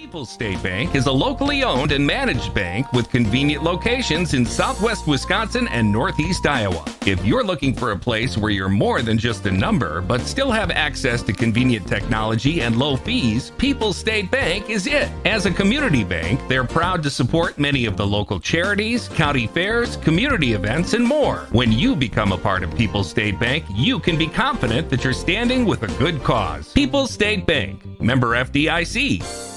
People's State Bank is a locally owned and managed bank with convenient locations in southwest Wisconsin and northeast Iowa. If you're looking for a place where you're more than just a number, but still have access to convenient technology and low fees, People's State Bank is it. As a community bank, they're proud to support many of the local charities, county fairs, community events, and more. When you become a part of People's State Bank, you can be confident that you're standing with a good cause. People's State Bank, member FDIC.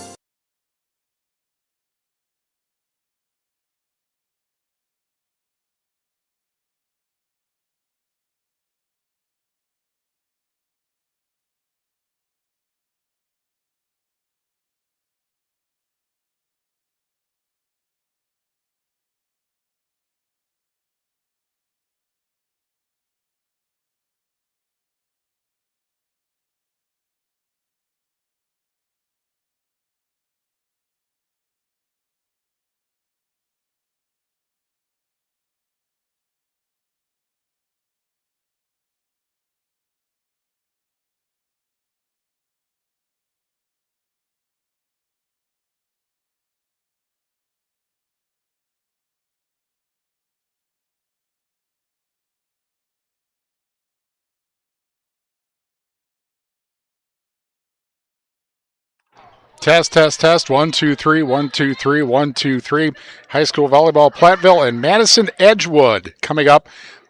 Test, test, test. 1, 2, 3, 1, 2, 3, 1, 2, 3. High school volleyball, Platteville and Madison Edgewood coming up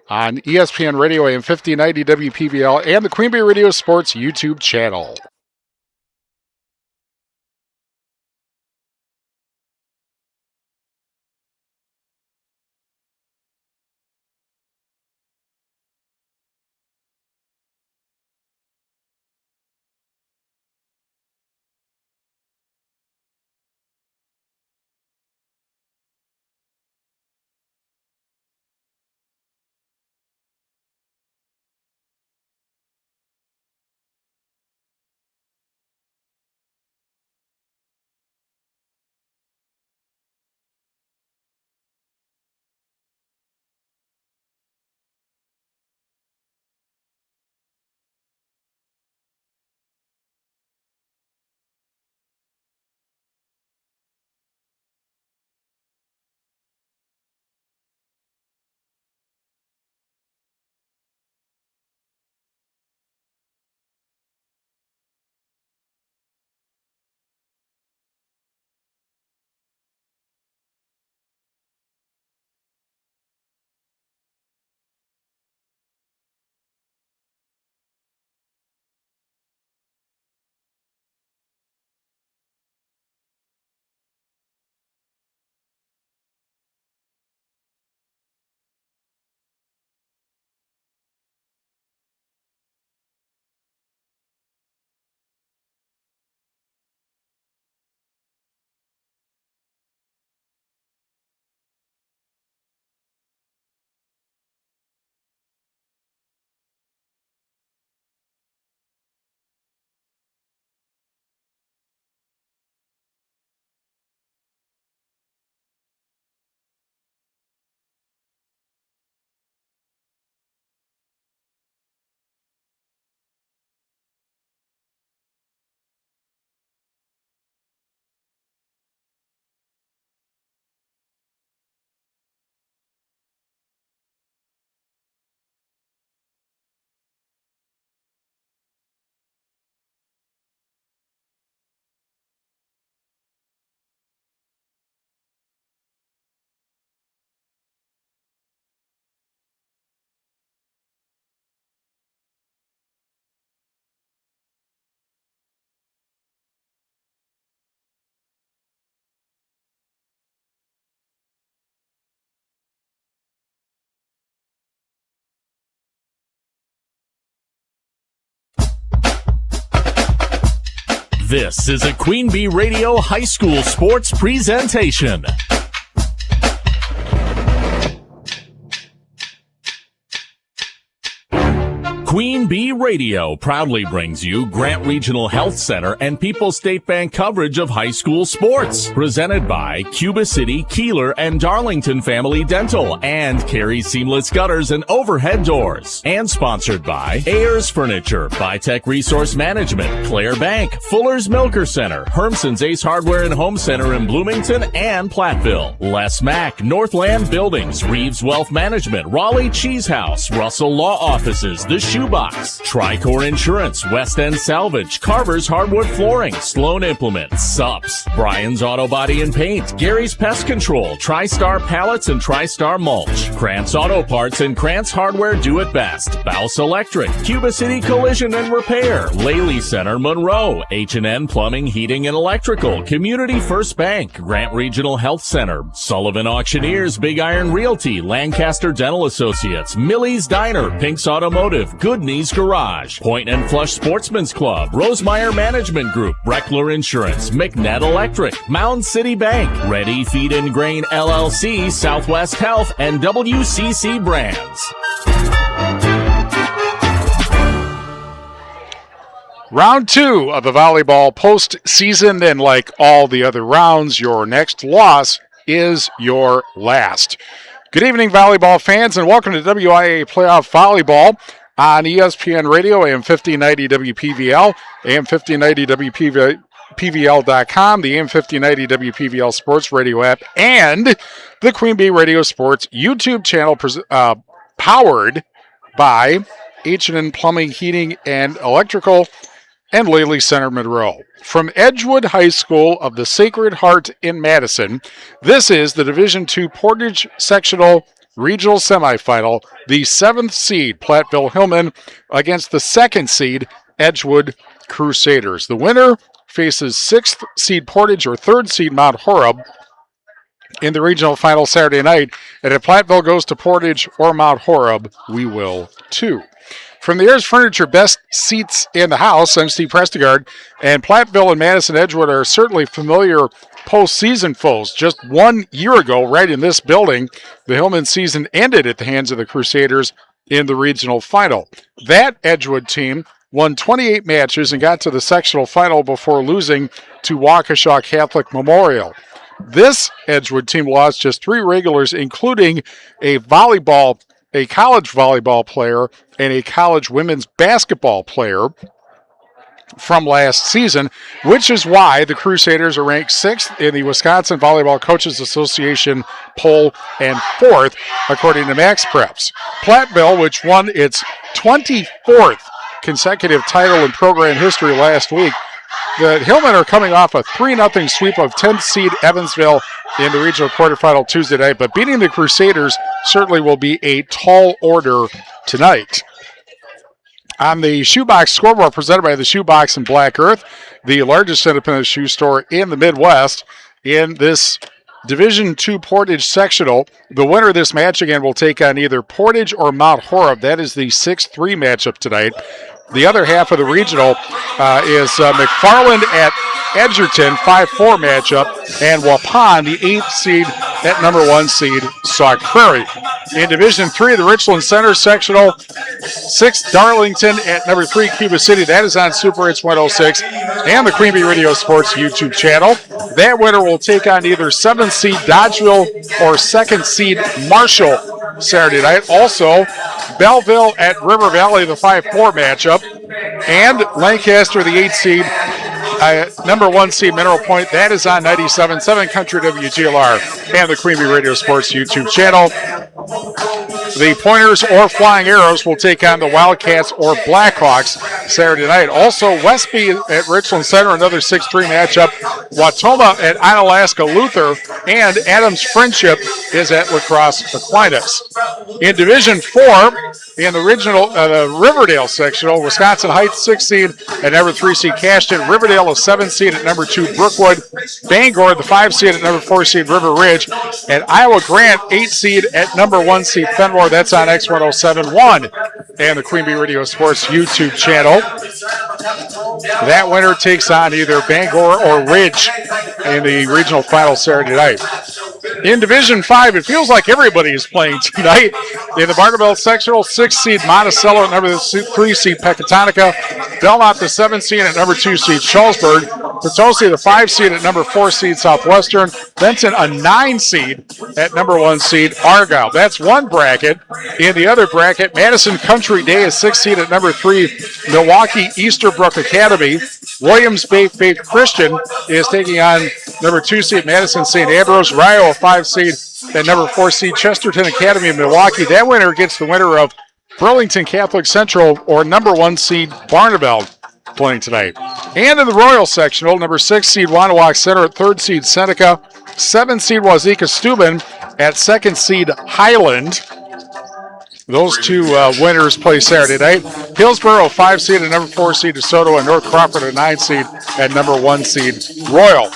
on ESPN Radio AM 1590 WPVL and the Queen Bee Radio Sports YouTube channel. This is a Queen Bee Radio High School Sports presentation. Queen Bee Radio proudly brings you Grant Regional Health Center and People's State Bank coverage of high school sports. Presented by Cuba City, Kieler, and Darlington Family Dental and Carey Seamless Gutters and Overhead Doors. And sponsored by Ayers Furniture, Bitech Resource Management, Claire Bank, Fuller's Milker Center, Hermson's Ace Hardware and Home Center in Bloomington and Platteville, Les Mack, Northland Buildings, Reeves Wealth Management, Raleigh Cheese House, Russell Law Offices, The Shoebox, Tricor Insurance, West End Salvage, Carver's Hardwood Flooring, Sloan Implements, Sups, Brian's Auto Body and Paint, Gary's Pest Control, TriStar Pallets and TriStar Mulch, Krantz Auto Parts and Krantz Hardware Do It Best, Bouse Electric, Cuba City Collision and Repair, Laley Center Monroe, H&N Plumbing, Heating and Electrical, Community First Bank, Grant Regional Health Center, Sullivan Auctioneers, Big Iron Realty, Lancaster Dental Associates, Millie's Diner, Pink's Automotive, Good Knees Garage, Point and Flush Sportsman's Club, Rosemeyer Management Group, Breckler Insurance, McNett Electric, Mound City Bank, Ready Feed and Grain LLC, Southwest Health, and WCC Brands. Round 2 of the volleyball postseason, and like all the other rounds, your next loss is your last. Good evening, volleyball fans, and welcome to WIAA Playoff Volleyball on ESPN Radio, AM 1590 WPVL, AM 1590 WPVL.com, the AM 1590 WPVL Sports Radio app, and the Queen Bee Radio Sports YouTube channel powered by H&N Plumbing, Heating, and Electrical, and Laley Center Monroe. From Edgewood High School of the Sacred Heart in Madison, this is the Division II Portage Sectional Regional Semifinal, the 7th seed Platteville Hillman against the 2nd seed Edgewood Crusaders. The winner faces 6th seed Portage or 3rd seed Mount Horeb in the regional final Saturday night. And if Platteville goes to Portage or Mount Horeb, we will too. From the Ayers Furniture Best Seats in the House, I'm Steve Prestegard, and Platteville and Madison Edgewood are certainly familiar postseason foes. Just 1 year ago, right in this building, the Hillman season ended at the hands of the Crusaders in the regional final. That Edgewood team won 28 matches and got to the sectional final before losing to Waukesha Catholic Memorial. This Edgewood team lost just 3 regulars, including a college volleyball player and a college women's basketball player from last season, which is why the Crusaders are ranked 6th in the Wisconsin Volleyball Coaches Association poll and 4th, according to Max Preps. Platteville, which won its 24th consecutive title in program history last week, the Hillmen are coming off a 3-0 sweep of 10th seed Evansville in the regional quarterfinal Tuesday night, but beating the Crusaders certainly will be a tall order tonight. On the Shoebox scoreboard presented by the Shoebox in Black Earth, the largest independent shoe store in the Midwest, in this Division II Portage sectional, the winner of this match again will take on either Portage or Mount Horeb. That is the 6-3 matchup tonight. The other half of the regional is McFarland at Edgerton, 5-4 matchup, and Waupun, the 8th seed at number 1 seed Sauk Prairie. In Division III, the Richland Center sectional, 6th Darlington at number 3 Cuba City. That is on Super Hits 106 and the Queen Bee Radio Sports YouTube channel. That winner will take on either 7th seed Dodgeville or 2nd seed Marshall Saturday night. Also, Belleville at River Valley, the 5-4 matchup, and Lancaster, the 8th seed, number 1 seed Mineral Point. That is on 97.7 Country WGLR and the Queen Bee Radio Sports YouTube channel. The Pointers or Flying Arrows will take on the Wildcats or Blackhawks Saturday night. Also, Westby at Richland Center, another 6-3 matchup. Watoma at Onalaska Luther, and Adams Friendship is at La Crosse Aquinas. In Division 4, in the Riverdale sectional, Wisconsin Heights 6th seed at number 3 seed Cashton, Riverdale a 7th seed at number 2 Brookwood, Bangor the 5 seed at number 4 seed River Ridge, and Iowa Grant 8th seed at number 1 seed Fenmore. That's on X1071 and the Queen Bee Radio Sports YouTube channel. That winner takes on either Bangor or Ridge in the regional final Saturday night. In Division 5, it feels like everybody is playing tonight. In the Barnabelle sectional, 6th seed Monticello at number 3 seed Pecatonica. Belmont, the 7th seed at number 2 seed Shullsburg. Potosi, the 5 seed at number 4 seed Southwestern. Benton, a 9 seed at number 1 seed Argyle. That's one bracket. In the other bracket, Madison Country Day is 6th seed at number 3 Milwaukee Easterbrook Academy. Williams Bay Faith Christian is taking on number 2 seed Madison St. Ambrose. Rio, a 5 seed at number 4 seed Chesterton Academy of Milwaukee. That winner gets the winner of Burlington Catholic Central or number 1 seed Barnabelle playing tonight. And in the Royal Sectional, number 6 seed Wanawak Center at 3rd seed Seneca. 7th seed Wazeeka Steuben at 2nd seed Highland. Those two winners play Saturday night. Hillsborough, 5 seed at number 4 seed DeSoto, and North Crawford, a 9 seed at number 1 seed Royal.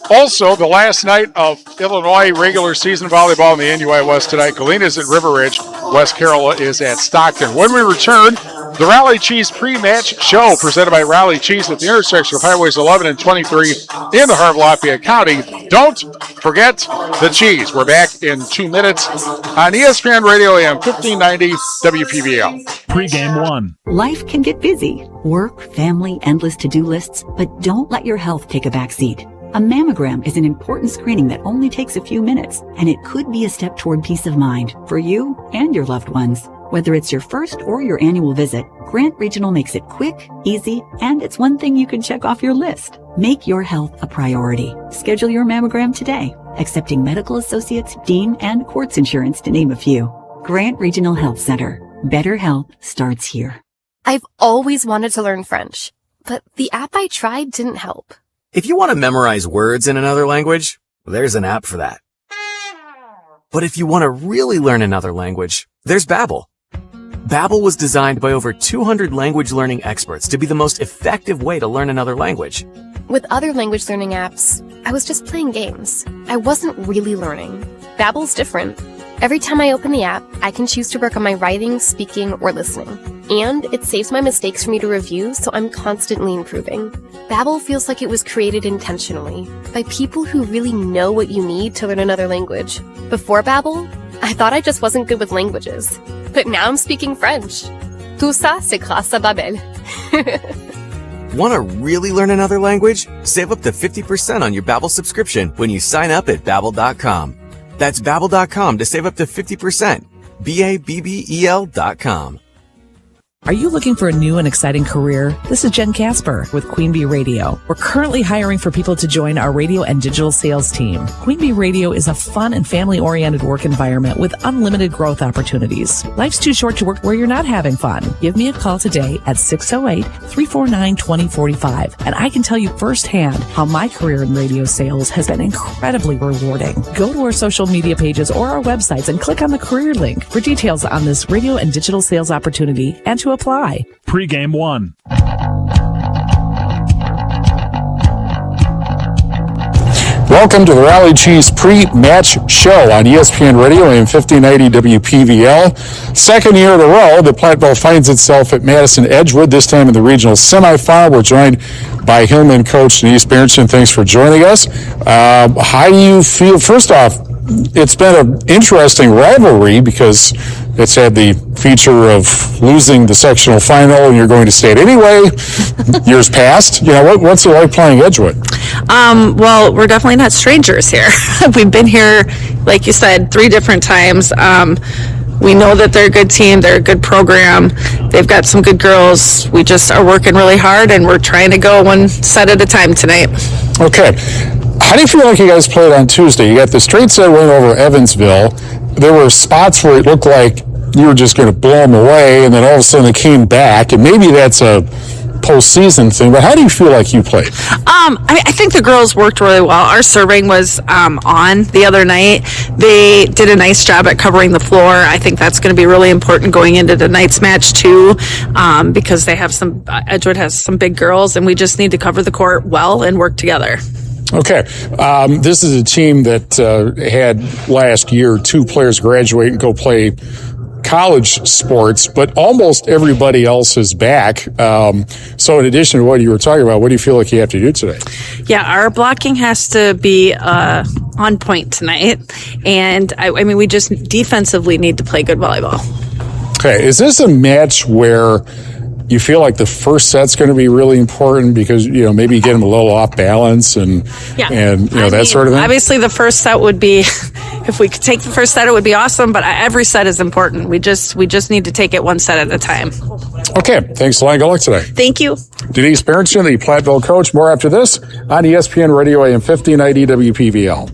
Also, the last night of Illinois regular season volleyball in the NUI West tonight. Galena is at River Ridge. West Carroll is at Stockton. When we return, the Raleigh Cheese pre-match show presented by Raleigh Cheese at the intersection of Highways 11 and 23 in the heart of Lafayette County. Don't forget the cheese. We're back in 2 minutes on ESPN Radio AM 1590 WPBL. Pre-game one. Life can get busy. Work, family, endless to-do lists, but don't let your health take a backseat. A mammogram is an important screening that only takes a few minutes, and it could be a step toward peace of mind for you and your loved ones. Whether it's your first or your annual visit, Grant Regional makes it quick, easy, and it's one thing you can check off your list. Make your health a priority. Schedule your mammogram today, accepting medical associates, dean, and quartz insurance to name a few. Grant Regional Health Center. Better health starts here. I've always wanted to learn French, but the app I tried didn't help. If you want to memorize words in another language, there's an app for that. But if you want to really learn another language, there's Babbel. Babbel was designed by over 200 language learning experts to be the most effective way to learn another language. With other language learning apps, I was just playing games. I wasn't really learning. Babbel's different. Every time I open the app, I can choose to work on my writing, speaking, or listening. And it saves my mistakes for me to review, so I'm constantly improving. Babbel feels like it was created intentionally by people who really know what you need to learn another language. Before Babbel, I thought I just wasn't good with languages. But now I'm speaking French. Tout ça, c'est grâce à Babbel. Want to really learn another language? Save up to 50% on your Babbel subscription when you sign up at Babbel.com. That's Babbel.com to save up to 50%. Babbel.com. Are you looking for a new and exciting career? This is Jen Casper with Queen Bee Radio. We're currently hiring for people to join our radio and digital sales team. Queen Bee Radio is a fun and family-oriented work environment with unlimited growth opportunities. Life's too short to work where you're not having fun. Give me a call today at 608-349-2045, and I can tell you firsthand how my career in radio sales has been incredibly rewarding. Go to our social media pages or our websites and click on the career link for details on this radio and digital sales opportunity and to apply. Pre-game one. Welcome to the Raleigh Cheese pre-match show on ESPN Radio AM 1590 WPVL. Second year in a row, the Platteville finds itself at Madison Edgewood, this time in the regional semifinal. We're joined by Hillman coach Denise Berenson. Thanks for joining us. How do you feel? First off, it's been an interesting rivalry because it's had the feature of losing the sectional final and you're going to state anyway. Years past. You know, what's it like playing Edgewood? Well, we're definitely not strangers here. We've been here, like you said, 3 different times. We know that they're a good team. They're a good program. They've got some good girls. We just are working really hard, and we're trying to go one set at a time tonight. Okay. How do you feel like you guys played on Tuesday? You got the straight set win over Evansville. There were spots where it looked like you were just going to blow them away, and then all of a sudden they came back, and maybe that's a postseason thing, but how do you feel like you played? I think the girls worked really well. Our serving was on the other night. They did a nice job at covering the floor. I think that's going to be really important going into tonight's match too, because they have Edgewood has some big girls, and we just need to cover the court well and work together. Okay. This is a team that had last year 2 players graduate and go play college sports, but almost everybody else is back. So in addition to what you were talking about, what do you feel like you have to do today? Yeah, our blocking has to be on point tonight. And I mean, we just defensively need to play good volleyball. Okay, is this a match where you feel like the first set's going to be really important because, maybe you get them a little off balance and that sort of thing? Obviously, the first set would be, if we could take the first set, it would be awesome, but every set is important. We just need to take it one set at a time. Okay, thanks a lot. Good luck today. Thank you. Denise Berenson, the Platteville coach. More after this on ESPN Radio AM 1590 WPVL.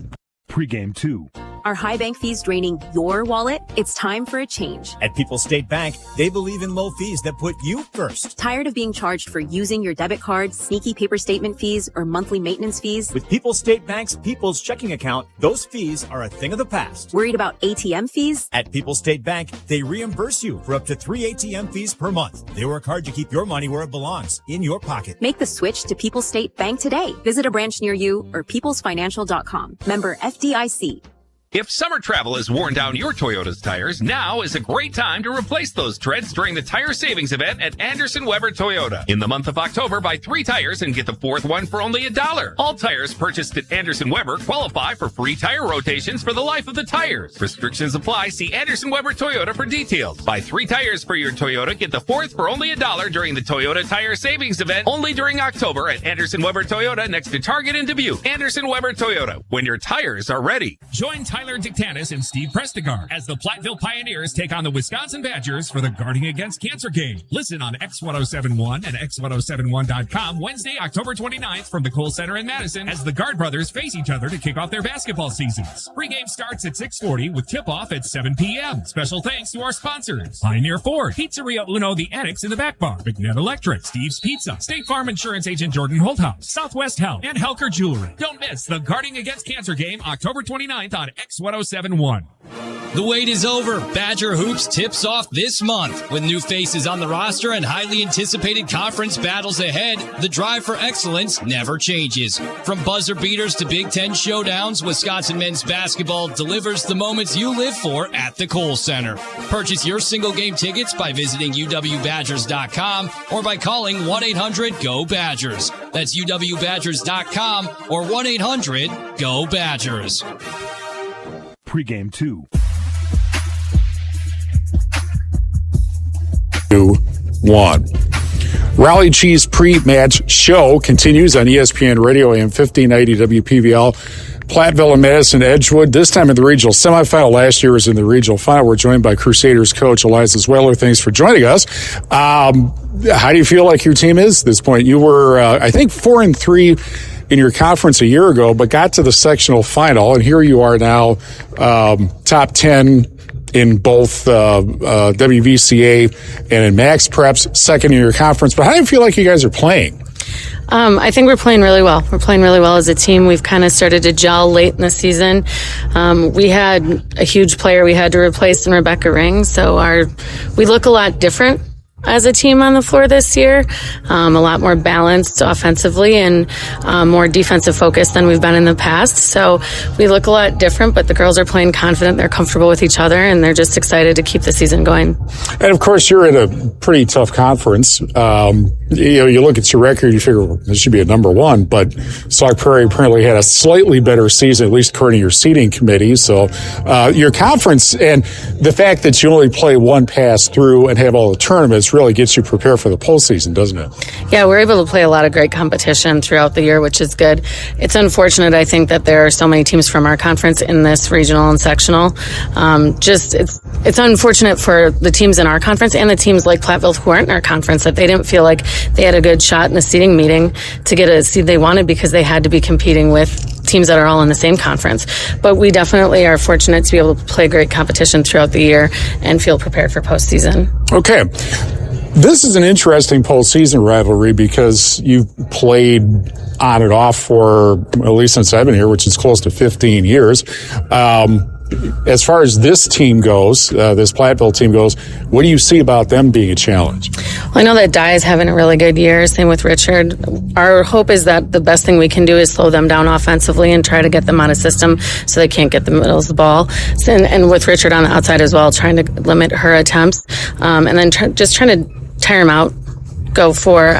Pregame 2. Are high bank fees draining your wallet? It's time for a change. At People's State Bank, they believe in low fees that put you first. Tired of being charged for using your debit card, sneaky paper statement fees, or monthly maintenance fees? With People's State Bank's People's Checking Account, those fees are a thing of the past. Worried about ATM fees? At People's State Bank, they reimburse you for up to 3 ATM fees per month. They work hard to keep your money where it belongs, in your pocket. Make the switch to People's State Bank today. Visit a branch near you or peoplesfinancial.com. Member FDIC. If summer travel has worn down your Toyota's tires, now is a great time to replace those treads during the tire savings event at Anderson Weber Toyota. In the month of October, buy 3 tires and get the 4th one for only $1. All tires purchased at Anderson Weber qualify for free tire rotations for the life of the tires. Restrictions apply. See Anderson Weber Toyota for details. Buy 3 tires for your Toyota. Get the 4th for only $1 during the Toyota Tire Savings event only during October at Anderson Weber Toyota next to Target in Dubuque. Anderson Weber Toyota, when your tires are ready. Join Tyler Dictanis and Steve Prestigard as the Platteville Pioneers take on the Wisconsin Badgers for the Guarding Against Cancer game. Listen on X1071 and X1071.com Wednesday, October 29th from the Kohl Center in Madison as the Guard brothers face each other to kick off their basketball seasons. Pre-game starts at 6:40 with tip-off at 7 p.m. Special thanks to our sponsors: Pioneer Ford, Pizzeria Uno, the Annex in the Back Bar, McNett Electric, Steve's Pizza, State Farm Insurance Agent Jordan Holthouse, Southwest Health, and Helker Jewelry. Don't miss the Guarding Against Cancer game October 29th on X1071. The wait is over. Badger Hoops tips off this month. With new faces on the roster and highly anticipated conference battles ahead, the drive for excellence never changes. From buzzer beaters to Big Ten showdowns, Wisconsin men's basketball delivers the moments you live for at the Kohl Center. Purchase your single game tickets by visiting uwbadgers.com or by calling 1-800-GO-BADGERS. That's uwbadgers.com or 1-800-GO-BADGERS. Pregame 2. 2-1. Raleigh Cheese pre-match show continues on ESPN Radio AM 1590 WPVL. Platteville and Madison Edgewood, this time in the regional semifinal. Last year was in the regional final. We're joined by Crusaders coach Eliza Zweller. Thanks for joining us. How do you feel like your team is at this point? You were, I think, 4-3 in your conference a year ago, but got to the sectional final, and here you are now, top 10 in both WVCA and in Max Preps, second in your conference. But how do you feel like you guys are playing? I think we're playing really well. We're playing really well as a team. We've kind of started to gel late in the season. We had a huge player we had to replace in Rebecca Ring, so we look a lot different as a team on the floor this year, a lot more balanced offensively and more defensive focused than we've been in the past. So we look a lot different, but the girls are playing confident. They're comfortable with each other, and they're just excited to keep the season going. And of course, you're in a pretty tough conference. You look at your record, you figure, well, this should be a number one, but Sauk Prairie apparently had a slightly better season, at least according to your seating committee. So your conference and the fact that you only play one pass through and have all the tournaments really gets you prepared for the postseason, doesn't it? Yeah, we're able to play a lot of great competition throughout the year, which is good. It's unfortunate, I think, that there are so many teams from our conference in this regional and sectional. It's unfortunate for the teams in our conference and the teams like Platteville who aren't in our conference that they didn't feel like they had a good shot in the seeding meeting to get a seed they wanted because they had to be competing with teams that are all in the same conference. But we definitely are fortunate to be able to play great competition throughout the year and feel prepared for postseason. Okay. This is an interesting postseason rivalry because you've played on and off for at least since I've been here, which is close to 15 years. As far as this team goes, this Platteville team goes, what do you see about them being a challenge? Well, I know that Di is having a really good year. Same with Richard. Our hope is that the best thing we can do is slow them down offensively and try to get them out of system so they can't get the middles of the ball. And with Richard on the outside as well, trying to limit her attempts. And then just trying to tire them out, go for...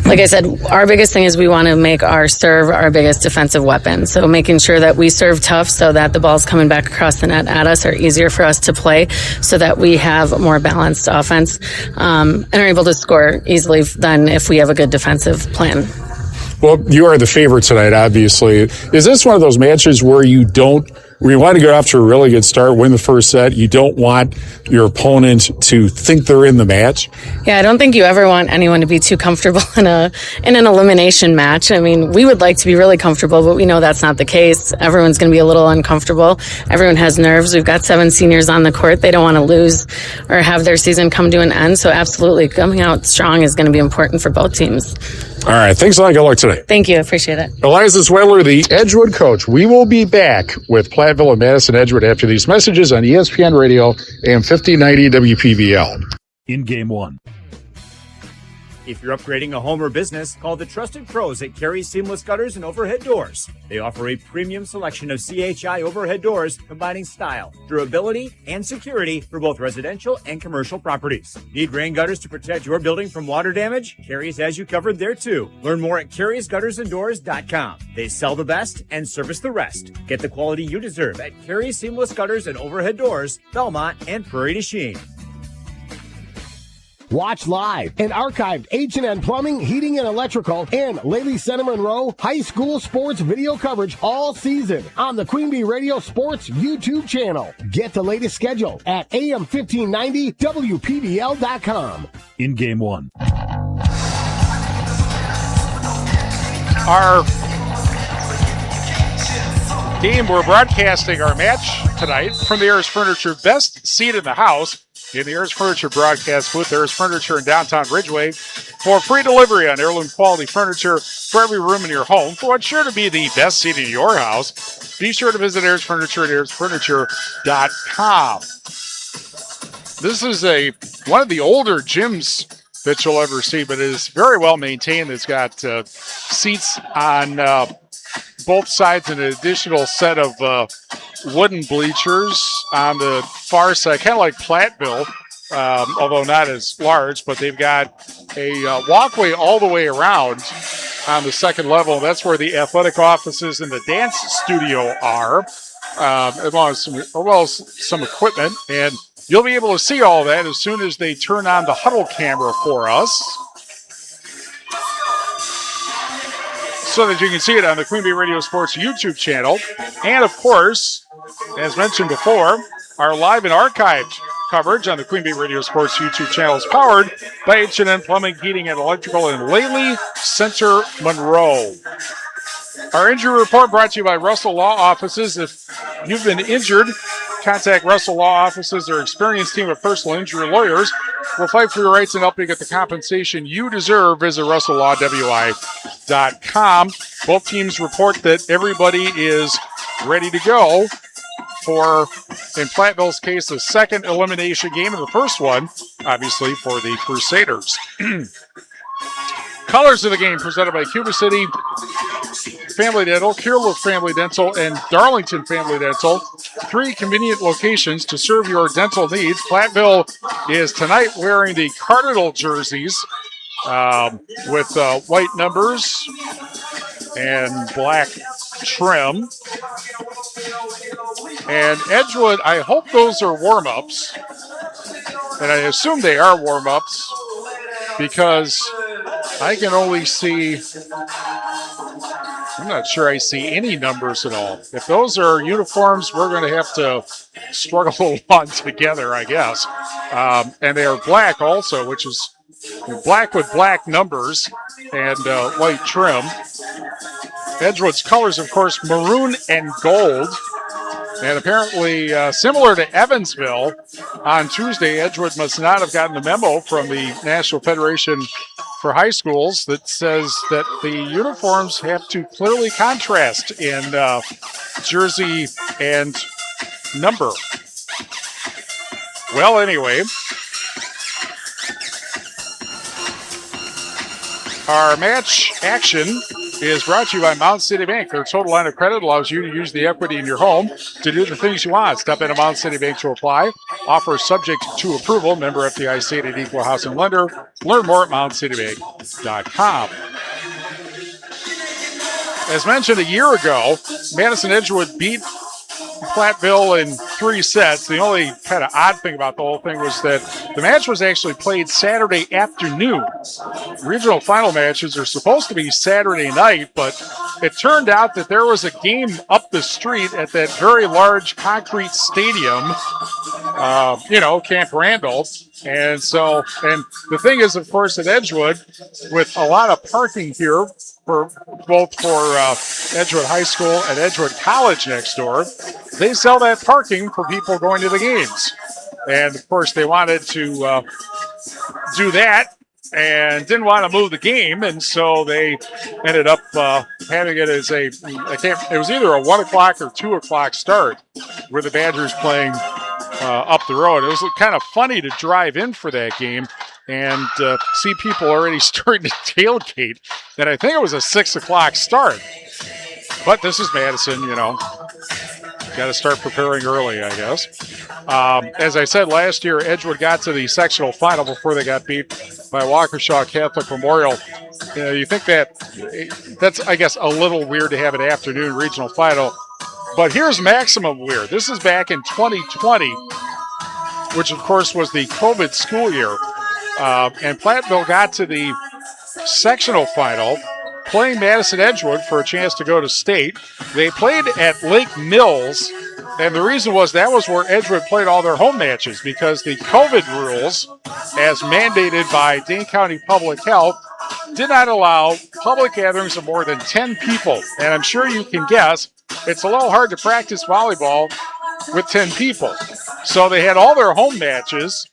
like I said, our biggest thing is we want to make our serve our biggest defensive weapon. So making sure that we serve tough so that the ball's coming back across the net at us are easier for us to play so that we have a more balanced offense and are able to score easily than if we have a good defensive plan. Well, you are the favorite tonight, obviously. Is this one of those matches where you want to get off to a really good start, win the first set? You don't want your opponent to think they're in the match? Yeah, I don't think you ever want anyone to be too comfortable in an elimination match. I mean, we would like to be really comfortable, but we know that's not the case. Everyone's going to be a little uncomfortable. Everyone has nerves. We've got 7 seniors on the court. They don't want to lose or have their season come to an end. So absolutely, coming out strong is going to be important for both teams. All right. Thanks a lot. Good luck today. Thank you. Appreciate it. Eliza Zweller, the Edgewood coach. We will be back with Platteville and Madison Edgewood after these messages on ESPN Radio AM 1590 WPVL. In Game 1. If you're upgrading a home or business, call the trusted pros at Carey Seamless Gutters and Overhead Doors. They offer a premium selection of CHI overhead doors combining style, durability, and security for both residential and commercial properties. Need rain gutters to protect your building from water damage? Carey's has you covered there too. Learn more at Carey'sGuttersandDoors.com. They sell the best and service the rest. Get the quality you deserve at Carey Seamless Gutters and Overhead Doors, Belmont, and Prairie du Chien. Watch live and archived H&N Plumbing, Heating, and Electrical and Lady Center Monroe High School Sports video coverage all season on the Queen Bee Radio Sports YouTube channel. Get the latest schedule at AM1590WPBL.com. In Game 1. Our team, we're broadcasting our match tonight from the Ayers Furniture Best Seat in the House. In the Ayers Furniture broadcast booth, Ayers Furniture in downtown Ridgeway for free delivery on heirloom quality furniture for every room in your home. For what's sure to be the best seat in your house, be sure to visit Ayers Furniture at AyersFurniture.com. This is one of the older gyms that you'll ever see, but it is very well maintained. It's got seats on both sides and an additional set of wooden bleachers on the far side, kind of like Platteville, although not as large, but they've got a walkway all the way around on the second level. That's where the athletic offices and the dance studio are, as well as some equipment. And you'll be able to see all that as soon as they turn on the huddle camera for us, so that you can see it on the Queen Bee Radio Sports YouTube channel. And, of course, as mentioned before, our live and archived coverage on the Queen Bee Radio Sports YouTube channel is powered by H&N Plumbing, Heating, and Electrical in Lely Center, Monroe. Our injury report brought to you by Russell Law Offices. If you've been injured, contact Russell Law Offices. Their experienced team of personal injury lawyers will fight for your rights and help you get the compensation you deserve. Visit RussellLawWI.com. Both teams report that everybody is ready to go for, in Platteville's case, the second elimination game, and the first one, obviously, for the Crusaders. Colors of the game presented by Cuba City Family Dental, Kieler Family Dental, and Darlington Family Dental. 3 convenient locations to serve your dental needs. Platteville is tonight wearing the Cardinal jerseys with white numbers and black trim. And Edgewood, I hope those are warm-ups. And I assume they are warm-ups because I can only see, I'm not sure I see any numbers at all. If those are uniforms, we're going to have to struggle along together, I guess. And they are black also, which is black with black numbers and white trim. Edgewood's colors, of course, maroon and gold. And apparently, similar to Evansville, on Tuesday, Edgewood must not have gotten the memo from the National Federation for High Schools that says that the uniforms have to clearly contrast in jersey and number. Well, anyway, Our match action is brought to you by Mountain City Bank. Their total line of credit allows you to use the equity in your home to do the things you want. Step into Mountain City Bank to apply. Offer subject to approval. Member FDIC and equal housing lender. Learn more at mountaincitybank.com. As mentioned a year ago, Madison Edgewood beat Platteville in 3 sets. The only kind of odd thing about the whole thing was that the match was actually played Saturday afternoon. Regional final matches are supposed to be Saturday night, but it turned out that there was a game up the street at that very large concrete stadium, Camp Randall. And the thing is, of course, at Edgewood, with a lot of parking here, for Edgewood High School and Edgewood College next door, they sell that parking for people going to the games. And, of course, they wanted to do that and didn't want to move the game, and so they ended up having it as it was either a 1 o'clock or 2 o'clock start with the Badgers playing up the road. It was kind of funny to drive in for that game and see people already starting to tailgate. And I think it was a 6 o'clock start. But this is Madison, Got to start preparing early, I guess. As I said last year, Edgewood got to the sectional final before they got beat by Waukesha Catholic Memorial. You think that's, I guess, a little weird to have an afternoon regional final. But here's maximum weird. This is back in 2020, which, of course, was the COVID school year. And Platteville got to the sectional final, playing Madison Edgewood for a chance to go to state. They played at Lake Mills, and the reason was that was where Edgewood played all their home matches because the COVID rules, as mandated by Dane County Public Health, did not allow public gatherings of more than 10 people. And I'm sure you can guess, it's a little hard to practice volleyball with 10 people. So they had all their home matches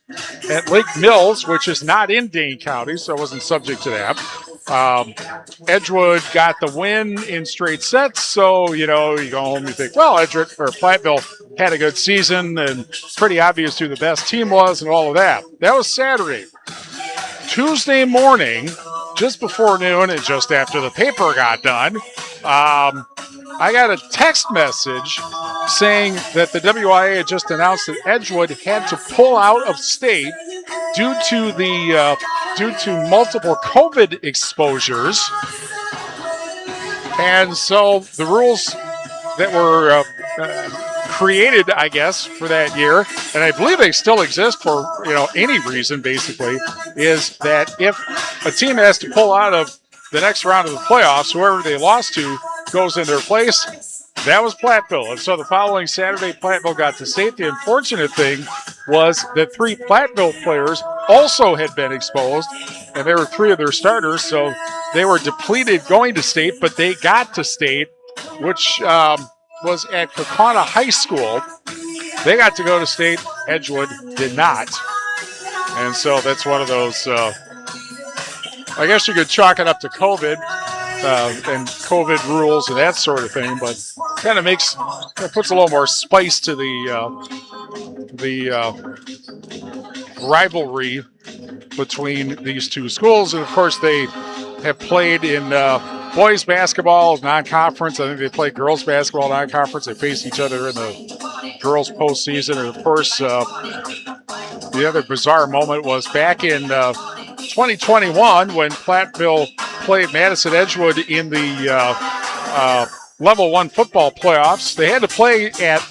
at Lake Mills, which is not in Dane County, so it wasn't subject to that. Edgewood got the win in straight sets, so, you go home and you think, well, Platteville had a good season, and it's pretty obvious who the best team was and all of that. That was Saturday. Tuesday morning, just before noon and just after the paper got done, I got a text message saying that the WIAA had just announced that Edgewood had to pull out of state due to multiple COVID exposures. And so the rules that were created, I guess, for that year, and I believe they still exist for any reason, basically, is that if a team has to pull out of the next round of the playoffs, whoever they lost to goes in their place. That was Platteville. And so the following Saturday, Platteville got to state. The unfortunate thing was that 3 Platteville players also had been exposed, and there were 3 of their starters, so they were depleted going to state, but they got to state, which was at Kaukauna High School. They got to go to state. Edgewood did not. And so that's one of those, I guess you could chalk it up to COVID. And COVID rules and that sort of thing, but kind of puts a little more spice to the rivalry between these two schools. And of course, they have played in boys basketball non-conference. I think they played girls basketball non-conference. They faced each other in the girls postseason. And of course, the other bizarre moment was back in 2021 when Platteville played Madison Edgewood in the Level 1 football playoffs. They had to play at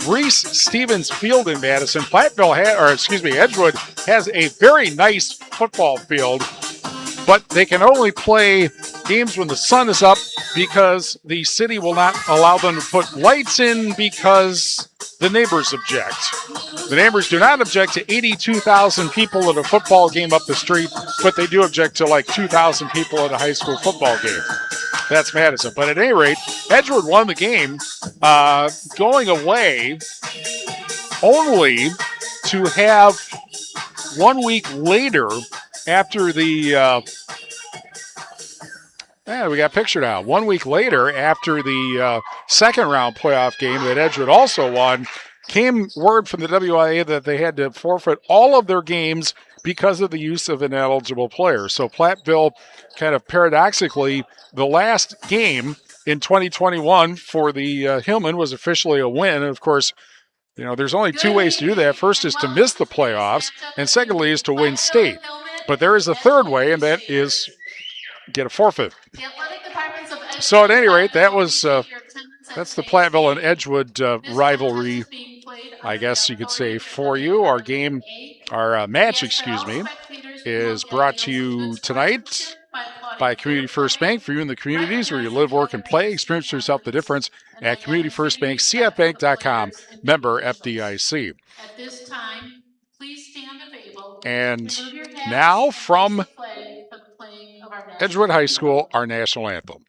Reese Stevens Field in Madison. Edgewood has a very nice football field, but they can only play games when the sun is up because the city will not allow them to put lights in because the neighbors object. The neighbors do not object to 82,000 people at a football game up the street, but they do object to like 2,000 people at a high school football game. That's Madison. But at any rate, Edgewood won the game, going away only to have 1 week later after the we got pictured out. 1 week later, after the second round playoff game that Edgewood also won, came word from the WIAA that they had to forfeit all of their games because of the use of ineligible players. So Platteville, kind of paradoxically, the last game in 2021 for the Hillman was officially a win. And of course, there's only two ways to do that. First is to miss the playoffs, and secondly is to win state. But there is a third way, and that is get a forfeit. So at any rate, that's the Platteville and Edgewood rivalry, I guess you could say, for you. Our match, is brought to you tonight by Community First Bank. For you in the communities where you live, work, and play, experience yourself the difference at Community First Bank, cfbank.com, member FDIC. At this time, please stand available. And now from Edgewood High School, our national anthem.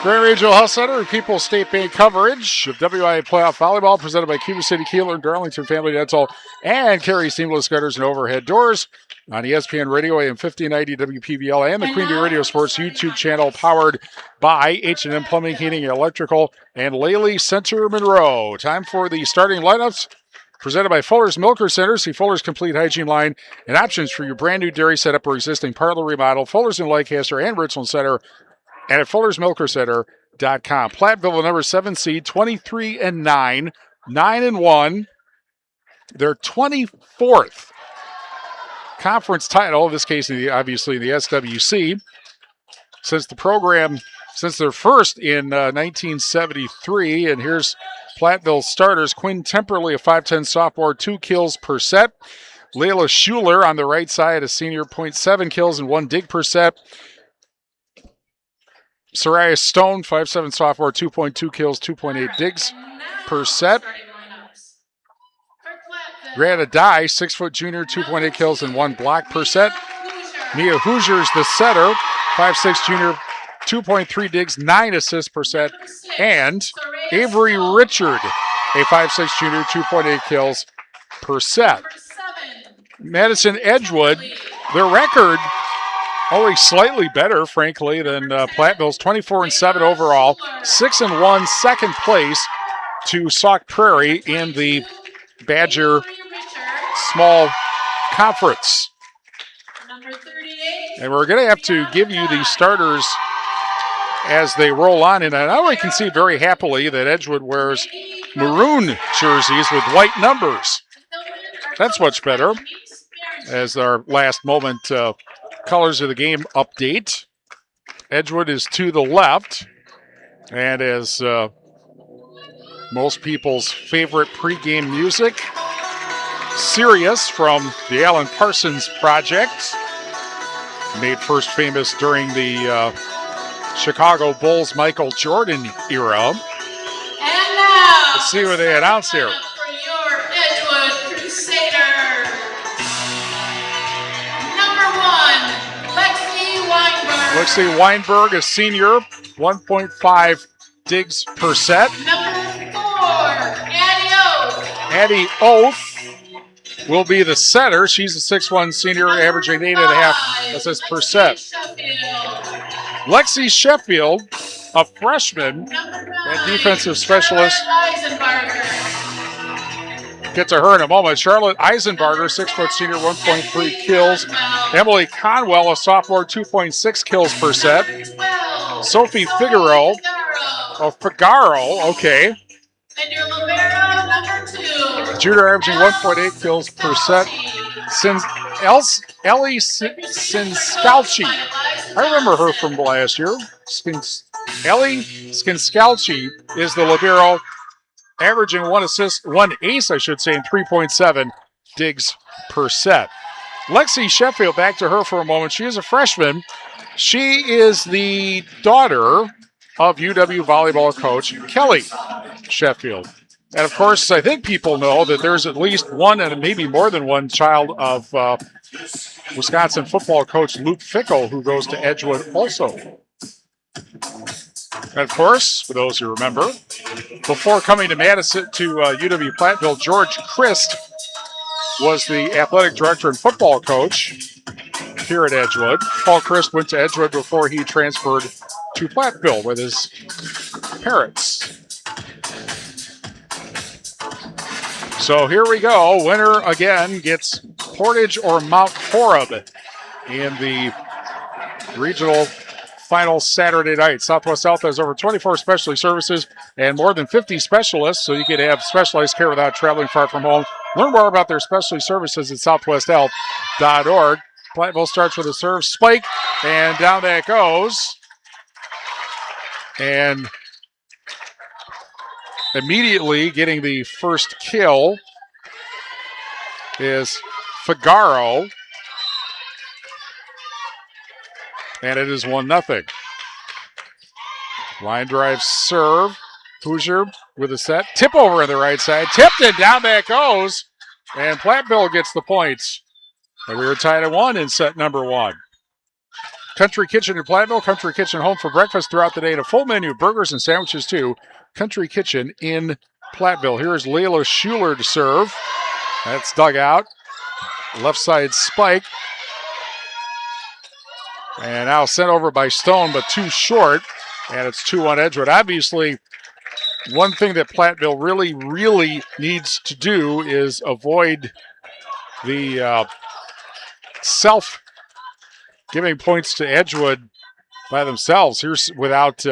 Grand Regional Health Center and People's State Bank coverage of WIAA Playoff Volleyball presented by Cuba City, Kieler, Darlington Family Dental, and Carey Seamless Gutters and Overhead Doors on ESPN Radio AM 1590 WPVL and the Queen Bee Radio Sports YouTube channel powered by H&M Plumbing, Heating, and Electrical, and Laley Center Monroe. Time for the starting lineups. Presented by Fuller's Milker Center. See Fuller's complete hygiene line and options for your brand new dairy setup or existing parlor remodel. Fuller's in Lancaster and Richland Center. And at FullersMilkerCenter.com. Platteville, the number 7 seed, 23-9, 9-1. Their 24th conference title, in this case, obviously the SWC, since their first in 1973. And here's Platteville starters. Quinn Temperley, a 5'10 sophomore, 2 kills per set. Layla Schuler on the right side, a senior, 0.7 kills and 1 dig per set. Soraya Stone, 5'7 sophomore, 2.2 kills, 2.8 digs per set. Greta Dye, 6' junior, 2.8 kills and 1 block per set. Mia Hoosiers, the setter, 5'6 junior, 2.3 digs, 9 assists per set. And Avery Richard, a 5'6 junior, 2.8 kills per set. Madison Edgewood, their record always slightly better, frankly, than Platteville's, 24-7 overall, 6-1 second place to Sauk Prairie in the Badger Small Conference. And we're going to have to give you the starters as they roll on. And I only can see very happily that Edgewood wears maroon jerseys with white numbers. That's much better. As our last moment colors of the game update. Edgewood is to the left. And as most people's favorite pregame music, Sirius from the Alan Parsons Project, made first famous during the Chicago Bulls Michael Jordan era. And now, let's see what they announce here. For your Edgewood Crusader, number 1, Lexi Weinberg, a senior, 1.5 digs per set. Number 4, Addie Oath. Addie Oath will be the setter. She's a 6'1 senior, averaging 8.5 assists per set. Lexi Sheffield, a freshman and defensive specialist. Get to her in a moment. Charlotte Eisenbarger, 6-foot senior, 1.3 kills. Emily Conwell, a sophomore, 2.6 kills per set. Sophie Figaro, okay. And your libero number 2. Junior averaging 1.8 kills per set. Ellie Skinscalchi. I remember her from last year. Ellie Skinscalchi is the libero, averaging one ace, in 3.7 digs per set. Lexi Sheffield, back to her for a moment. She is a freshman. She is the daughter of UW volleyball coach Kelly Sheffield. And, of course, I think people know that there's at least one and maybe more than one child of Wisconsin football coach Luke Fickle, who goes to Edgewood also. And, of course, for those who remember, before coming to Madison to UW Platteville, George Christ was the athletic director and football coach here at Edgewood. Paul Christ went to Edgewood before he transferred to Platteville with his parents. So here we go. Winner again gets Portage or Mount Horeb in the regional final Saturday night. Southwest Health has over 24 specialty services and more than 50 specialists, so you can have specialized care without traveling far from home. Learn more about their specialty services at southwesthealth.org. Platteville starts with a serve spike, and down that goes. And immediately getting the first kill is Figaro. And it is 1-0. Line drive serve. Hoosier with a set. Tip over on the right side. Tipped it. Down that goes. And Platteville gets the points. And we were tied at 1 in set number 1. Country Kitchen in Platteville. Country Kitchen home for breakfast throughout the day. And a full menu of burgers and sandwiches too. Country Kitchen in Platteville. Here's Layla Schuler to serve. That's dug out. Left side spike. And now sent over by Stone, but too short. And it's 2-1 Edgewood. Obviously, one thing that Platteville really needs to do is avoid the self-giving points to Edgewood by themselves. Here's without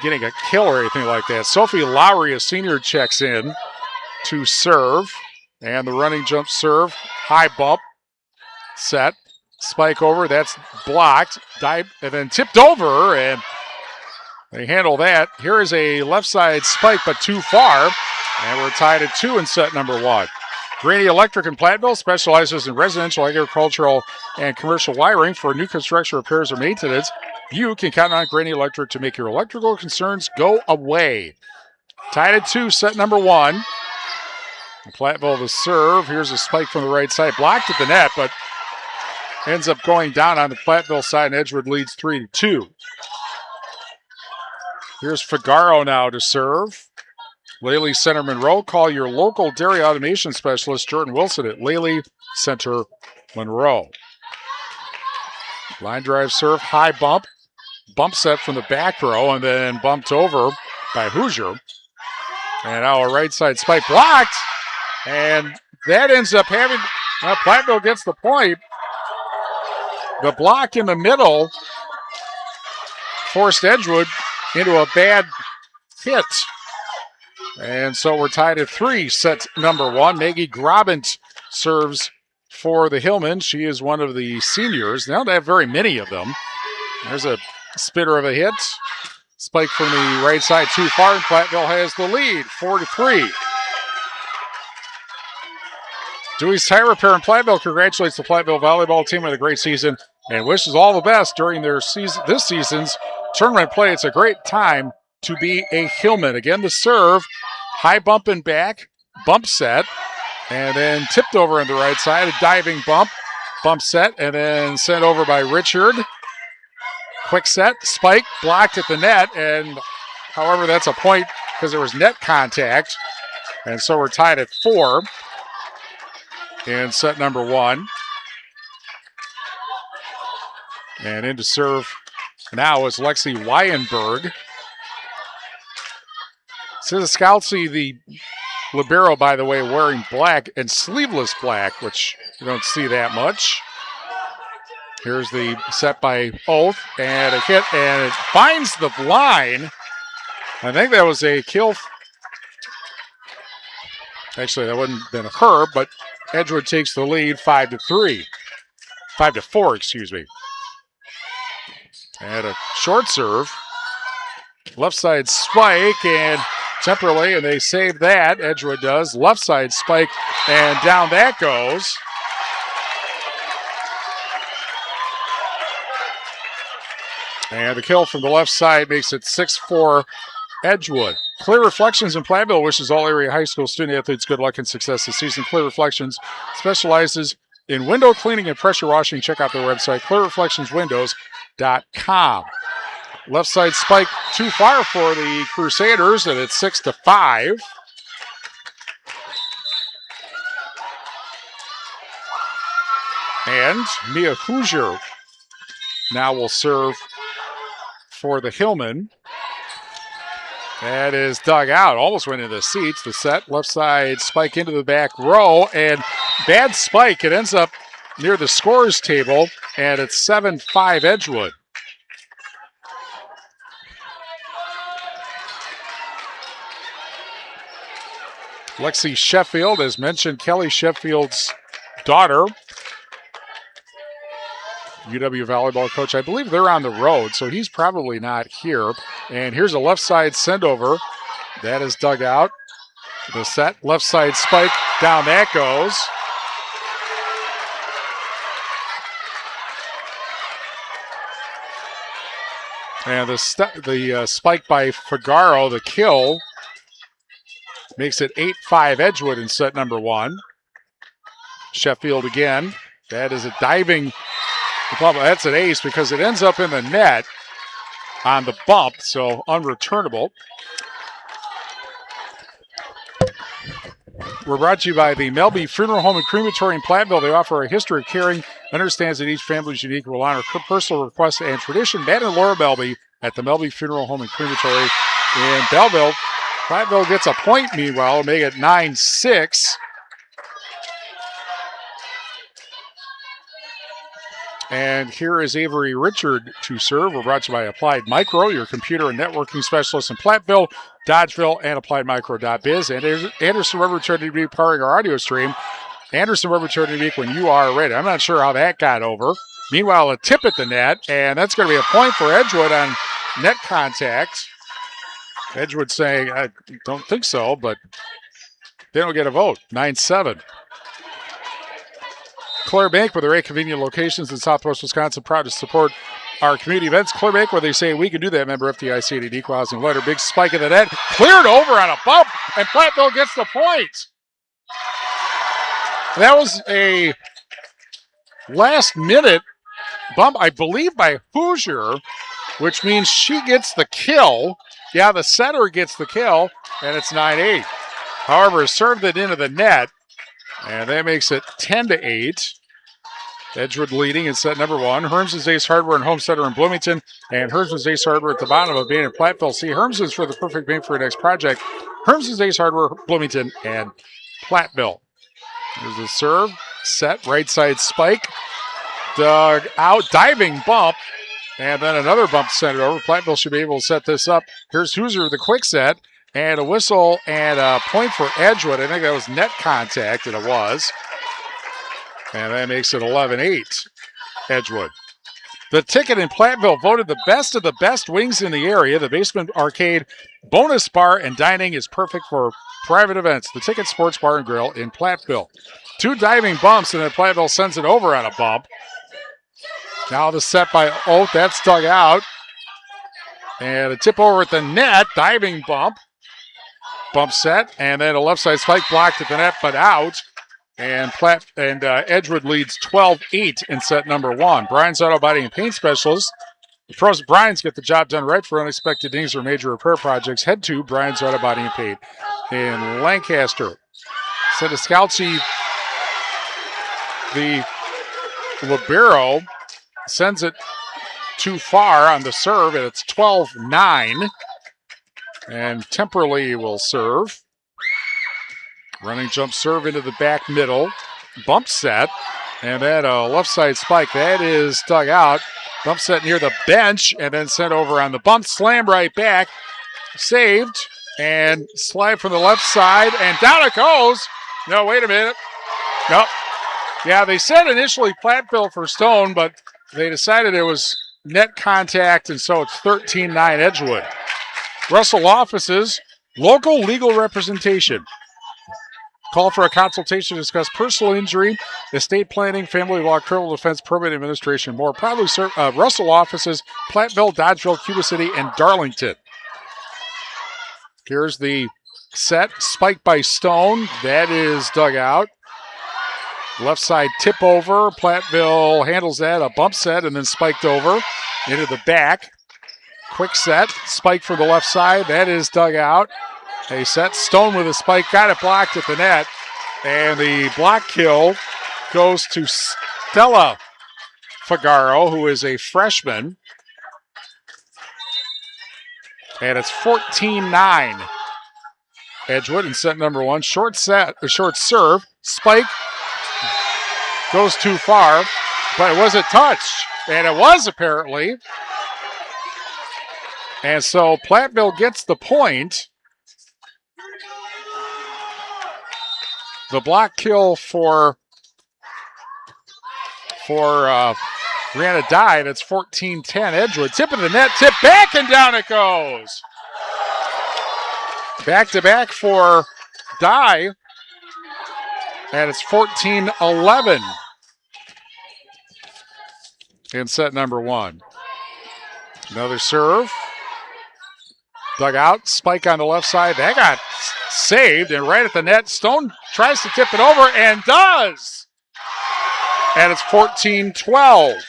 getting a kill or anything like that. Sophie Lowry, a senior, checks in to serve. And the running jump serve. High bump. Set. Spike over. That's blocked. Dive, and then tipped over. And they handle that. Here is a left side spike, but too far. And we're tied at 2 in set number 1. Granny Electric in Platteville specializes in residential, agricultural, and commercial wiring for new construction, repairs, or maintenance. You can count on Granny Electric to make your electrical concerns go away. Tied at 2, set number 1. Platteville to serve. Here's a spike from the right side. Blocked at the net, but ends up going down on the Platteville side, and Edgewood leads 3-2. Here's Figaro now to serve. Lely Center Monroe. Call your local dairy automation specialist, Jordan Wilson, at Lely Center Monroe. Line drive serve, high bump. Bump set from the back row, and then bumped over by Hoosier. And now a right side spike blocked. And that ends up having, Platteville gets the point. The block in the middle forced Edgewood into a bad hit. And so we're tied at 3, set number 1. Maggie Grobent serves for the Hillmen. She is one of the seniors. They don't have very many of them. There's a spitter of a hit. Spike from the right side too far, and Platteville has the lead, 4-3. Dewey's Tire Repair in Platteville congratulates the Platteville volleyball team on a great season and wishes all the best during their this season's tournament play. It's a great time to be a Hillman. Again, the serve, high bump and back, bump set, and then tipped over on the right side, a diving bump set, and then sent over by Richard. Quick set, spike, blocked at the net, and however, that's a point because there was net contact. And so we're tied at 4 in set number 1. And into serve now is Lexi Wyenberg. Siskowski, the Libero, by the way, wearing black and sleeveless black, which you don't see that much. Here's the set by Oath, and a hit, and it finds the line. I think that was a kill. Actually, that wouldn't have been her, but Edgewood takes the lead 5-3. 5-4, excuse me. And a short serve. Left side spike, and temporarily, and they save that. Edgewood does. Left side spike, and down that goes. And the kill from the left side makes it 6-4 Edgewood. Clear Reflections in Platteville wishes all area high school student athletes good luck and success this season. Clear Reflections specializes in window cleaning and pressure washing. Check out their website, clearreflectionswindows.com. Left side spike too far for the Crusaders, and it's 6-5. And Mia Hoosier now will serve for the Hillman. That is dug out, almost went into the seats. The set, left side spike into the back row, and bad spike. It ends up near the scores table, and it's 7-5 Edgewood. Lexi Sheffield, as mentioned, Kelly Sheffield's daughter, UW volleyball coach. I believe they're on the road, so he's probably not here. And here's a left side send over. That is dug out. The set, left side spike, down that goes. And the spike by Figaro, the kill, makes it 8-5 Edgewood in set number one. Sheffield again. That is a diving bump. That's an ace because it ends up in the net on the bump, so unreturnable. We're brought to you by the Melby Funeral Home and Crematory in Platteville. They offer a history of caring, understands that each family is unique, will honor personal requests and tradition. Matt and Laura Melby at the Melby Funeral Home and Crematory in Belleville. Platteville gets a point, meanwhile, make it 9-6. And here is Avery Richard to serve. We're brought to you by Applied Micro, your computer and networking specialist in Platteville, Dodgeville, and AppliedMicro.biz. And Anderson River Charity Week powering our audio stream. Anderson River Charity Week when you are ready. I'm not sure how that got over. Meanwhile, a tip at the net, and that's going to be a point for Edgewood on net contact. Edgewood saying, I don't think so, but they don't get a vote. 9-7. Claire Bank, with their 8 convenient locations in Southwest Wisconsin, proud to support our community events. Claire Bank, where they say we can do that. Member FDIC and equal housing letter. Big spike in the net. Cleared over on a bump, and Platteville gets the point. That was a last-minute bump, I believe, by Hoosier, which means she gets the kill. Yeah, the setter gets the kill, and it's 9-8. However, served it into the net, and that makes it 10-8. Edgewood leading in set number one. Hermson's Ace Hardware and Home Center in Bloomington, and Hermson's Ace Hardware at the bottom of being in Platteville. See Hermson's for the perfect paint for your next project. Hermson's Ace Hardware, Bloomington, and Platteville. Here's the serve, set, right side spike, dug out, diving bump, and then another bump sent it over. Platteville should be able to set this up. Here's Hoosier with the quick set, and a whistle and a point for Edgewood. I think that was net contact, and it was. And that makes it 11-8, Edgewood. The Ticket in Platteville voted the best of the best wings in the area. The Basement Arcade bonus bar and dining is perfect for private events. The Ticket Sports Bar and Grill in Platteville. 2 diving bumps, and then Platteville sends it over on a bump. Now the set by Oath, that's dug out. And a tip over at the net, diving bump. Bump set, and then a left side spike blocked at the net, but out. And Edgewood leads 12-8 in set number one. Brian's Auto Body and Paint Specialist. The pros at Brian's get the job done right for unexpected dings or major repair projects. Head to Brian's Auto Body and Paint in Lancaster. Sediscalci, the libero, sends it too far on the serve, and it's 12-9. And Temperley will serve. Running jump serve into the back middle. Bump set. And that left side spike, that is dug out. Bump set near the bench and then sent over on the bump. Slam right back. Saved. And slide from the left side. And down it goes. No, wait a minute. Nope. Yeah, they said initially Platteville for Stone, but they decided it was net contact, and so it's 13-9 Edgewood. Russell offices, local legal representation. Call for a consultation to discuss personal injury, estate planning, family law, criminal defense, probate administration, more. Proudly serve Russell offices, Platteville, Dodgeville, Cuba City, and Darlington. Here's the set, spike by Stone. That is dug out. Left side tip over. Platteville handles that, a bump set, and then spiked over into the back. Quick set, spike for the left side. That is dug out. A set, Stone with a spike, got it blocked at the net. And the block kill goes to Stella Figaro, who is a freshman. And it's 14-9. Edgewood in set number one. Short serve, spike, goes too far, but it was a touch. And it was apparently. And so Platteville gets the point. The block kill for Brianna Dye. That's 14-10 Edgewood. Tip of the net, tip back, and down it goes. Back to back for Dye. And it's 14-11 in set number one. Another serve. Dug out, spike on the left side. That got saved, and right at the net, Stone tries to tip it over and does. And it's 14-12.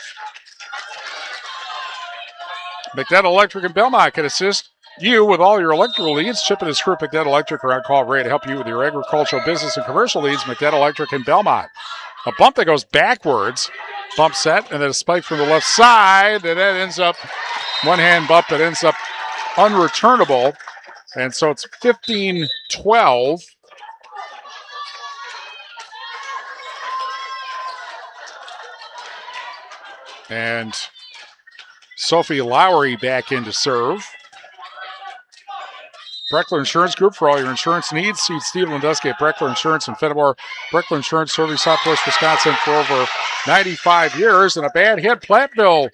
McNett Electric and Belmont can assist you with all your electrical needs. Chip and his crew, McNett Electric, are on call ready to help you with your agricultural, business, and commercial needs. McNett Electric and Belmont. A bump that goes backwards. Bump set, and then a spike from the left side. And that ends up, one-hand bump that ends up unreturnable. And so it's 15-12. And Sophie Lowry back in to serve. Breckler Insurance Group, for all your insurance needs. See Steve Landusky at Breckler Insurance in Fenimore. Breckler Insurance serving Southwest Wisconsin for over 95 years. And a bad hit. Platteville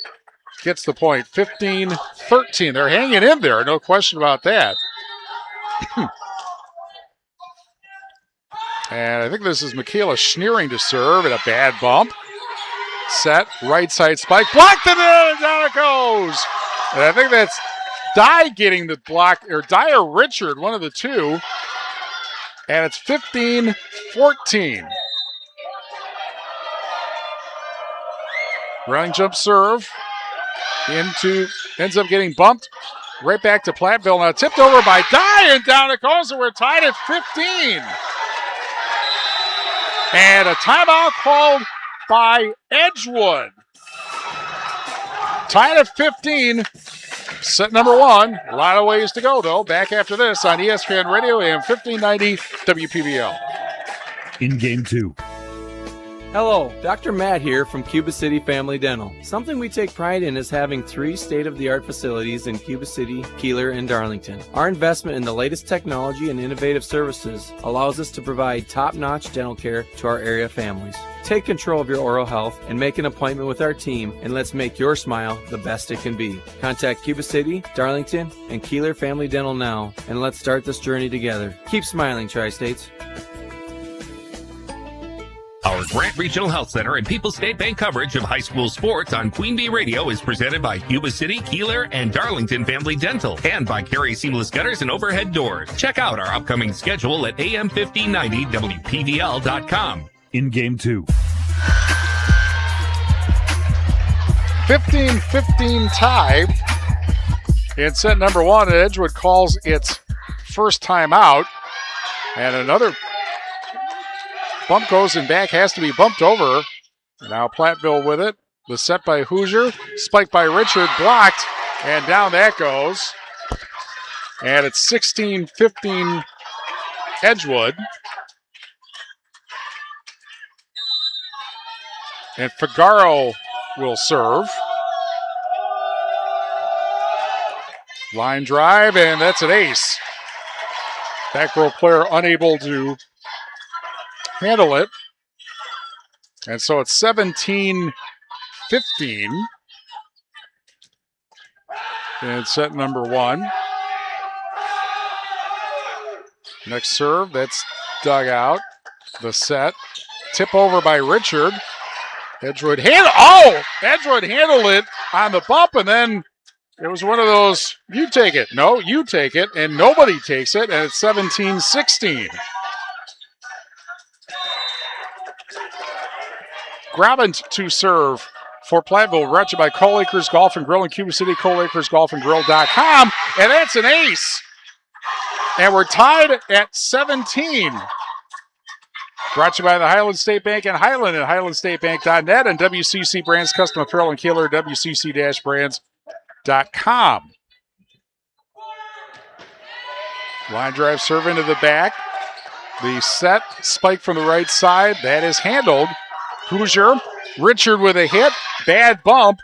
gets the point. 15-13. They're hanging in there. No question about that. And I think this is Michaela Schneering to serve at a bad bump. Set, right side spike, blocked it in, and down it goes. And I think that's Dye getting the block, or Dye or Richard, one of the two. And it's 15-14. Running jump serve. Ends up getting bumped. Right back to Platteville. Now tipped over by Dye, and down it goes, and we're tied at 15. And a timeout called by Edgewood. Tied at 15. Set number one. A lot of ways to go, though. Back after this on ESPN Radio AM 1590 WPBL. In game two. Hello, Dr. Matt here from Cuba City Family Dental. Something we take pride in is having 3 state-of-the-art facilities in Cuba City, Kieler, and Darlington. Our investment in the latest technology and innovative services allows us to provide top-notch dental care to our area families. Take control of your oral health and make an appointment with our team, and let's make your smile the best it can be. Contact Cuba City, Darlington, and Kieler Family Dental now, and let's start this journey together. Keep smiling, Tri-States. Our Grant Regional Health Center and People's State Bank coverage of high school sports on Queen Bee Radio is presented by Cuba City, Kieler, and Darlington Family Dental, and by Carey Seamless Gutters and Overhead Doors. Check out our upcoming schedule at am1590wpvl.com. In game two. 15-15 tie. In set number one, Edgewood calls its first timeout. And another bump goes and back, has to be bumped over. Now Platteville with it. The set by Hoosier. Spike by Richard, blocked. And down that goes. And it's 16-15 Edgewood. And Figaro will serve. Line drive, and that's an ace. Back row player unable to handle it. And so it's 17-15 in set number 1. Next serve, that's dug out. The set. Tip over by Richard. Edgewood Edgewood handled it on the bump, and then it was one of those, you take it. No, you take it, and nobody takes it, and it's 17-16. Grabbins to serve for Platteville, brought to you by Coal Acres Golf and Grill in Cuba City, coalacresgolfandgrill.com, and that's an ace. And we're tied at 17. Brought to you by the Highland State Bank and Highland at highlandstatebank.net and WCC Brands Custom Apparel and Kieler, WCC-brands.com. Line drive serve into the back. The set spike from the right side. That is handled. Hoosier, Richard with a hit. Bad bump.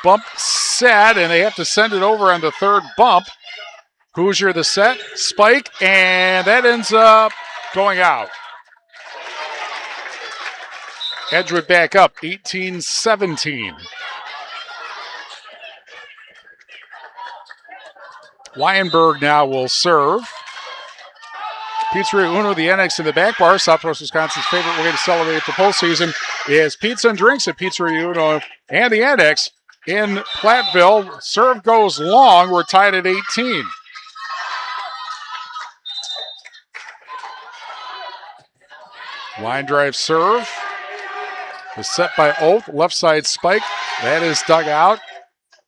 Bump set, and they have to send it over on the third bump. Hoosier the set, spike, and that ends up going out. Edgewood back up, 18-17. Weinberg now will serve. Pizzeria Uno, the annex in the back bar, Southwest Wisconsin's favorite way to celebrate the postseason is pizza and drinks at Pizzeria Uno and the annex in Platteville. Serve goes long. We're tied at 18. Line drive serve. The set by Oath, left side spike. That is dug out.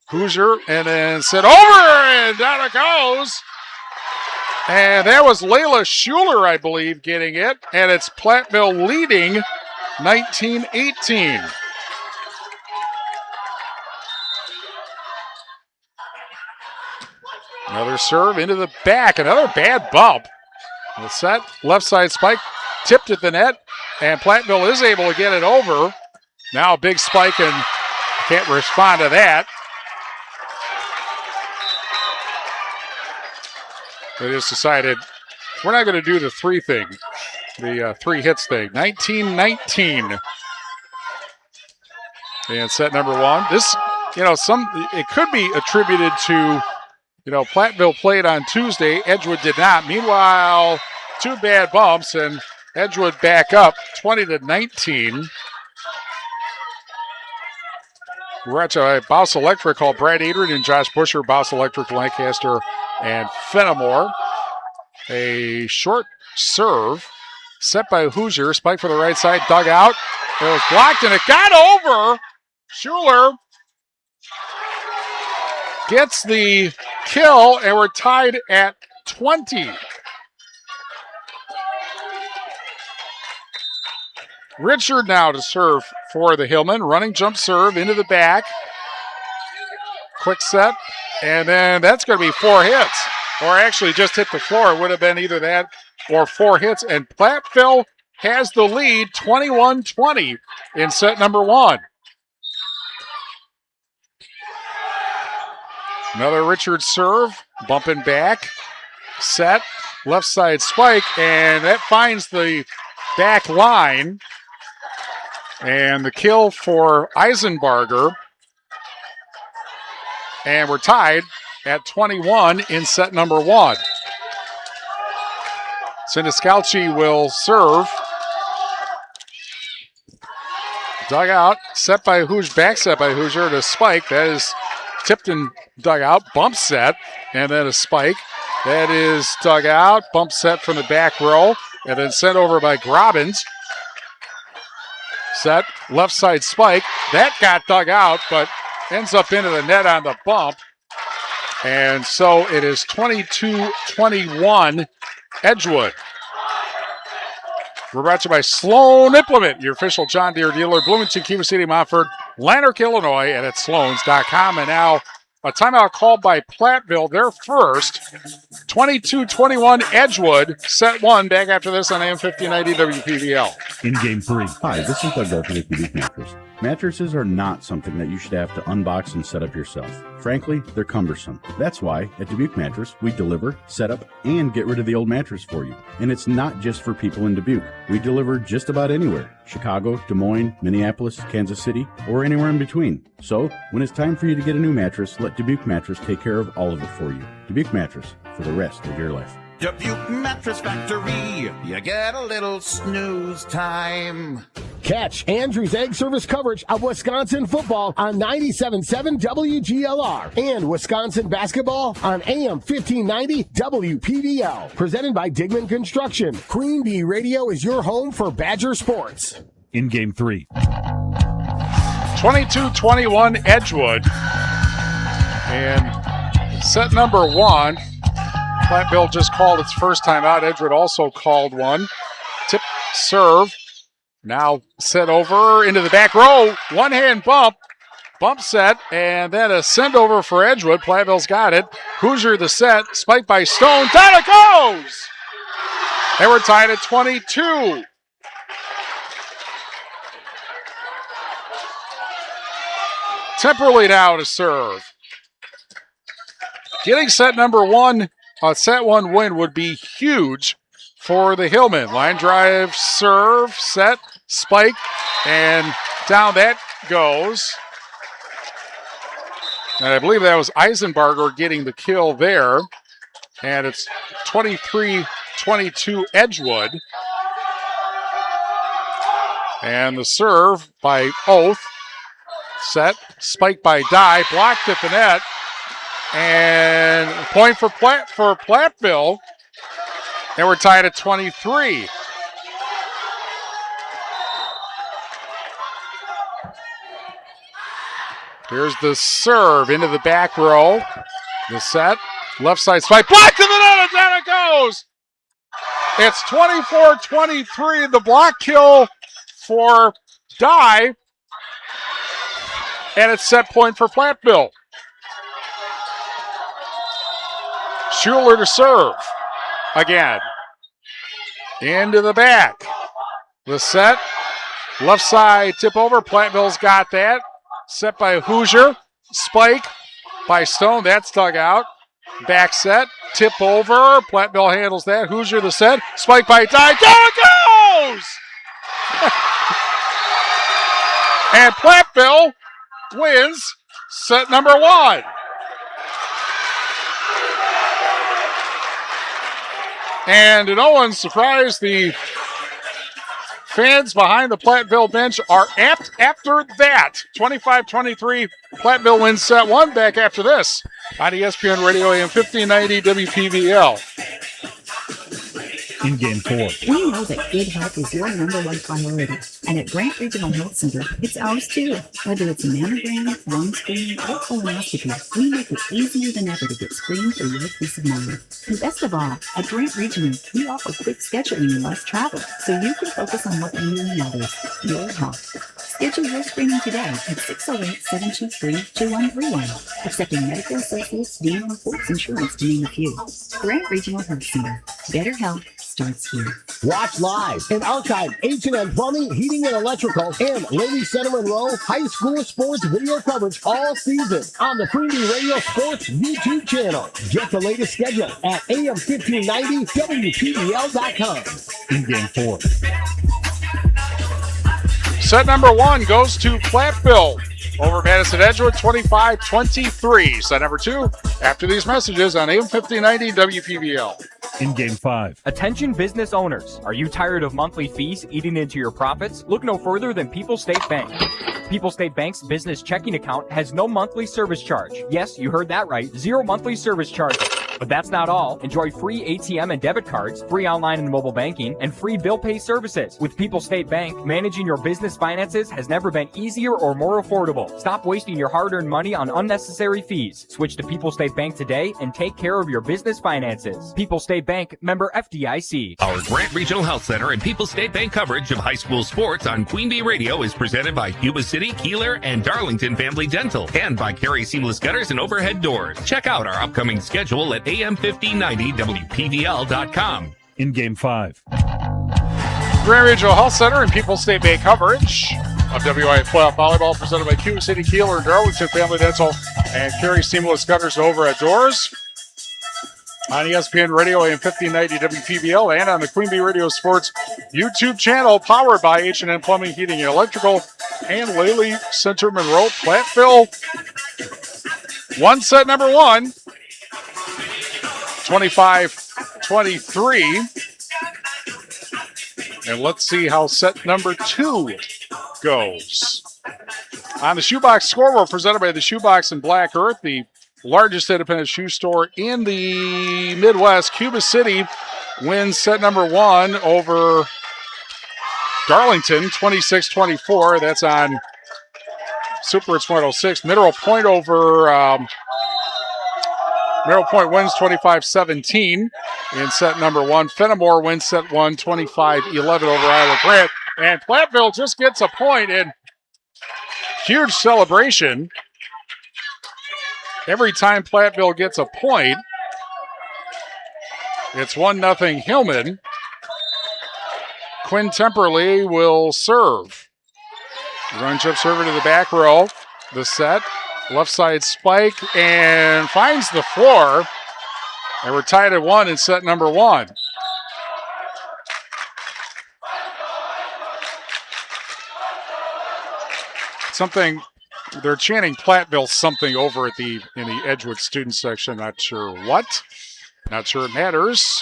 Hoosier, and then set over, and down it goes. And that was Layla Schuler, I believe, getting it. And it's Platteville leading 19-18. Another serve into the back. Another bad bump. The set, left side spike, tipped at the net. And Platteville is able to get it over. Now a big spike, and can't respond to that. They just decided we're not going to do the three thing, the three hits thing. 19-19. And set number 1. This, it could be attributed to, Platteville played on Tuesday. Edgewood did not. Meanwhile, 2 bad bumps, and Edgewood back up 20-19. We're at Bouse Electric, called Brad Adrian and Josh Busher, Bouse Electric, Lancaster, and Fenimore. A short serve set by Hoosier. Spike for the right side, dug out. It was blocked, and it got over. Schuler gets the kill, and we're tied at 20. Richard now to serve for the Hillman. Running jump serve into the back. Quick set. And then that's going to be 4 hits. Or actually just hit the floor. It would have been either that or 4 hits. And Platteville has the lead 21-20 in set number 1. Another Richard serve. Bumping back. Set. Left side spike. And that finds the back line. And the kill for Eisenbarger. And we're tied at 21 in set number 1. Sindiscalchi will serve. Dug out. Set by Hoosier. Back set by Hoosier to spike. That is tipped and dug out. Bump set. And then a spike. That is dug out. Bump set from the back row. And then sent over by Grobbins. Set, left side spike. That got dug out, but ends up into the net on the bump. And so it is 22-21 Edgewood. We're brought to you by Sloan Implement, your official John Deere dealer, Bloomington, Cuba City, Montford, Lanark, Illinois, and at Sloans.com. And now a timeout called by Platteville. They're first. 22-21 Edgewood. Set one. Back after this on AM 1590 WPVL. In game 3. Hi, this is Doug Golden with Dubuque Mattress. Mattresses are not something that you should have to unbox and set up yourself. Frankly, they're cumbersome. That's why at Dubuque Mattress, we deliver, set up, and get rid of the old mattress for you. And it's not just for people in Dubuque. We deliver just about anywhere. Chicago, Des Moines, Minneapolis, Kansas City, or anywhere in between. So, when it's time for you to get a new mattress, let Dubuque Mattress take care of all of it for you. Dubuque Mattress, for the rest of your life. Dubuque Mattress Factory, you get a little snooze time. Catch Andrew's Egg Service coverage of Wisconsin football on 97.7 WGLR and Wisconsin basketball on AM 1590 WPVL. Presented by Digman Construction. Queen Bee Radio is your home for Badger sports. In game 3. 22-21 Edgewood. And set number one. Platteville just called its first time out. Edgewood also called one. Tip serve. Now set over into the back row. One hand bump. Bump set. And then a send over for Edgewood. Platteville's got it. Hoosier the set. Spiked by Stone. Down it goes! They were tied at 22. Temperley now to serve. Getting set number one. A set one win would be huge for the Hillmen. Line drive, serve, set, spike, and down that goes. And I believe that was Eisenbarger getting the kill there. And it's 23-22 Edgewood. And the serve by Oath. Set, spike by Dye, blocked at the net. And point for Platteville. And we're tied at 23. Here's the serve into the back row. The set. Left side spike. Blocked to the net and down it goes. It's 24-23. The block kill for Dye. And it's set point for Platteville. Schuler to serve. Again. Into the back. The set. Left side tip over. Platteville's got that. Set by Hoosier. Spike by Stone. That's dug out. Back set. Tip over. Platteville handles that. Hoosier the set. Spike by Dye. Down it goes! And Platteville wins set number one. And to no one's surprise, the fans behind the Platteville bench are amped after that. 25-23, Platteville wins set one. Back after this on ESPN Radio AM 1590 WPVL. In game 4. We know that good health is your number one priority. And at Grant Regional Health Center, it's ours too. Whether it's a mammogram, lung screening, or colonoscopy, we make it easier than ever to get screened for your peace of mind. And best of all, at Grant Regional, we offer quick scheduling and less travel, so you can focus on what really matters, your health. Schedule your screening today at 608-723-2131. Accepting Medical Associates, Dean Reports Insurance, to name a few. Grant Regional Health Center. Better health starts here. Watch live and archive H&M Plumbing, Heating and Electrical, and Lady Center Monroe High School Sports video coverage all season on the Queen Bee Radio Sports YouTube channel. Get the latest schedule at AM1590WPVL.com. In game 4. Set number one goes to Platteville over Madison Edgewood, 25-23. Set number two after these messages on AM 1590 WPVL. In game 5. Attention business owners. Are you tired of monthly fees eating into your profits? Look no further than People's State Bank. People's State Bank's business checking account has no monthly service charge. Yes, you heard that right. Zero monthly service charge. But that's not all. Enjoy free ATM and debit cards, free online and mobile banking, and free bill pay services. With People's State Bank, managing your business finances has never been easier or more affordable. Stop wasting your hard-earned money on unnecessary fees. Switch to People's State Bank today and take care of your business finances. People's State Bank, member FDIC. Our Grant Regional Health Center and People's State Bank coverage of high school sports on Queen Bee Radio is presented by Cuba City, Kieler, and Darlington Family Dental, and by Carey Seamless Gutters and Overhead Doors. Check out our upcoming schedule at am1590wpvl.com. In Game 5. Grand Regional Health Center and People's State Bank coverage of WIAA Playoff Volleyball presented by Cuba City, Kieler, and Darlington Family Dental, and Carey Seamless Gutters and Overhead Doors. On ESPN Radio AM 1590 WPBL and on the Queen Bee Radio Sports YouTube channel, powered by H&N Plumbing, Heating, and Electrical, and Lely Center Monroe, Platteville. One set number one, 25-23. And let's see how set number two goes. On the Shoebox Scoreboard, presented by the Shoebox in Black Earth, the largest independent shoe store in the Midwest. Cuba City wins set number one over Darlington, 26-24. That's on Super Hits 106. Mineral Point wins 25-17 in set number one. Fenimore wins set one, 25-11 over Iowa Grant. And Platteville just gets a point in huge celebration. Every time Platteville gets a point, it's 1-0 Hillman. Quinn Temperley will serve. Run chip server to the back row. The set. Left side spike and finds the floor. And we're tied at one in set number one. Something, they're chanting Platteville something over at in the Edgewood student section. Not sure what. Not sure it matters.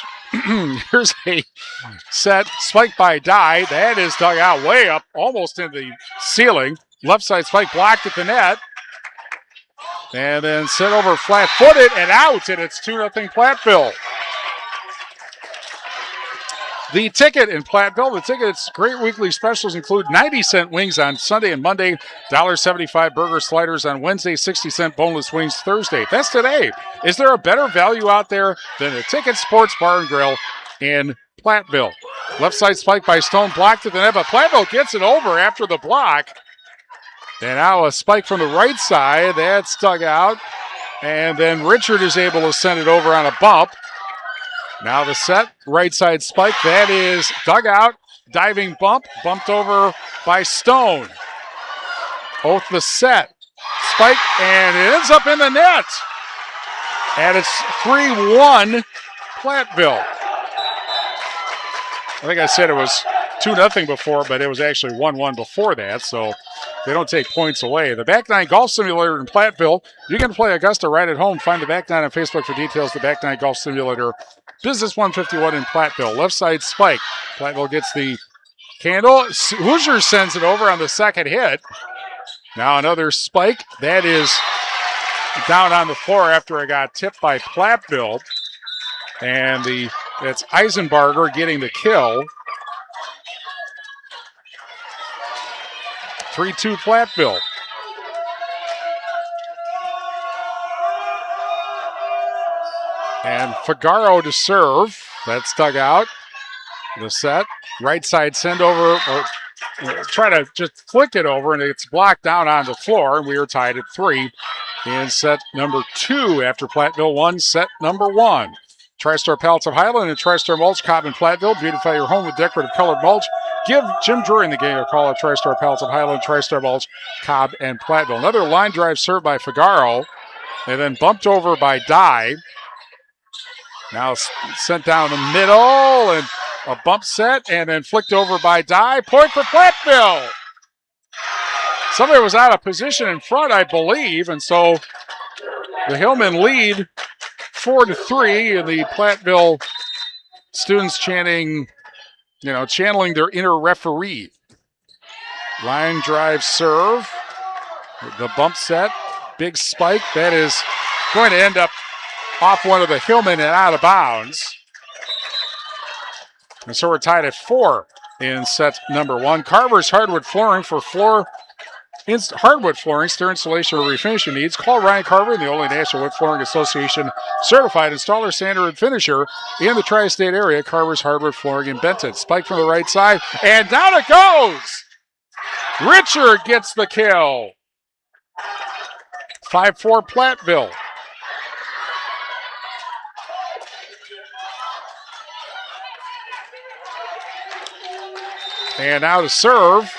Here's a set spike by Dye. That is dug out way up, almost in the ceiling. Left side spike blocked at the net. And then set over flat-footed and out, and it's 2-0 Platteville. The ticket in Platteville, the ticket's great weekly specials include 90-cent wings on Sunday and Monday, $1.75 burger sliders on Wednesday, 60-cent boneless wings Thursday. That's today. Is there a better value out there than the Ticket Sports Bar and Grill in Platteville? Left side spike by Stone, blocked at the net, but Platteville gets it over after the block. And now a spike from the right side. That's dug out. And then Richard is able to send it over on a bump. Now the set, right side spike. That is dug out. Diving bump. Bumped over by Stone. Both the set. Spike, and it ends up in the net. And it's 3-1 Platteville. I think I said it was 2-0 before, but it was actually 1-1 before that, so they don't take points away. The Back Nine Golf Simulator in Platteville. You can play Augusta right at home. Find the Back Nine on Facebook for details. The Back Nine Golf Simulator, Business 151 in Platteville. Left side spike. Platteville gets the candle. Hoosier sends it over on the second hit. Now another spike. That is down on the floor after it got tipped by Platteville. And it's Eisenbarger getting the kill. 3-2 Platteville. And Figaro to serve. That's dug out. The set. Right side send over. Try to just flick it over, and it's blocked down on the floor. And we are tied at 3 in set number 2 after Platteville won set number 1. TriStar Pallets of Highland and TriStar Mulch, Cobb and Platteville. Beautify your home with decorative colored mulch. Give Jim Drury in the game a call at TriStar Pallets of Highland, TriStar Mulch, Cobb and Platteville. Another line drive served by Figaro, and then bumped over by Dye. Now sent down the middle, and a bump set, and then flicked over by Dye. Point for Platteville. Somebody was out of position in front, I believe, and so the Hillmen lead 4-3, and the Platteville students chanting, channeling their inner referee. Line drive serve. The bump set. Big spike. That is going to end up off one of the Hillmen and out of bounds. And so we're tied at 4 in set number 1. Carver's Hardwood Flooring for hardwood flooring, stair installation, or refinishing needs. Call Ryan Carver, the only National Wood Flooring Association certified installer, sander, and finisher in the tri-state area. Carver's Hardwood Flooring in Benton. Spike from the right side, and down it goes! Richard gets the kill. 5-4 Platteville. And now to serve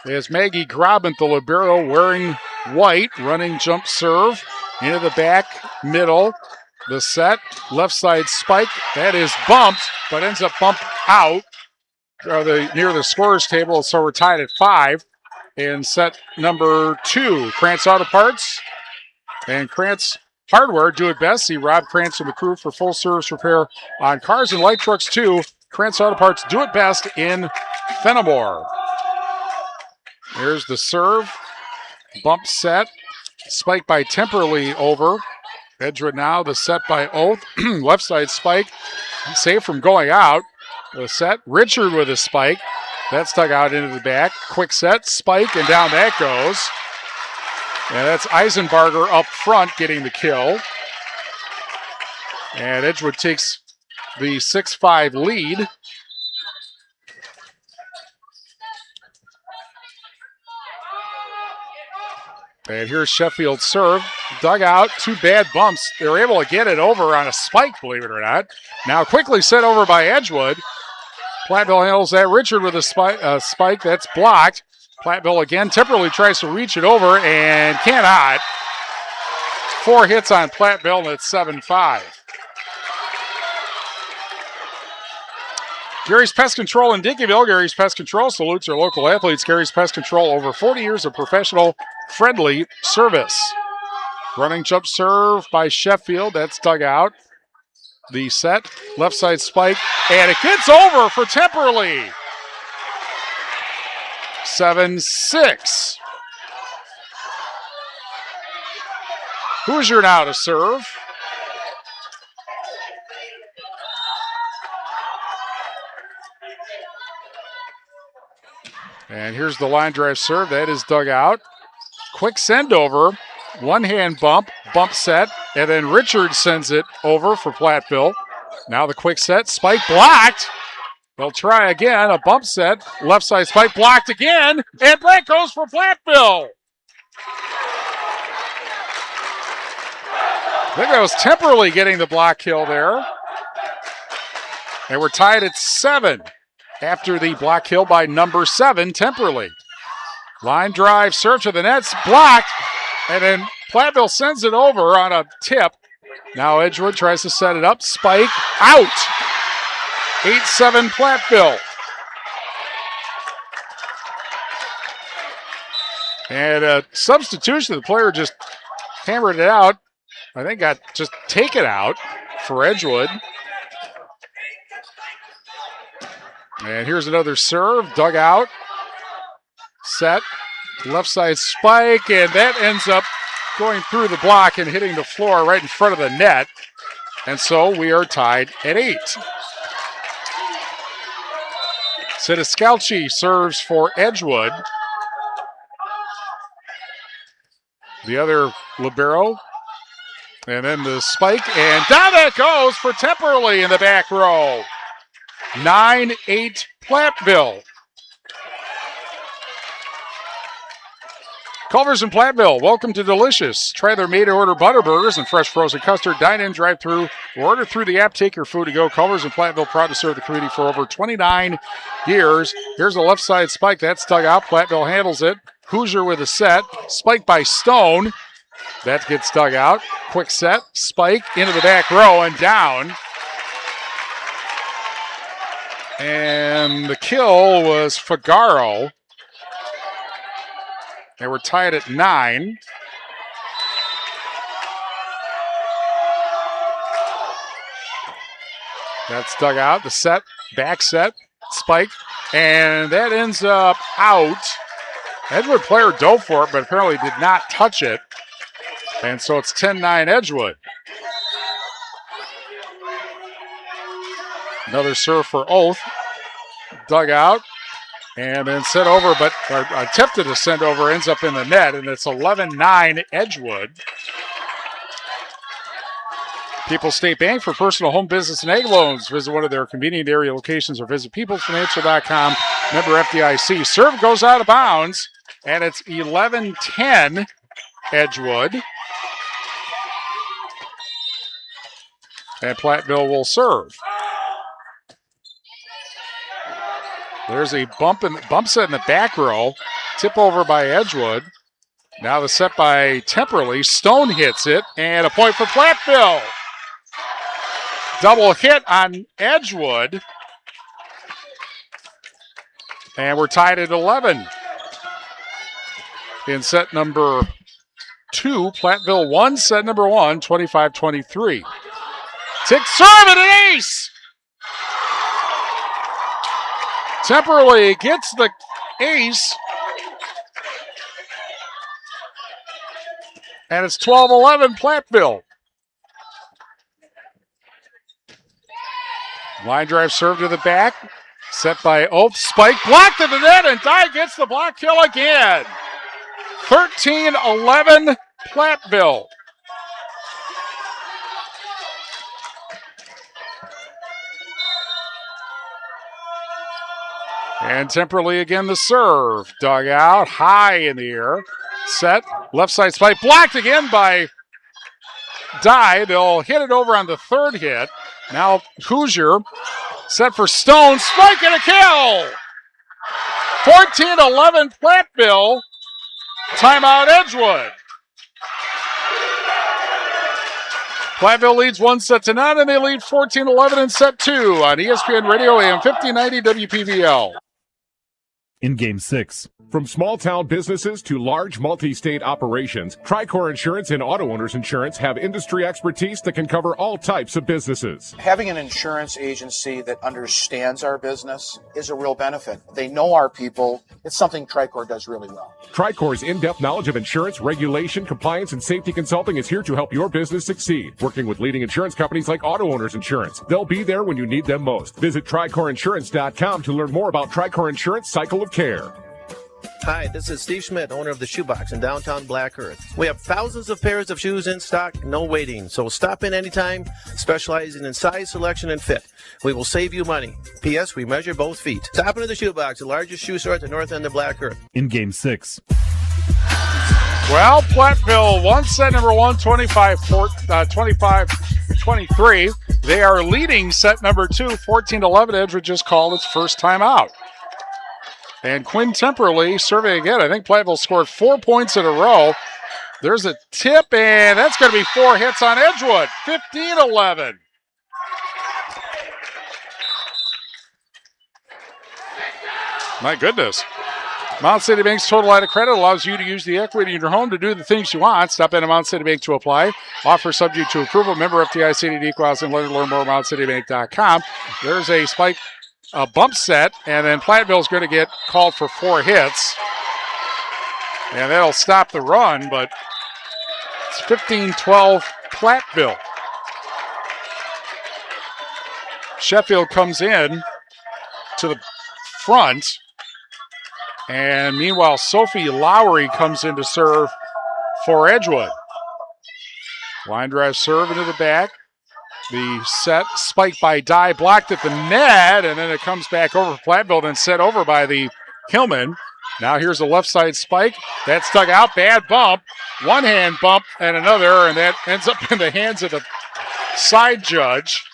is Maggie Grobent, the libero, wearing white, running jump serve into the back middle. The set, left side spike, that is bumped, but ends up bumped out near the scorer's table, so we're tied at 5 in set number 2. Krantz Auto Parts and Krantz Hardware do it best. See Rob Krantz and the crew for full service repair on cars and light trucks too. Krantz Auto Parts do it best in Fenimore. Here's the serve. Bump set. Spike by Temperley over. Edgewood now. The set by Oath. Left side spike. Safe from going out. The set. Richard with a spike. That's dug out into the back. Quick set. Spike. And down that goes. And that's Eisenbarger up front getting the kill. And Edgewood takes the 6-5 lead. And here's Sheffield's serve. Dug out, 2 bad bumps. They were able to get it over on a spike, believe it or not. Now quickly set over by Edgewood. Platteville handles that. Richard with a spike. That's blocked. Platteville again. Temporarily tries to reach it over and cannot. 4 hits on Platteville, and it's 7-5. Gary's Pest Control in Dickeyville. Gary's Pest Control salutes our local athletes. Gary's Pest Control, over 40 years of professional, friendly service. Running jump serve by Sheffield. That's dug out. The set, left side spike, and it gets over for Temperley. 7-6. Hoosier now to serve. And here's the line drive serve. That is dug out. Quick send over. One hand bump set, and then Richard sends it over for Platteville. Now the quick set. Spike blocked. They'll try again. A bump set. Left side spike blocked again. And that goes for Platteville. I think that was Temperley getting the block kill there. And we're tied at 7 after the block kill by number 7, Temperley. Line drive, serve to the nets, blocked. And then Platteville sends it over on a tip. Now Edgewood tries to set it up. Spike out. 8-7 Platteville. And a substitution. The player just hammered it out. I think got just taken out for Edgewood. And here's another serve. Dug out. Set. Left side spike. And that ends up going through the block and hitting the floor right in front of the net. And so we are tied at 8. Sitascalchi serves for Edgewood. The other libero. And then the spike, and down that goes for Temperley in the back row. 9-8 Platteville. Culver's in Platteville, welcome to Delicious. Try their made-to-order butter burgers and fresh frozen custard. Dine in, drive through, or order through the app. Take your food to go. Culver's in Platteville, proud to serve the community for over 29 years. Here's the left side spike. That's dug out. Platteville handles it. Hoosier with a set. Spike by Stone. That gets dug out. Quick set. Spike into the back row and down. And the kill was Figaro. They were tied at 9. That's dug out. The set, back set, spike, and that ends up out. Edgewood player dove for it, but apparently did not touch it. And so it's 10-9 Edgewood. Another serve for Oath. Dug out and then sent over, but attempted to send over, ends up in the net, and it's 11-9 Edgewood. People's State Bank for personal, home, business, and egg loans. Visit one of their convenient area locations or visit peoplesfinancial.com. Member FDIC. Serve goes out of bounds, and it's 11-10 Edgewood. And Platteville will serve. There's a bump set in the back row. Tip over by Edgewood. Now the set by Temperley. Stone hits it, and a point for Platteville. Double hit on Edgewood. And we're tied at 11. In set number 2, Platteville won set number 1, 25-23. Tick serve and an ace! Temperley gets the ace. And it's 12-11 Platteville. Line drive serve to the back. Set by Oath. Spike blocked to the net, and Dye gets the block kill again. 13-11 Platteville. And Temperley again the serve. Dug out, high in the air. Set, left side spike, blocked again by Dye. They'll hit it over on the third hit. Now Hoosier, set for Stone, spike and a kill! 14-11 Platteville. Timeout Edgewood. Platteville leads 1-0, and they lead 14-11 in set 2 on ESPN Radio AM 1590 WPVL. In Game 6. From small-town businesses to large multi-state operations, Tricor Insurance and Auto Owners Insurance have industry expertise that can cover all types of businesses. Having an insurance agency that understands our business is a real benefit. They know our people. It's something Tricor does really well. Tricor's in-depth knowledge of insurance, regulation, compliance, and safety consulting is here to help your business succeed. Working with leading insurance companies like Auto Owners Insurance, they'll be there when you need them most. Visit TricorInsurance.com to learn more about Tricor Insurance Cycle of Care. Hi, this is Steve Schmidt, owner of the Shoebox in downtown Black Earth. We have thousands of pairs of shoes in stock, no waiting. So stop in anytime, specializing in size, selection, and fit. We will save you money. P.S. We measure both feet. Stop into the Shoebox, the largest shoe store at the north end of Black Earth. In Game 6. Well, Platteville won set number 1, 25-23. They are leading set number 2, 14-11. Edgewood just called its first timeout. And Quinn Temperley serving again. I think Platteville scored 4 points in a row. There's a tip, and that's going to be 4 hits on Edgewood. 15-11. My goodness. Mount City Bank's Total Line of Credit allows you to use the equity in your home to do the things you want. Stop in at Mount City Bank to apply. Offer subject to approval. Member FDIC equals and learn more at MountCityBank.com. There's a spike. A bump set, and then Platteville's going to get called for 4 hits. And that'll stop the run, but it's 15-12 Platteville. Sheffield comes in to the front, and meanwhile Sophie Lowry comes in to serve for Edgewood. Line drive serve into the back. The set, spiked by Dye, blocked at the net, and then it comes back over for Platteville, then set over by the Hillman. Now here's a left side spike. That's dug out, bad bump. One hand bump and another, and that ends up in the hands of the side judge.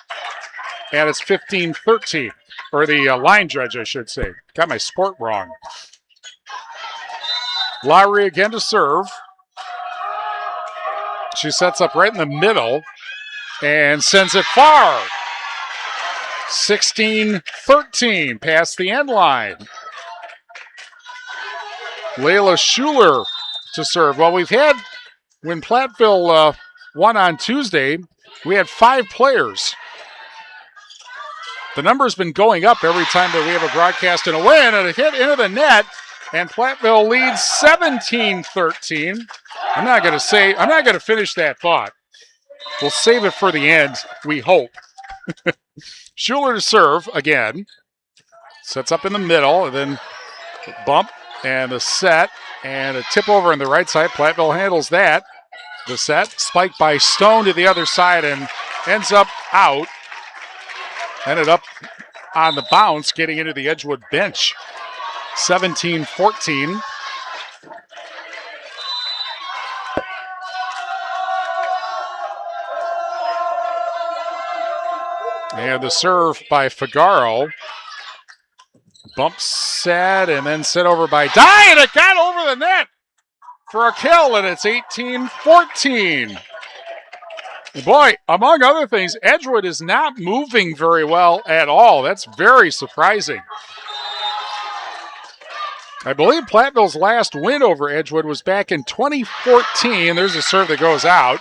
And it's 15-13, or the line judge, I should say. Got my sport wrong. Lowry again to serve. She sets up right in the middle and sends it far. 16-13 past the end line. Layla Schuler to serve. Well, we've had, when Platteville won on Tuesday, we had 5 players. The number's been going up every time that we have a broadcast and a win, and a hit into the net, and Platteville leads 17-13. I'm not going to finish that thought. We'll save it for the end, we hope. Schuler to serve again. Sets up in the middle, and then bump, and the set, and a tip over on the right side. Platteville handles that. The set, spiked by Stone to the other side, and ends up out. Ended up on the bounce, getting into the Edgewood bench. 17-14. And the serve by Figaro. Bump set and then set over by Dye, and it got over the net for a kill, and it's 18-14. Boy, among other things, Edgewood is not moving very well at all. That's very surprising. I believe Platteville's last win over Edgewood was back in 2014. There's a serve that goes out,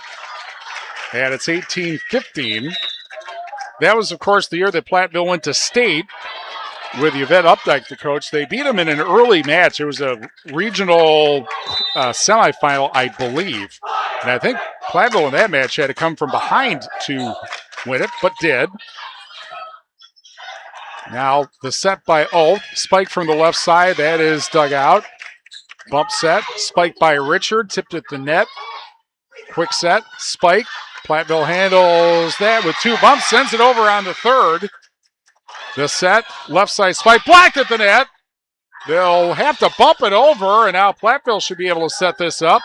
and it's 18-15. That was, of course, the year that Platteville went to state with Yvette Updike, the coach. They beat them in an early match. It was a regional semifinal, I believe. And I think Platteville in that match had to come from behind to win it, but did. Now the set by Oath. Spike from the left side. That is dug out. Bump set. Spike by Richard. Tipped at the net. Quick set. Spike. Platteville handles that with two bumps. Sends it over on the third. The set. Left side spike. Blocked at the net. They'll have to bump it over, and now Platteville should be able to set this up.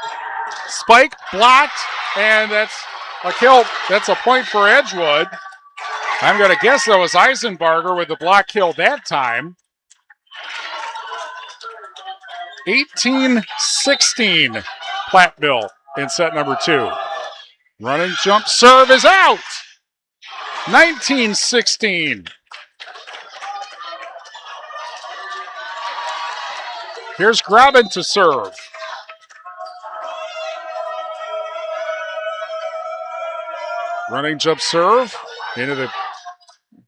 Spike blocked, and that's a kill. That's a point for Edgewood. I'm going to guess that was Eisenbarger with the block kill that time. 18-16, Platteville in set number 2. Running jump serve is out. 19-16. Here's Graben to serve. Running jump serve into the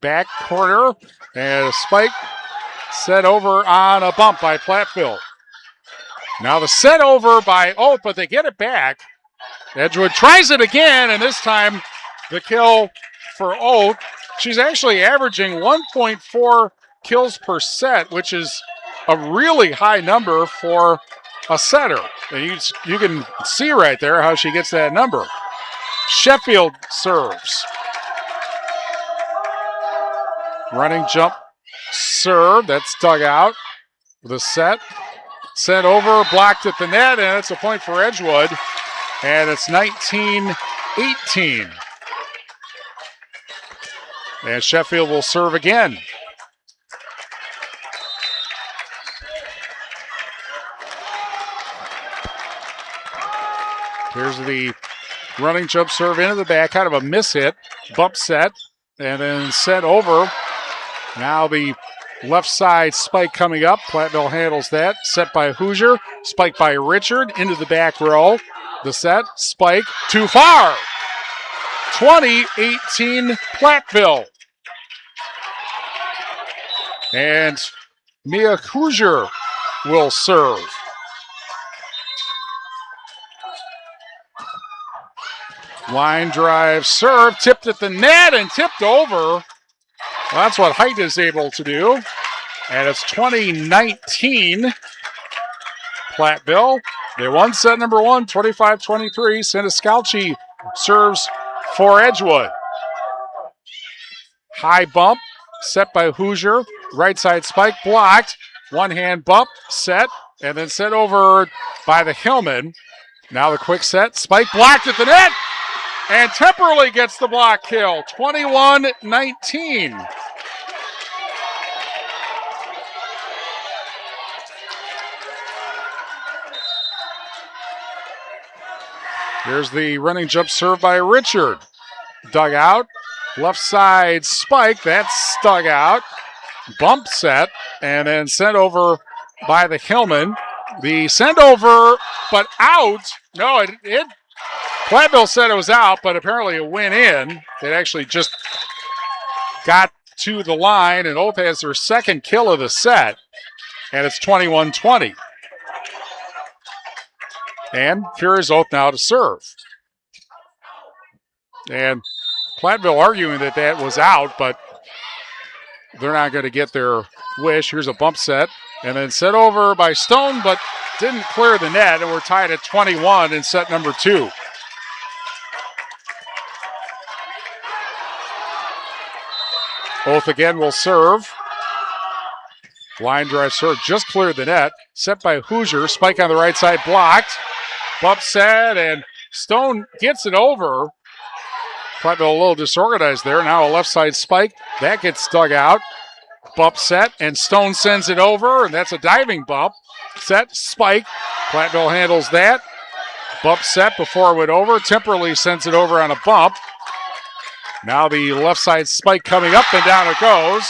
back corner, and a spike set over on a bump by Platteville. Now the set over by Oath, but they get it back. Edgewood tries it again, and this time the kill for Oath. She's actually averaging 1.4 kills per set, which is a really high number for a setter. And you can see right there how she gets that number. Sheffield serves. Running jump serve, that's dug out. The set, sent over, blocked at the net, and it's a point for Edgewood. And it's 19-18. And Sheffield will serve again. Here's the running jump serve into the back, kind of a miss hit. Bump set, and then set over. Now the left side spike coming up. Platteville handles that. Set by Hoosier. Spike by Richard into the back row. The set, spike, too far. 20-18 Platteville. And Mia Hoosier will serve. Line drive serve, tipped at the net and tipped over. Well, that's what Height is able to do. And it's 2019 Platteville. They won set number 1, 25-23. Senescalchi serves for Edgewood. High bump, set by Hoosier. Right side spike blocked. One hand bump, set, and then set over by the Hillman. Now the quick set, spike blocked at the net. And Temperley gets the block kill, 21-19. Here's the running jump serve by Richard. Dug out, left side spike, that's dug out. Bump set, and then sent over by the Hillman. The send over, but out. No, it Platteville said it was out, but apparently it went in. It actually just got to the line, and Oath has their second kill of the set, and it's 21-20. And here is Oath now to serve. And Platteville arguing that was out, but they're not going to get their wish. Here's a bump set, and then set over by Stone, but didn't clear the net, and we're tied at 21 in set number 2. Both again will serve. Line drive serve just cleared the net. Set by Hoosier. Spike on the right side blocked. Bump set, and Stone gets it over. Platteville a little disorganized there. Now a left side spike. That gets dug out. Bump set, and Stone sends it over, and that's a diving bump. Set, spike. Platteville handles that. Bump set before it went over. Temperley sends it over on a bump. Now the left side spike coming up, and down it goes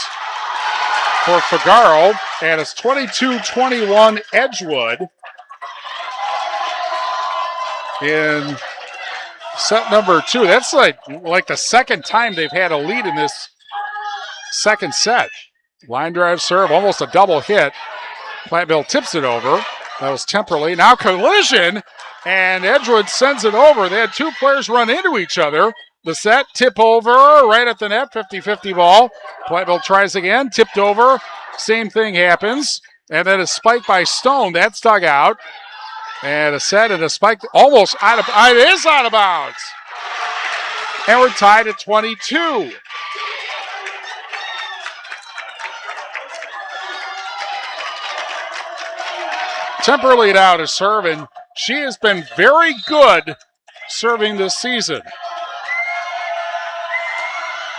for Figaro, and it's 22-21 Edgewood in set number 2. That's like the second time they've had a lead in this second set. Line drive serve, almost a double hit. Platteville tips it over. That was Temperley. Now collision, and Edgewood sends it over. They had two players run into each other. The set, tip over, right at the net, 50-50 ball. Platteville tries again, tipped over. Same thing happens. And then a spike by Stone. That's dug out. And a set and a spike almost out of, it is out of bounds. And we're tied at 22. Temperley now to serve, and she has been very good serving this season.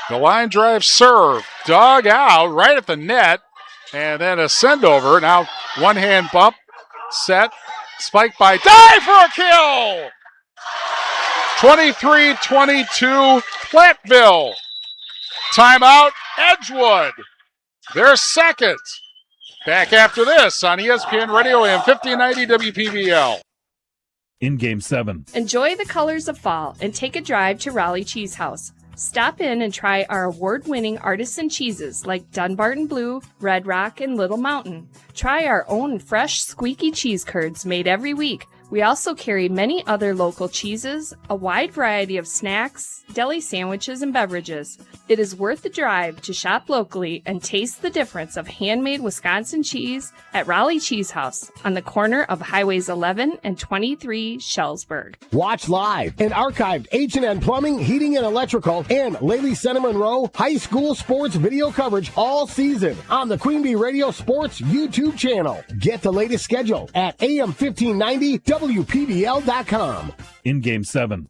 The line drive serve, dug out right at the net, and then a send over. Now one hand bump, set, spike by, dive for a kill! 23-22 Platteville. Timeout Edgewood. Their second. Back after this on ESPN Radio and 1590 WPVL. In Game 7. Enjoy the colors of fall and take a drive to Raleigh Cheese House. Stop in and try our award-winning artisan cheeses like Dunbarton Blue, Red Rock, and Little Mountain. Try our own fresh, squeaky cheese curds made every week. We also carry many other local cheeses, a wide variety of snacks, deli sandwiches, and beverages. It is worth the drive to shop locally and taste the difference of handmade Wisconsin cheese at Raleigh Cheese House on the corner of Highways 11 and 23 Shellsburg. Watch live and archived H&N Plumbing, Heating, and Electrical and Lady Center Monroe high school sports video coverage all season on the Queen Bee Radio Sports YouTube channel. Get the latest schedule at AM 1590 WPBL.com. In Game 7.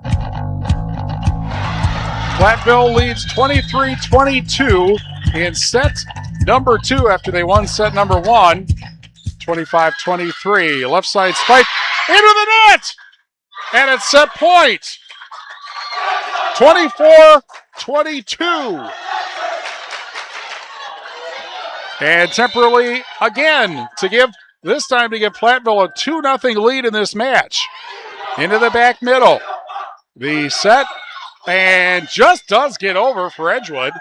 Platteville leads 23-22 in set number 2 after they won set number 1. 25-23. Left side spike into the net! And it's set point. 24-22. And Temperley again this time to give Platteville a 2-0 lead in this match. Into the back middle. The set, and just does get over for Edgewood.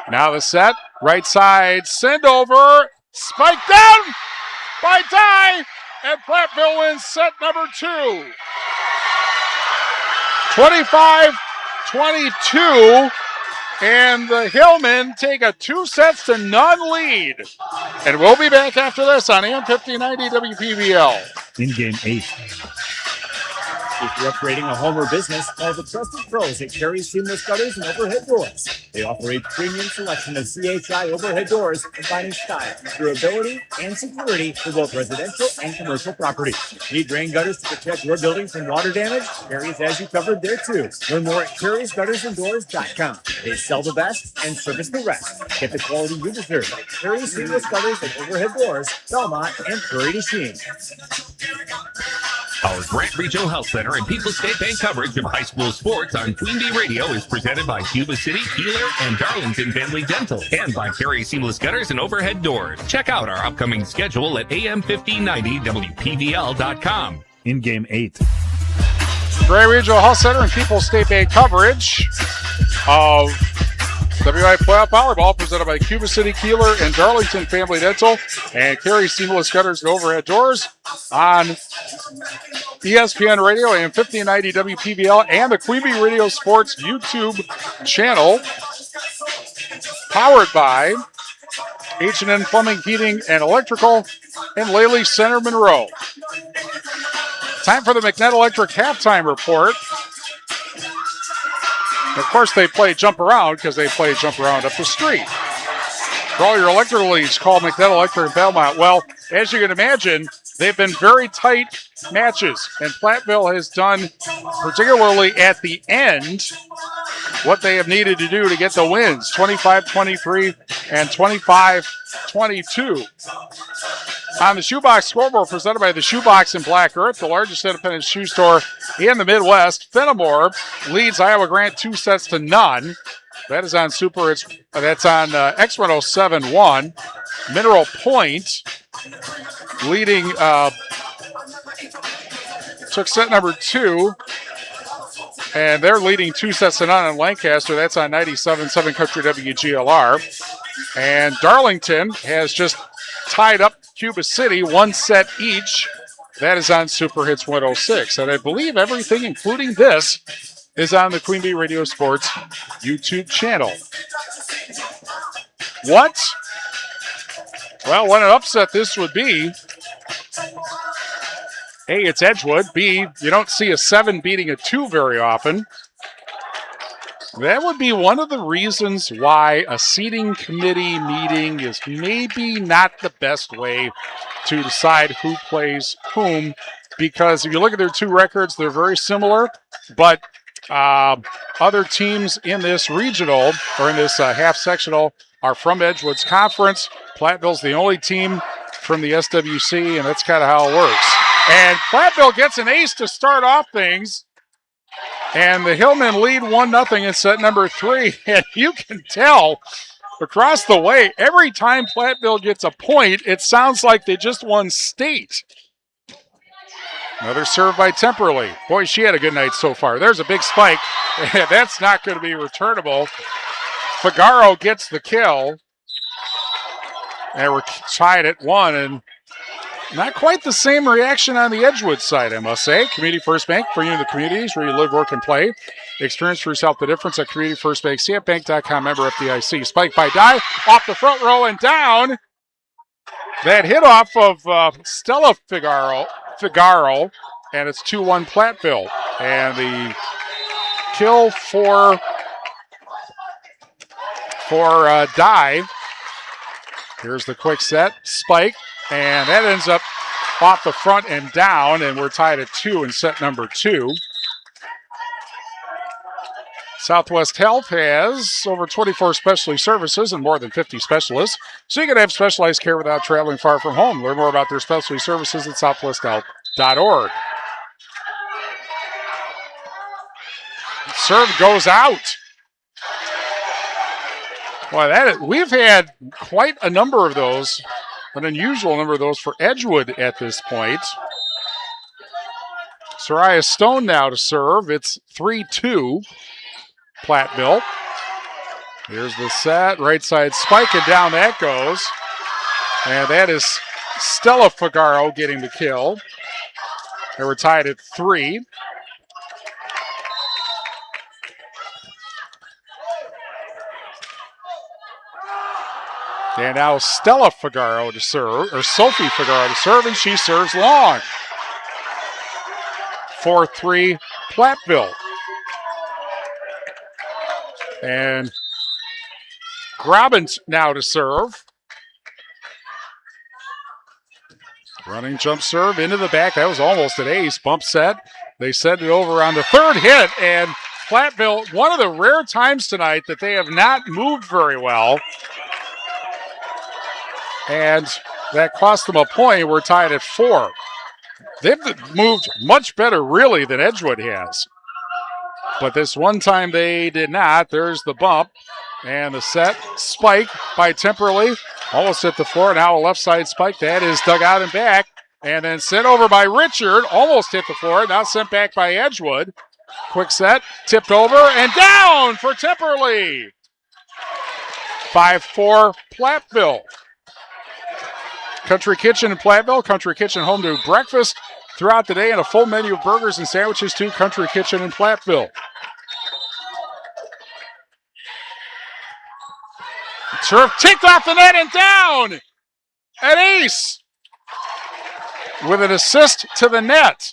Now the set, right side, send over, spike down by Dye, and Platteville wins set number 2. 25-22. And the Hillmen take a 2-0 lead. And we'll be back after this on AM 1590 WPVL. In Game 8. If you're upgrading a home or business, call the trusted pros at Carey Seamless Gutters and Overhead Doors. They offer a premium selection of CHI overhead doors, combining style, durability, and security for both residential and commercial property. Need rain gutters to protect your building from water damage? Carey's has you covered there too. Learn more at Carey'sGuttersandDoors.com. They sell the best and service the rest. Get the quality you deserve at Carey Seamless Gutters and Overhead Doors, Belmont, and Prairie du Chien. Our Grant Regional Health Center and People's State Bank coverage of high school sports on Queen Bee Radio is presented by Cuba City, Kieler, and Darlington Family Dental, and by Carey Seamless Gutters and Overhead Doors. Check out our upcoming schedule at am1590wpvl.com. In Game 8. Grant Regional Health Center and People's State Bank coverage of WIAA Playoff Volleyball presented by Cuba City, Kieler, and Darlington Family Dental, and Carey Seamless Gutters and Overhead Doors on ESPN Radio and 1590 WPVL and the Queen Bee Radio Sports YouTube channel. Powered by H&N Plumbing, Heating, and Electrical in Lely Center, Monroe. Time for the McNett Electric halftime report. Of course, they play jump around because they play jump around up the street. For all your electrical needs, call McNett Electric in Belmont. Well, as you can imagine, they've been very tight matches, and Platteville has done, particularly at the end, what they have needed to do to get the wins, 25-23 and 25-22. On the Shoebox scoreboard presented by the Shoebox in Black Earth, the largest independent shoe store in the Midwest, Fenimore leads Iowa Grant 2-0. That is on that's on X1071. Mineral Point leading, took set number 2. And they're leading 2-0 on Lancaster. That's on 97.7 Country WGLR. And Darlington has just tied up Cuba City, 1 set each. That is on Super Hits 106. And I believe everything, including this, is on the Queen Bee Radio Sports YouTube channel. What? Well, what an upset this would be. A, it's Edgewood. B, you don't see a 7 beating a 2 very often. That would be one of the reasons why a seating committee meeting is maybe not the best way to decide who plays whom, because if you look at their 2 records, they're very similar, but other teams in this regional, or in this half-sectional, are from Edgewood's conference. Platteville's the only team from the SWC, and that's kind of how it works. And Platteville gets an ace to start off things. And the Hillmen lead 1-0 in set number 3. And you can tell across the way, every time Platteville gets a point, it sounds like they just won state. Another serve by Temperley. Boy, she had a good night so far. There's a big spike. That's not going to be returnable. Figaro gets the kill. And we're tied at 1. And not quite the same reaction on the Edgewood side, I must say. Community First Bank, bringing you the communities where you live, work, and play. Experience for yourself the difference at Community First Bank. CFBank.com, member FDIC. Spike by Dye, off the front row and down. That hit off of Stella Figaro, and it's 2-1 Platteville. And the kill for Dye. Here's the quick set. Spike. And that ends up off the front and down, and we're tied at 2 in set number 2. Southwest Health has over 24 specialty services and more than 50 specialists, so you can have specialized care without traveling far from home. Learn more about their specialty services at southwesthealth.org. Serve goes out. Boy, we've had quite a number of those. An unusual number of those for Edgewood at this point. Soraya Stone now to serve. It's 3-2 Platteville. Here's the set. Right side spike, and down that goes. And that is Stella Figaro getting the kill. And we're tied at 3. And now Stella Figaro to serve, or Sophie Figaro to serve, and she serves long. 4-3 Platteville. And Grobbins now to serve. Running jump serve into the back. That was almost an ace. Bump set. They send it over on the third hit, and Platteville, one of the rare times tonight that they have not moved very well. And that cost them a point. We're tied at 4. They've moved much better, really, than Edgewood has. But this one time they did not. There's the bump. And the set spike by Temperley. Almost hit the floor. Now a left side spike. That is dug out and back. And then sent over by Richard. Almost hit the floor. Now sent back by Edgewood. Quick set. Tipped over and down for Temperley. 5-4 Platteville. Country Kitchen in Platteville. Country Kitchen home to breakfast throughout the day and a full menu of burgers and sandwiches too. Country Kitchen in Platteville. Serve kicked off the net and down. An ace with an assist to the net.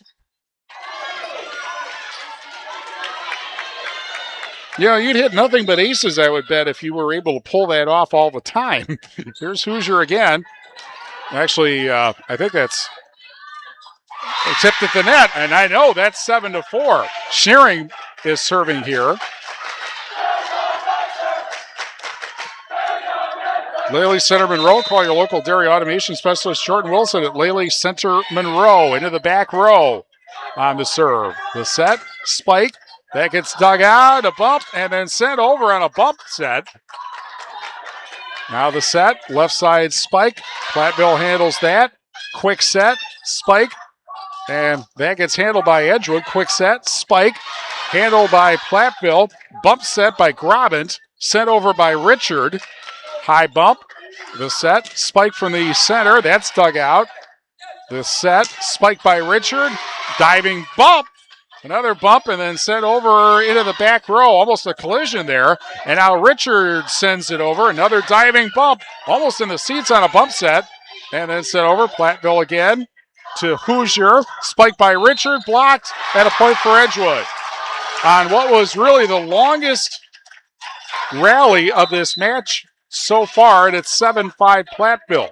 You know, you'd hit nothing but aces, I would bet, if you were able to pull that off all the time. Here's Hoosier again. Actually, I think that's tipped at the net, and I know that's 7-4. Shearing is serving here. Lely Center Monroe, call your local dairy automation specialist Jordan Wilson at Lely Center Monroe. Into the back row on the serve. The set, spike, that gets dug out, a bump, and then sent over on a bump set. Now the set, left side spike. Platteville handles that. Quick set, spike, and that gets handled by Edgewood. Quick set, spike, handled by Platteville. Bump set by Grobant, sent over by Richard. High bump, the set, spike from the center, that's dug out. The set, spike by Richard, diving bump, another bump, and then sent over into the back row, almost a collision there. And now Richard sends it over, another diving bump, almost in the seats on a bump set, and then sent over. Platteville again to Hoosier, spike by Richard, blocked, and a point for Edgewood. On what was really the longest rally of this match so far, and it's 7-5 Platteville.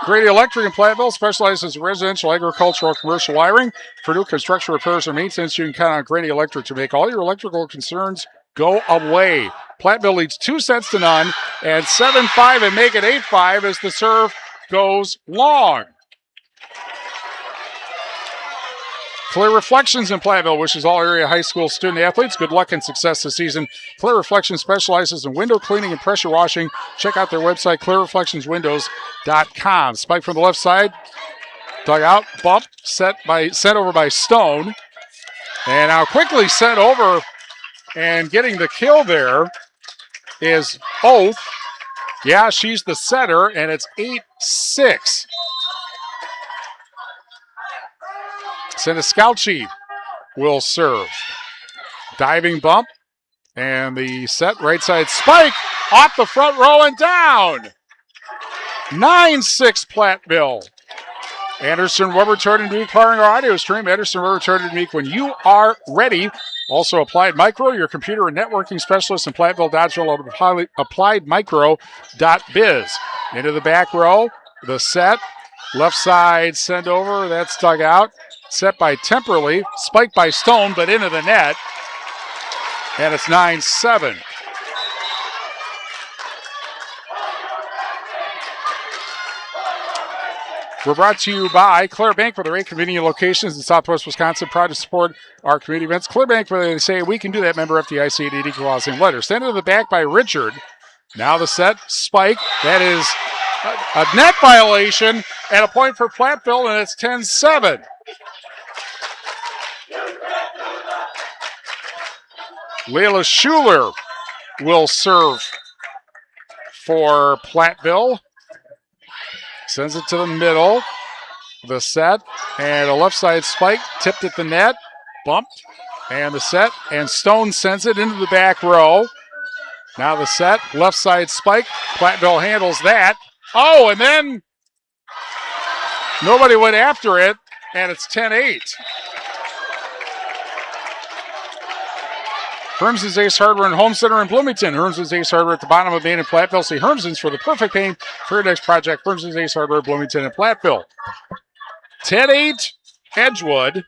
Grady Electric in Platteville specializes in residential, agricultural, commercial wiring. For new construction, repairs, or maintenance, you can count on Grady Electric to make all your electrical concerns go away. Platteville leads 2-0, and 7-5 and make it 8-5 as the serve goes long. Clear Reflections in Platteville wishes all area high school student athletes good luck and success this season. Clear Reflections specializes in window cleaning and pressure washing. Check out their website, clearreflectionswindows.com. Spike from the left side. Dug out, bump, sent over by Stone. And now quickly sent over and getting the kill there is Oath. Yeah, she's the setter, and it's 8-6. Senescalchi will serve. Diving bump. And the set right side spike off the front row and down. 9-6 Platteville. Anderson Weber Turner Meek firing our audio stream. Anderson Weber Turner Meek when you are ready. Also Applied Micro, your computer and networking specialist in Platteville, Dodgeville, appliedmicro.biz. Into the back row. The set. Left side send over. That's dug out. Set by Temperley, spiked by Stone, but into the net. And it's 9-7. We're brought to you by Clear Bank for the rate convenient locations in Southwest Wisconsin. Proud to support our community events. Clear Bank, where they say we can do that. Member FDIC and equal housing letter. Sent into the back by Richard. Now the set, spike. That is a net violation and a point for Platteville, and it's 10-7. Layla Schuler will serve for Platteville. Sends it to the middle. The set and a left side spike tipped at the net. Bumped. And the set. And Stone sends it into the back row. Now the set. Left side spike. Platteville handles that. Oh, and then nobody went after it. And it's 10-8. Hermson's Ace Hardware and Home Center in Bloomington. Hermson's Ace Hardware at the bottom of Main and Platteville. See Hermson's for the perfect paint for your next project. Hermson's Ace Hardware, Bloomington and Platteville. 10-8 Edgewood.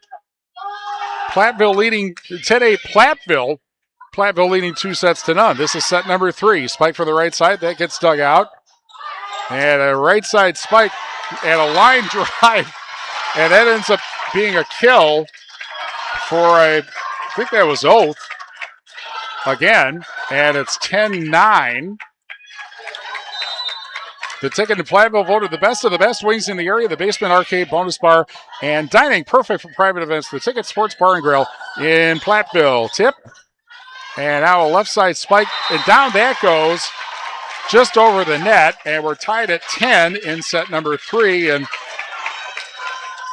Platteville leading 10-8 Platteville. Platteville leading 2-0. This is set number 3. Spike for the right side. That gets dug out. And a right side spike and a line drive. And that ends up being a kill for I think that was Oath. Again, and it's 10-9. The ticket to Platteville voted the best of the best wings in the area, the basement arcade, bonus bar, and dining, perfect for private events. The Ticket Sports Bar and Grill in Platteville. Tip, and now a left side spike, and down that goes, just over the net, and we're tied at 10 in set number 3, and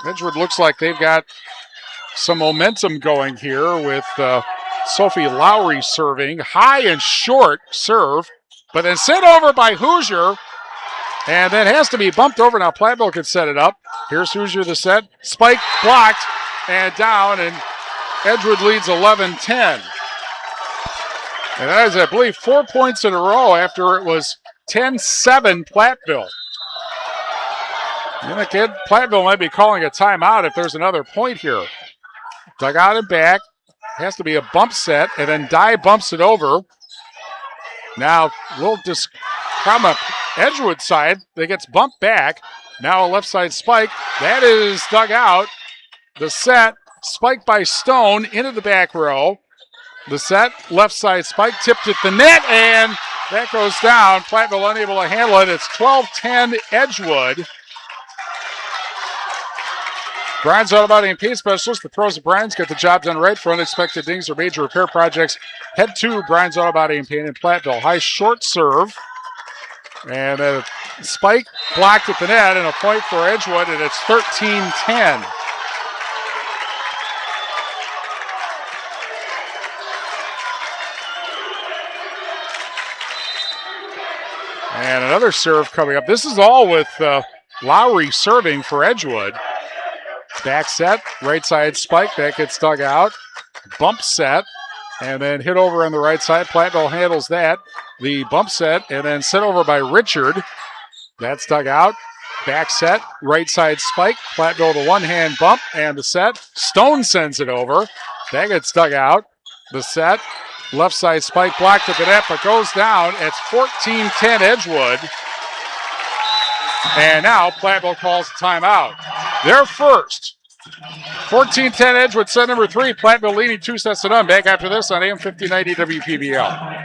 Edgewood looks like they've got some momentum going here with Sophie Lowry serving. High and short serve but then sent over by Hoosier, and then has to be bumped over. Now Platteville can set it up. Here's Hoosier the set. Spike blocked and down, and Edgewood leads 11-10. And that is, I believe, 4 points in a row after it was 10-7 Platteville. And again, Platteville might be calling a timeout if there's another point here. Dug out and back. Has to be a bump set, and then Dye bumps it over. Now, a little problem up Edgewood side. That gets bumped back. Now a left side spike. That is dug out. The set, spiked by Stone into the back row. The set, left side spike, tipped at the net, and that goes down. Platteville unable to handle it. It's 12-10 Edgewood. Brian's Auto Body and Paint Specialist. The pros of Brian's get the job done right. For unexpected dings or major repair projects, head to Brian's Auto Body and Paint in Platteville. High short serve. And a spike blocked at the net, and a point for Edgewood, and it's 13-10. And another serve coming up. This is all with Lowry serving for Edgewood. Back set, right side spike, that gets dug out. Bump set, and then hit over on the right side. Platteville handles that. The bump set, and then sent over by Richard. That's dug out. Back set, right side spike. Platteville the one-hand bump, and the set. Stone sends it over. That gets dug out. The set, left side spike blocked at the net, but goes down. It's 14-10 Edgewood. And now Platteville calls a timeout. They're first. 14-10 Edgewood, set number 3. Platteville leading 2-0. Back after this on AM 1590 WPBL.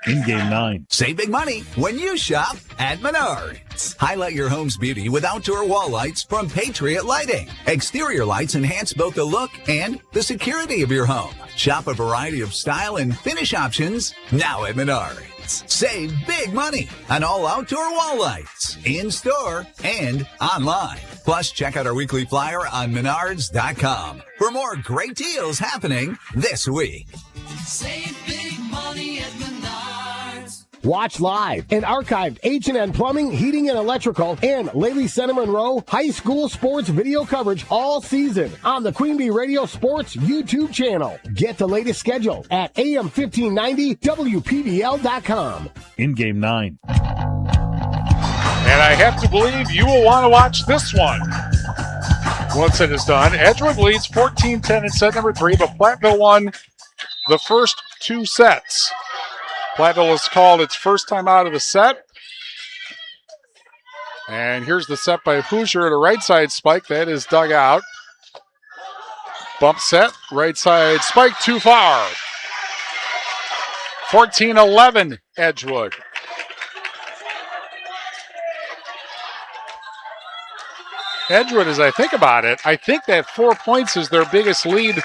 In game 9. Save big money when you shop at Menards. Highlight your home's beauty with outdoor wall lights from Patriot Lighting. Exterior lights enhance both the look and the security of your home. Shop a variety of style and finish options now at Menards. Save big money on all outdoor wall lights, in-store and online. Plus, check out our weekly flyer on Menards.com for more great deals happening this week. Save big money at Menards. Watch live and archived H&N Plumbing, Heating, and Electrical and Lady Center Monroe High School Sports video coverage all season on the Queen Bee Radio Sports YouTube channel. Get the latest schedule at AM1590WPBL.com. In game 9. And I have to believe you will want to watch this one once it is done. Edgewood leads 14-10 in set number 3, but Platteville won the first 2 sets. Platteville has called its first time out of the set. And here's the set by Hoosier at a right side spike. That is dug out. Bump set, right side spike, too far. 14-11 Edgewood. Edgewood, as I think about it, I think that 4 points is their biggest lead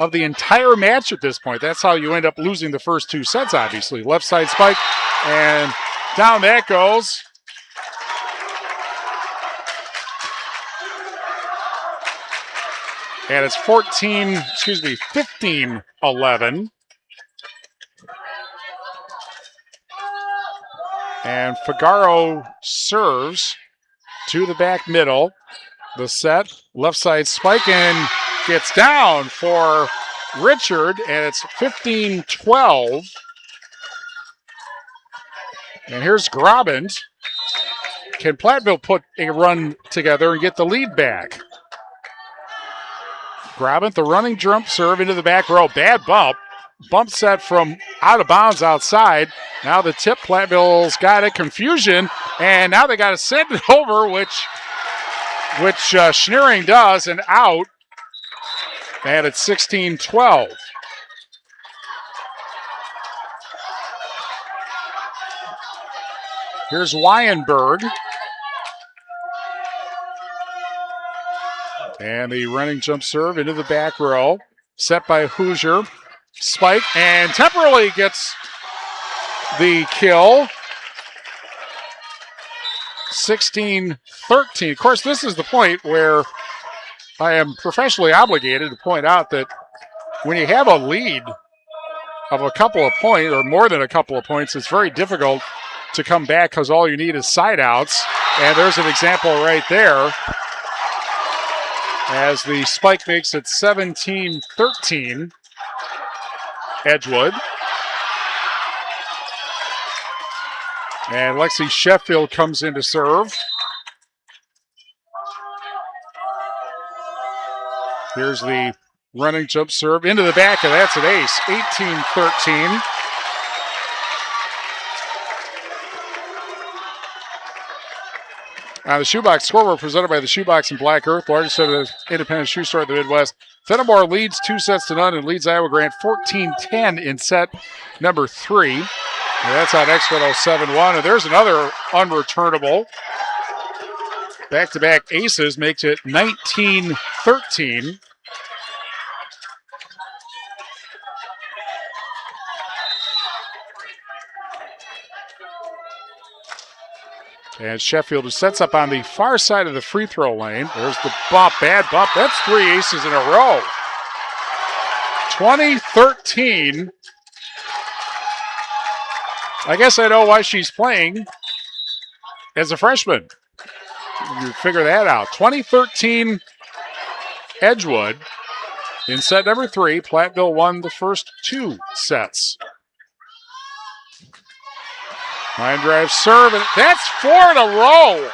of the entire match at this point. That's how you end up losing the first 2 sets, obviously. Left side spike, and down that goes. And it's 15-11. And Figaro serves to the back middle. The set, left side spike, and gets down for Richard, and it's 15-12. And here's Grobent. Can Platteville put a run together and get the lead back? Grobent, the running jump serve into the back row. Bad bump. Bump set from out of bounds outside. Now the tip, Platteville's got it. Confusion, and now they got to send it over, which Schneering does, and out. And it's 16-12. Here's Weinberg. And the running jump serve into the back row. Set by Hoosier. Spike, and temporarily gets the kill. 16-13. Of course, this is the point where I am professionally obligated to point out that when you have a lead of a couple of points, or more than a couple of points, it's very difficult to come back because all you need is side outs. And there's an example right there as the spike makes it 17-13, Edgewood. And Lexi Sheffield comes in to serve. Here's the running jump serve into the back, and that's an ace, 18-13. The Shoebox scoreboard presented by the Shoebox and Black Earth, largest independent shoe store in the Midwest. Fenimore leads 2-0 and leads Iowa Grande 14-10 in set number 3. And that's on X107.1. And there's another unreturnable. Back-to-back aces makes it 19-13. And Sheffield sets up on the far side of the free throw lane. There's the bump, bad bump. That's 3 aces in a row. 20-13. I guess I know why she's playing as a freshman. You figure that out. 20-13 Edgewood in set number 3. Platteville won the first 2 sets. Line drive serve, and that's 4 in a row.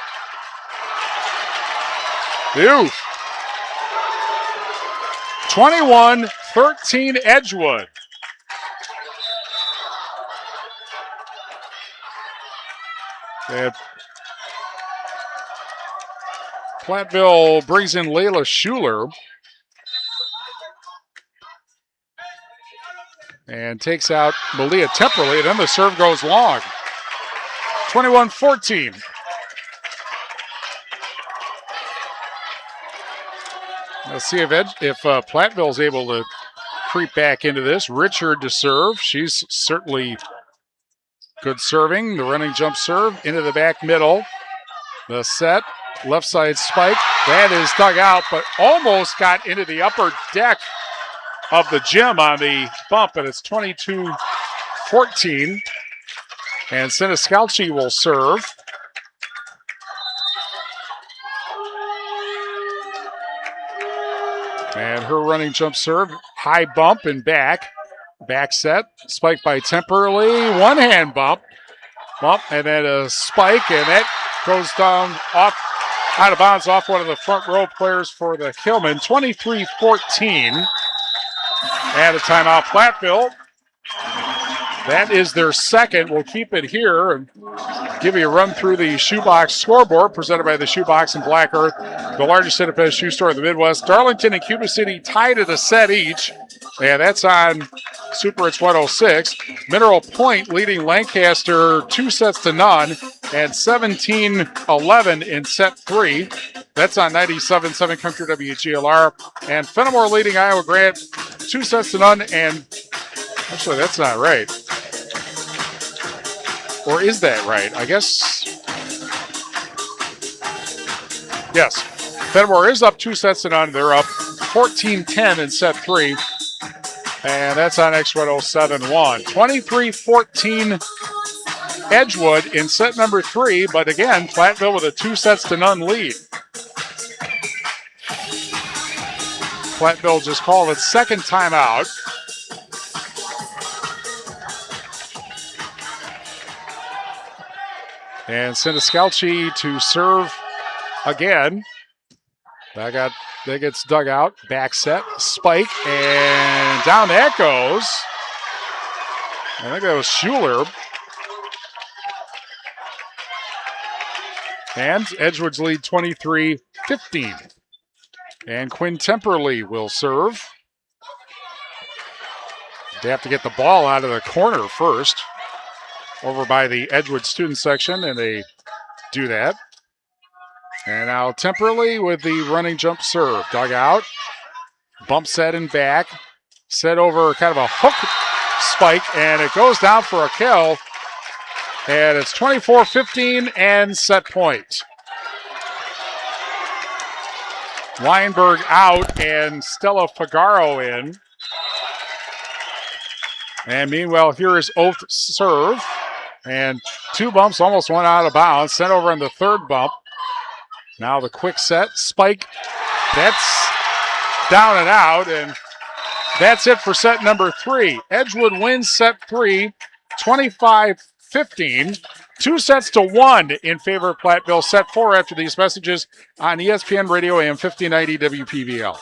Ew. 21-13 Edgewood. And Platteville brings in Layla Schuler and takes out Malia Temperley, and then the serve goes long. 21-14. Let's see if Platteville's able to creep back into this. Richard to serve. She's certainly good serving. The running jump serve into the back middle. The set, left side spike. That is dug out, but almost got into the upper deck of the gym on the bump, and it's 22-14. And Siniscalchi will serve. And her running jump serve, high bump and back. Back set, spike by Temperley, one hand bump, and then a spike, and that goes down out of bounds off one of the front row players for the Hillman. 23-14. And a timeout, Platteville. That is their second. We'll keep it here and give you a run through the Shoebox scoreboard presented by the Shoebox and Black Earth, the largest independent shoe store in the Midwest. Darlington and Cuba City tied at a set each. And that's on Super Hits 106. Mineral Point leading Lancaster 2-0 and 17-11 in set 3. That's on 97.7 Country WGLR. And Fenimore leading Iowa Grande 2-0 and actually that's not right. Or is that right? I guess. Yes. Fenimore is up 2-0. They're up 14-10 in set 3. And that's on X107.1. 23-14 Edgewood in set number 3. But again, Platteville with a 2-0 lead. Platteville just called its second timeout. And Siniscalchi to serve again. That gets dug out. Back set, spike, and down that goes. I think that was Schuler. And Edgewood's lead 23-15. And Quinn Temperley will serve. They have to get the ball out of the corner first. Over by the Edgewood student section, and they do that. And now Temperley with the running jump serve. Dug out. Bump set and back. Set over kind of a hook spike, and it goes down for a kill. And it's 24-15 and set point. Weinberg out and Stella Figaro in. And meanwhile, here is Oath serve. And 2 bumps, almost went out of bounds. Sent over on the 3rd bump. Now the quick set. Spike. That's down and out. And that's it for set number 3. Edgewood wins set 3, 25-15. 2 sets to 1 in favor of Platteville. Set 4 after these messages on ESPN Radio AM 1590 WPVL.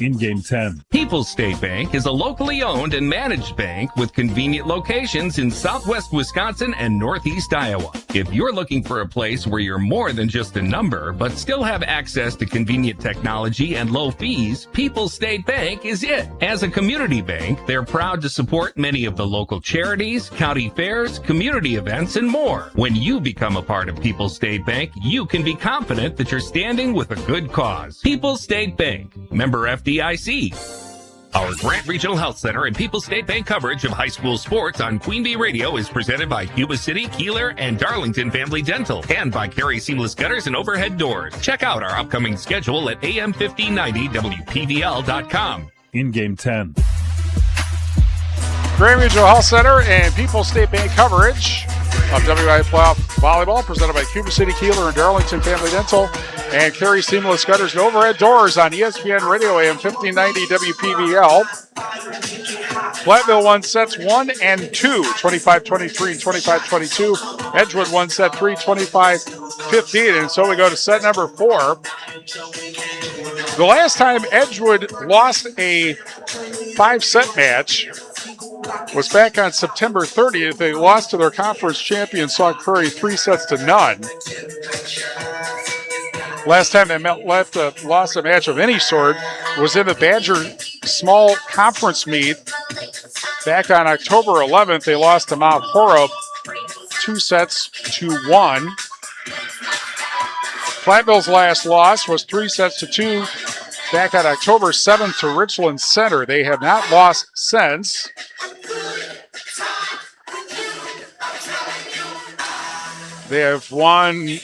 In game 10. People's State Bank is a locally owned and managed bank with convenient locations in southwest Wisconsin and northeast Iowa. If you're looking for a place where you're more than just a number, but still have access to convenient technology and low fees, People's State Bank is it. As a community bank, they're proud to support many of the local charities, county fairs, community events, and more. When you become a part of People's State Bank, you can be confident that you're standing with a good cause. People's State Bank, member FDIC. Our Grant Regional Health Center and People's State Bank coverage of high school sports on Queen Bee Radio is presented by Cuba City, Kieler, and Darlington Family Dental, and by Carey Seamless Gutters and Overhead Doors. Check out our upcoming schedule at am1590wpvl.com. In game 10. Grant Regional Health Center and People's State Bank coverage of WIAA Playoff Volleyball presented by Cuba City, Kieler, and Darlington Family Dental, and Carey Seamless Gutters and Overhead Doors on ESPN Radio AM 1590 WPVL. Platteville won sets 1 and 2, 25-23 and 25-22. Edgewood won set 3, 25-15, and so we go to set number 4. The last time Edgewood lost a 5-set match was back on September 30th. They lost to their conference champion, Sauk Prairie, 3-0. Last time they lost a match of any sort was in the Badger small conference meet back on October 11th. They lost to Mount Horeb 2-1. Platteville's last loss was 3-2 back on October 7th to Richland Center. They have not lost since. They have won,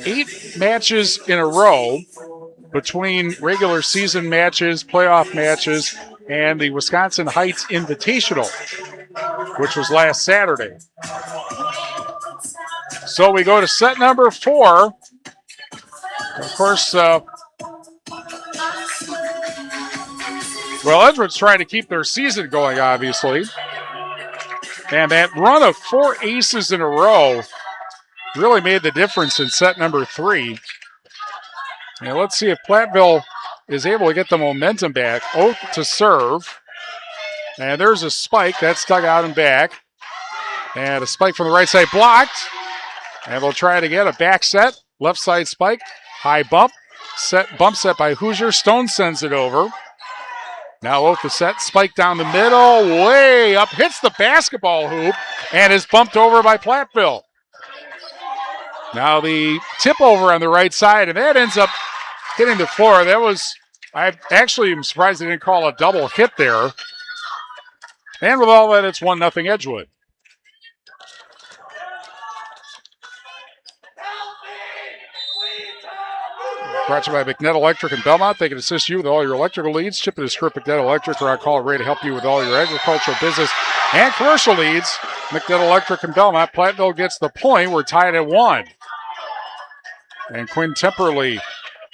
8 matches in a row between regular season matches, playoff matches, and the Wisconsin Heights Invitational, which was last Saturday. So we go to set number 4. Of course, Edgewood's trying to keep their season going, obviously. And that run of 4 aces in a row really made the difference in set number 3. And let's see if Platteville is able to get the momentum back. Oath to serve. And there's a spike. That's dug out and back. And a spike from the right side blocked. And they'll try it again. A back set. Left side spike. High bump. Bump set by Hoosier. Stone sends it over. Now Oath the set. Spike down the middle. Way up. Hits the basketball hoop. And is bumped over by Platteville. Now the tip over on the right side. And that ends up hitting the floor. I actually am surprised they didn't call a double hit there. And with all that, it's 1-0 Edgewood. Brought to you by McNett Electric in Belmont. They can assist you with all your electrical needs. Chip and Script McNett Electric, or I call it ready to help you with all your agricultural, business, and commercial needs. McNett Electric in Belmont. Platteville gets the point. We're tied at 1. And Quinn Temperley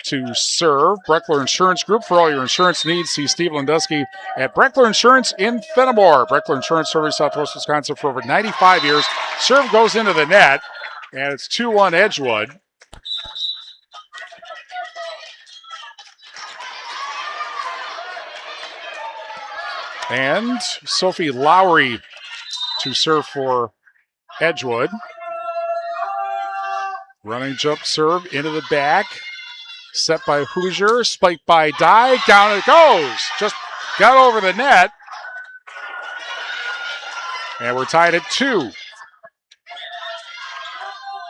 to serve. Breckler Insurance Group. For all your insurance needs, see Steve Landusky at Breckler Insurance in Fenimore. Breckler Insurance serving Southwest Wisconsin for over 95 years. Serve goes into the net, and it's 2-1 Edgewood. And Sophie Lowry to serve for Edgewood. Running jump serve into the back. Set by Hoosier. Spike by Dye. Down it goes. Just got over the net. And we're tied at 2.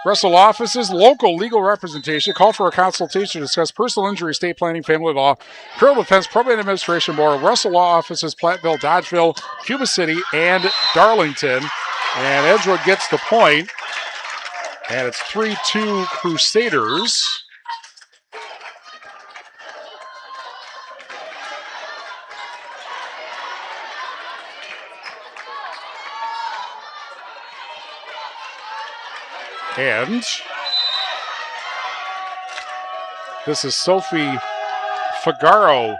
Russell Offices, local legal representation. Call for a consultation to discuss personal injury, estate planning, family law, criminal defense, probate administration, more. Russell Law Offices, Platteville, Dodgeville, Cuba City, and Darlington. And Edgewood gets the point. And it's 3-2 Crusaders. And this is Sophie Figaro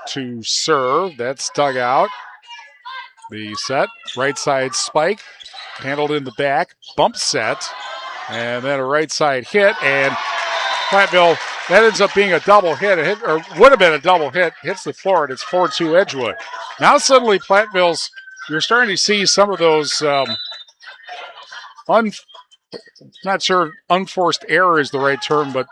to serve. That's dug out. The set, right side spike, handled in the back, bump set, and then a right side hit, and Platteville, that ends up being a double hit, or would have been a double hit, hits the floor, and it's 4-2 Edgewood. Now suddenly Platteville's, you're starting to see some of those, not sure unforced error is the right term, but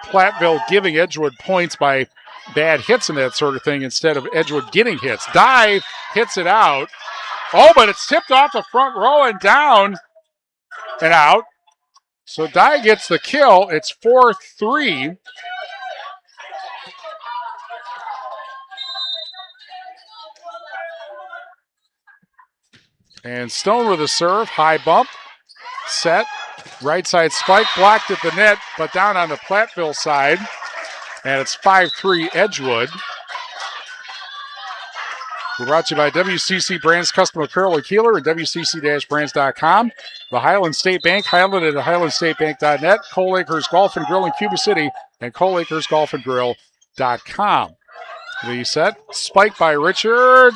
Platteville giving Edgewood points by bad hits and that sort of thing instead of Edgewood getting hits. Dive hits it out. Oh, but it's tipped off the front row and down and out. So Dye gets the kill. It's 4-3. And Stone with a serve. High bump. Set. Right side spike. Blocked at the net, but down on the Platteville side. And it's 5-3 Edgewood. We're brought to you by WCC Brands Custom Apparel at Kieler and WCC-Brands.com. The Highland State Bank, Highland at HighlandStateBank.net, Cole Acres Golf and Grill in Cuba City, and ColeAcersGolfandGrill.com. The set, spike by Richard.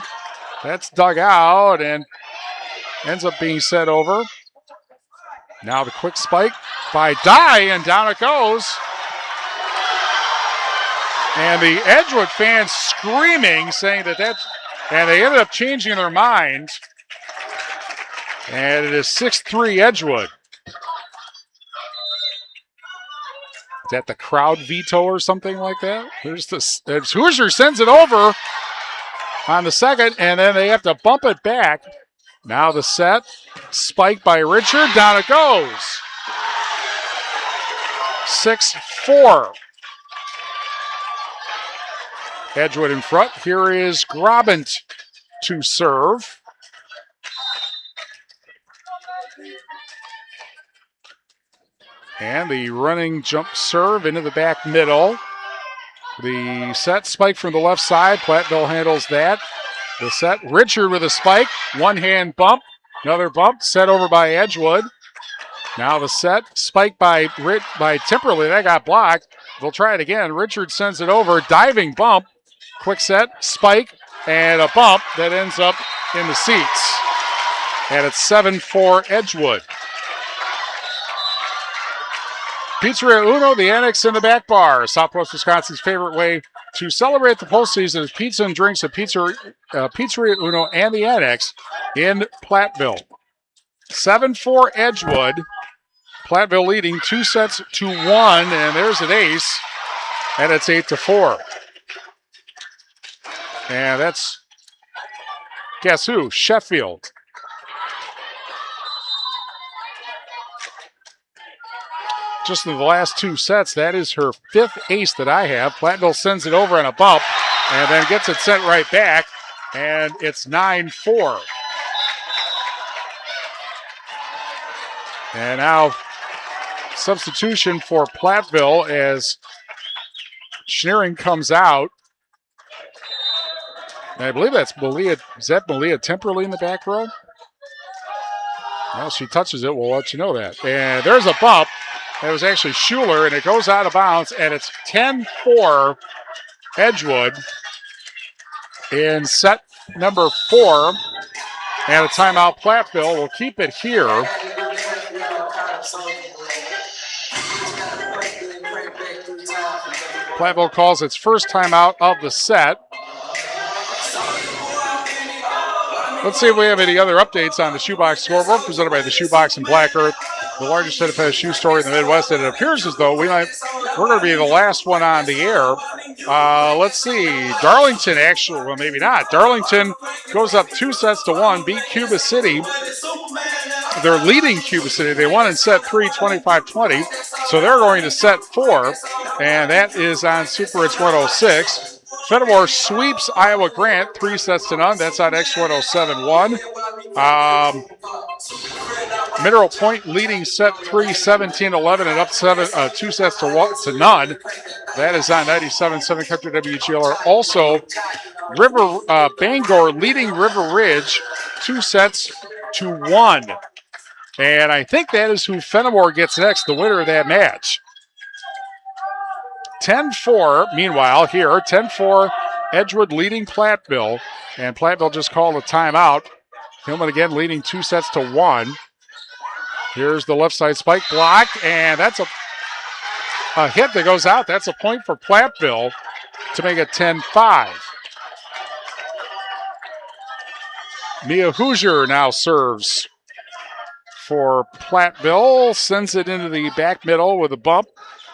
That's dug out and ends up being set over. Now the quick spike by Dye, and down it goes. And the Edgewood fans screaming, saying that and they ended up changing their mind. And it is 6-3 Edgewood. Is that the crowd veto or something like that? Hoosier sends it over on the second, and then they have to bump it back. Now the set, spike by Richard, down it goes. 6-4. Edgewood in front. Here is Grobent to serve. And the running jump serve into the back middle. The set spike from the left side. Platteville handles that. The set, Richard with a spike. One hand bump. Another bump. Set over by Edgewood. Now the set, spike by Timperley. That got blocked. They'll try it again. Richard sends it over. Diving bump. Quick set, spike, and a bump that ends up in the seats. And it's 7-4 Edgewood. Pizzeria Uno, the Annex in the back bar. Southwest Wisconsin's favorite way to celebrate the postseason is pizza and drinks at Pizzeria Uno and the Annex in Platteville. 7-4 Edgewood. Platteville leading 2-1, and there's an ace, and it's 8-4. And that's, guess who? Sheffield. Just in the last two sets, that is her fifth ace that I have. Platteville sends it over on a bump and then gets it sent right back, and it's 9-4. And now substitution for Platteville as Schneering comes out. And I believe that's Malia. Is that Malia Temperley in the back row? Well, she touches it. We'll let you know that. And there's a bump. That was actually Schuler, and it goes out of bounds, and it's 10-4 Edgewood in set number 4. And a timeout. Platteville will keep it here. Platteville calls its first timeout of the set. Let's see if we have any other updates on the Shoebox scoreboard presented by the Shoebox in Black Earth, the largest independent shoe store in the Midwest. And it appears as though we're going to be the last one on the air. Let's see. Darlington actually, well, maybe not. Darlington goes up 2-1, beat Cuba City. They're leading Cuba City. They won in set 3, 25-20. So they're going to set 4, and that is on Super Hits 106. Fenimore sweeps Iowa Grant 3-0. That's on X1071. Mineral Point leading set 3, 17-11, and up 2-0. That is on 97.7 Country WGLR. Also, Bangor leading River Ridge 2-1. And I think that is who Fenimore gets next, the winner of that match. 10-4, meanwhile, here, 10-4, Edgewood leading Platteville. And Platteville just called a timeout. Hillman again leading 2-1. Here's the left side spike block, and that's a hit that goes out. That's a point for Platteville to make it 10-5. Mia Hoosier now serves for Platteville, sends it into the back middle with a bump,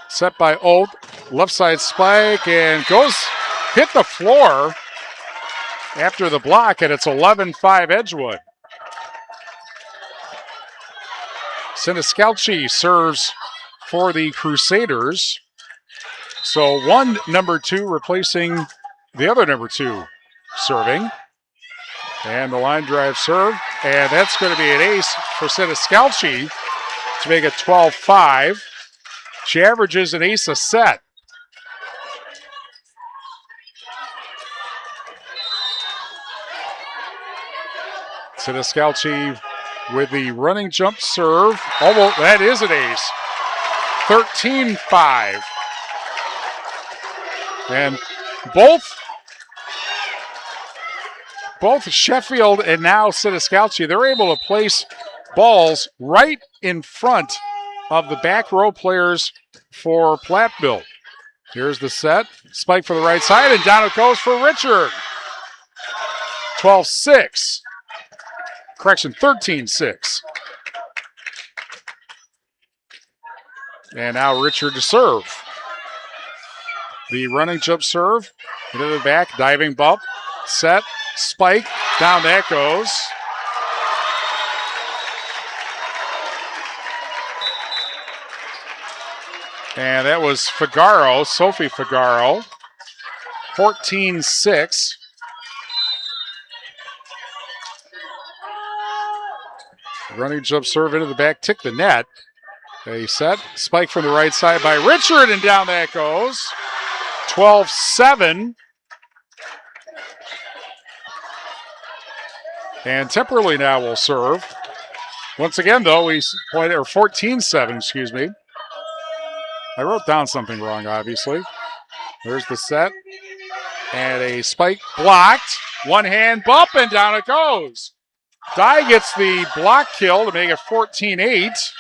set by Oath. Left side spike, and hit the floor after the block, and it's 11-5 Edgewood. Siniscalchi serves for the Crusaders. So one number 2 replacing the other number 2 serving. And the line drive serve, and that's going to be an ace for Siniscalchi to make it 12-5. She averages an ace a set. Siniscalchi with the running jump serve. Almost, that is an ace. 13-5. And both Sheffield and now Siniscalchi, they're able to place balls right in front of the back row players for Platteville. Here's the set. Spike for the right side, and down it goes for Richard. 12-6. Correction, 13-6. And now Richard to serve. The running jump serve. Into the back, diving bump. Set, spike, down that goes. And that was Figaro, Sophie Figaro. 14-6. Running jump serve into the back, tick the net. A set, spike from the right side by Richard, and down that goes. 12-7. And Temperley now will serve. Once again, though, we pointed, or 14-7, excuse me. I wrote down something wrong, obviously. There's the set. And a spike blocked. One hand bump, and down it goes. Dye gets the block kill to make it 14-8.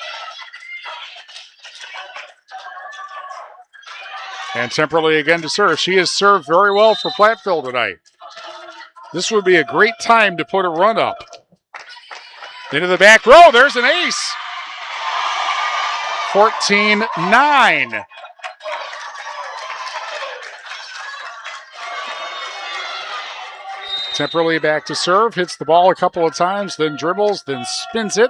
And Temperley again to serve. She has served very well for Platteville tonight. This would be a great time to put a run up. Into the back row, there's an ace. 14-9. Temperley back to serve, hits the ball a couple of times, then dribbles, then spins it.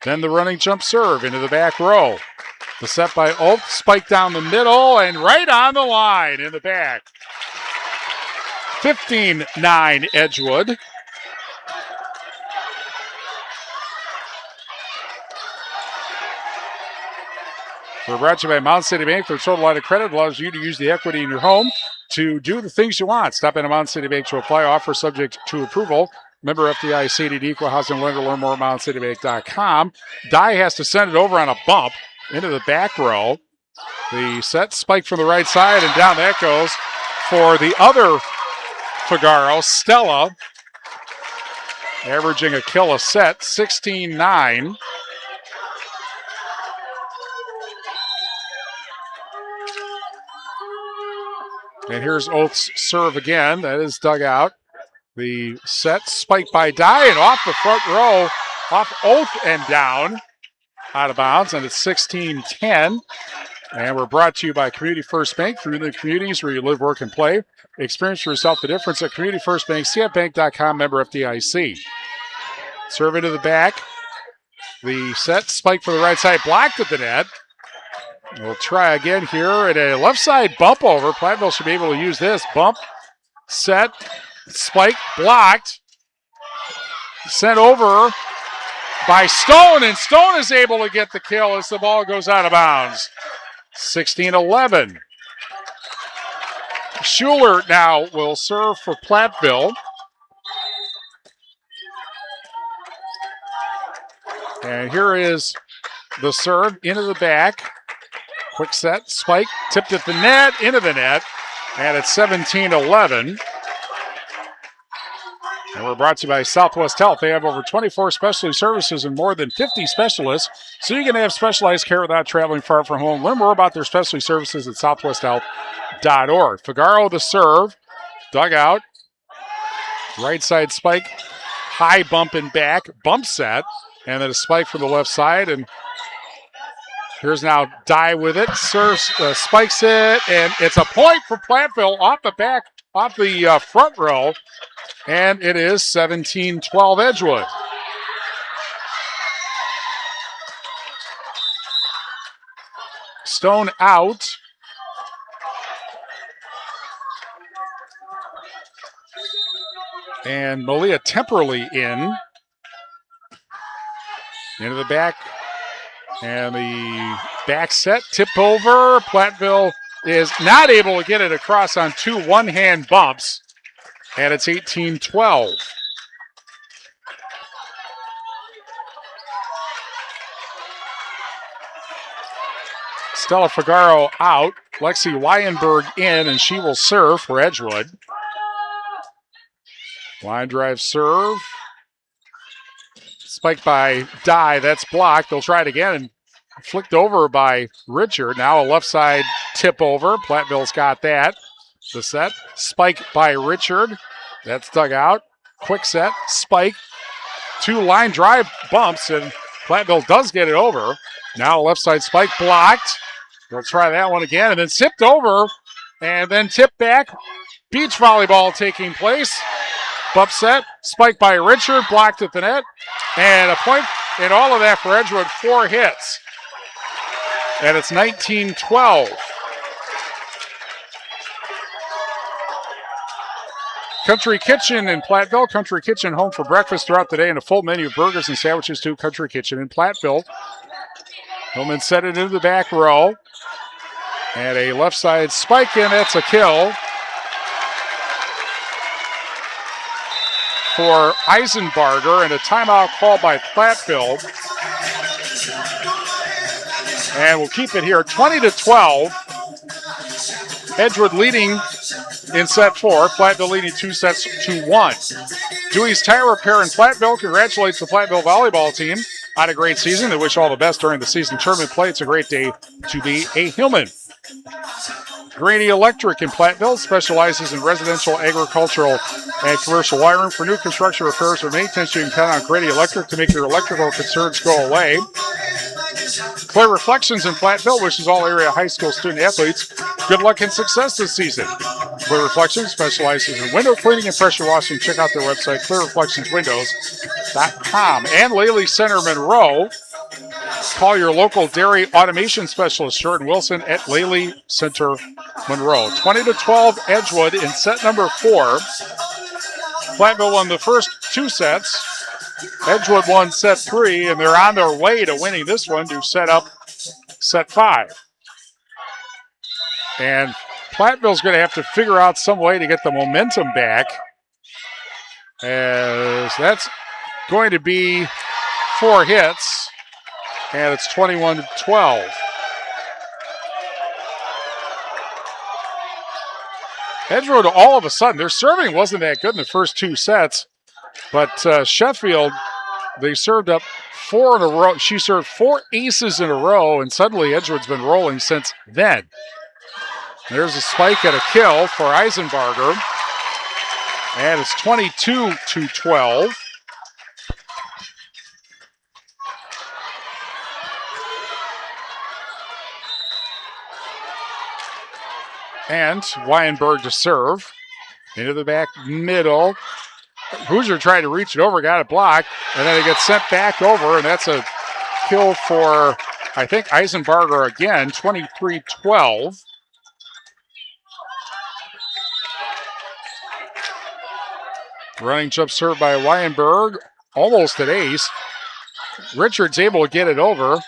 Then the running jump serve into the back row. The set by Oath, spike down the middle, and right on the line in the back. 15-9 Edgewood. We're brought to you by Mountain City Bank. Their total line of credit allows you to use the equity in your home to do the things you want. Stop in at Mountain City Bank to apply. Offer subject to approval. Member FDIC, equal housing lender. Learn more at mountaincitybank.com. Dye has to send it over on a bump into the back row. The set spike from the right side, and down that goes for the other Figaro, Stella, averaging a kill a set, 16-9. And here's Oath's serve again. That is dug out. The set spike by Dye, and off the front row, off Oath and down, out of bounds, and it's 16-10. And we're brought to you by Community First Bank, through the communities where you live, work, and play. Experience for yourself the difference at Community First Bank, cfbank.com, member FDIC. Serve into the back. The set spike for the right side, blocked at the net. We'll try again here at a left side bump over. Platteville should be able to use this. Bump, set, spike, blocked. Sent over by Stone, and Stone is able to get the kill as the ball goes out of bounds. 16-11. Schuler now will serve for Platteville. And here is the serve into the back. Quick set, spike, tipped at the net, into the net. And it's 17-11. And we're brought to you by Southwest Health. They have over 24 specialty services and more than 50 specialists, so you can have specialized care without traveling far from home. Learn more about their specialty services at southwesthealth.org. Figaro the serve, dug out, right side spike, high bump and back, bump set, and then a spike from the left side. And here's now Dye with it, serves, spikes it, and it's a point for Platteville off the front row. And it is 17-12 Edgewood. Stone out. And Malia Temperley in. Into the back. And the back set, tip over. Platteville is not able to get it across on two one-hand bumps. And it's 18-12. Stella Figaro out. Lexi Weinberg in, and she will serve for Edgewood. Line drive serve. Spiked by Dye. That's blocked. They'll try it again and flicked over by Richard. Now a left side tip over. Platteville's got that. The set, spike by Richard. That's dug out. Quick set, spike. Two line drive bumps, and Platteville does get it over. Now left side spike blocked. They'll try that one again, and then tipped over, and then tipped back. Beach volleyball taking place. Bump set, spike by Richard, blocked at the net, and a point in all of that for Edgewood, 4 hits. And it's 19-12. Country Kitchen in Platteville. Country Kitchen home for breakfast throughout the day and a full menu of burgers and sandwiches too. Country Kitchen in Platteville. Hillman set it into the back row. And a left side spike in. That's a kill for Eisenbarger, and a timeout call by Platteville. And we'll keep it here, 20-12. Edgewood leading in set 4. Platteville leading 2 sets to 1. Dewey's Tire Repair in Platteville congratulates the Platteville volleyball team on a great season. They wish all the best during the season tournament play. It's a great day to be a Hillman. Grady Electric in Platteville specializes in residential, agricultural, and commercial wiring. For new construction repairs or maintenance, you can count on Grady Electric to make your electrical concerns go away. Clear Reflections in Platteville wishes all area high school student athletes good luck and success this season. Clear Reflections specializes in window cleaning and pressure washing. Check out their website, clearreflectionswindows.com. And Lely Center Monroe. Call your local dairy automation specialist, Jordan Wilson, at Lely Center Monroe. 20-12 Edgewood in set number 4. Platteville won the first 2 sets. Edgewood won set 3, and they're on their way to winning this one to set up set 5. And Platteville's going to have to figure out some way to get the momentum back, as that's going to be 4 hits, and it's 21-12. Edgewood, all of a sudden, their serving wasn't that good in the first 2 sets, but Sheffield, they served up 4 in a row. She served 4 aces in a row, and suddenly Edgewood's been rolling since then. There's a spike and a kill for Eisenbarger, and it's 22-12. And Weinberg to serve. Into the back middle. Hoosier tried to reach it over, got it blocked, and then it gets sent back over, and that's a kill for, I think, Eisenbarger again, 23-12. Running jump serve by Weinberg, almost an ace. Richards able to get it over.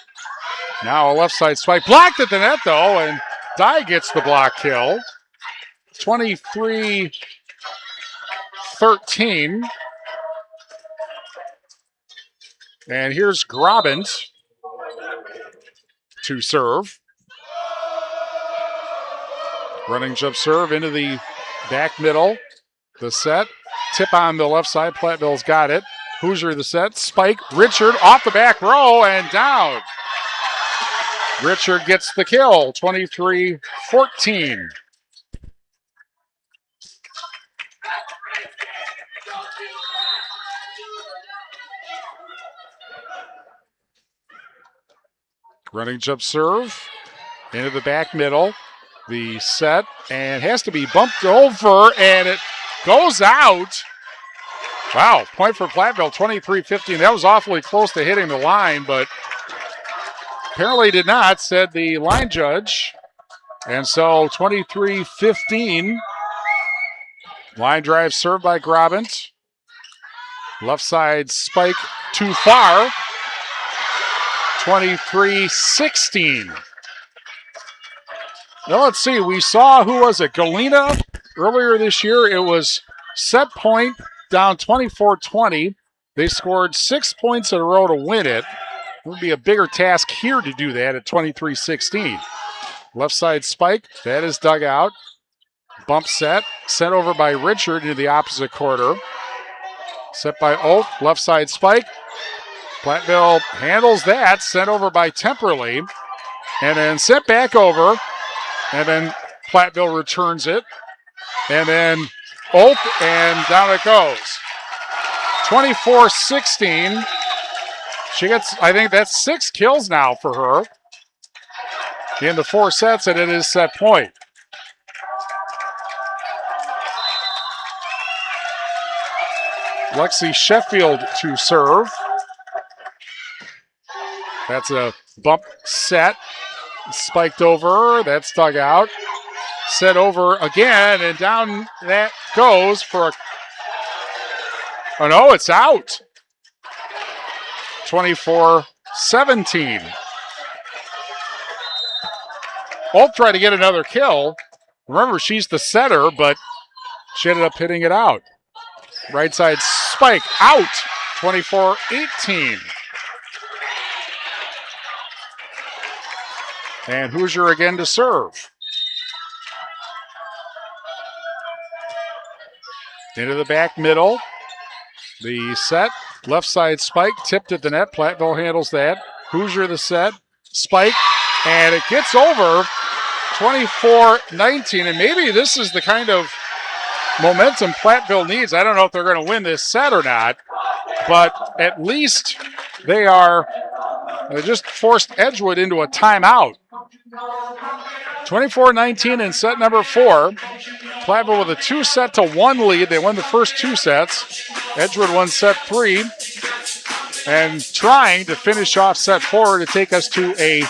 Now a left side spike, blocked at the net though, and Dye gets the block kill. 23-13. And here's Grobent to serve. Running jump serve into the back middle. The set. Tip on the left side. Platteville's got it. Hoosier the set. Spike. Richard off the back row and down. Richard gets the kill. 23-14. Running jump serve into the back middle. The set and has to be bumped over and it goes out. Wow, point for Platteville, 23-15. That was awfully close to hitting the line, but apparently did not, said the line judge. And so 23-15. Line drive served by Grobent. Left side spike too far. 23-16. Now let's see, we saw, who was it, Galena earlier this year. It was set point down 24-20. They scored 6 points in a row to win it. It would be a bigger task here to do that at 23-16. Left side spike, that is dug out. Bump set, sent over by Richard into the opposite quarter. Set by Oak, left side spike. Platteville handles that, sent over by Temperley. And then sent back over. And then Platteville returns it. And then Oak, and down it goes. 24-16. She gets, I think that's 6 kills now for her in the 4 sets, and it is set point. Lexi Sheffield to serve. That's a bump set. Spiked over. That's dug out. Set over again, and down that goes for a... Oh, no, it's out. 24-17. Oak tried to get another kill. Remember, she's the setter, but she ended up hitting it out. Right side spike out. 24-18. And Hoosier again to serve. Into the back middle. The set. Left side spike. Tipped at the net. Platteville handles that. Hoosier the set. Spike. And it gets over. 24-19. And maybe this is the kind of momentum Platteville needs. I don't know if they're going to win this set or not. But at least they just forced Edgewood into a timeout. 24-19 in set number 4. Platteville with a 2-1 lead. They won the first 2 sets. Edgewood won set 3. And trying to finish off set 4 to take us to a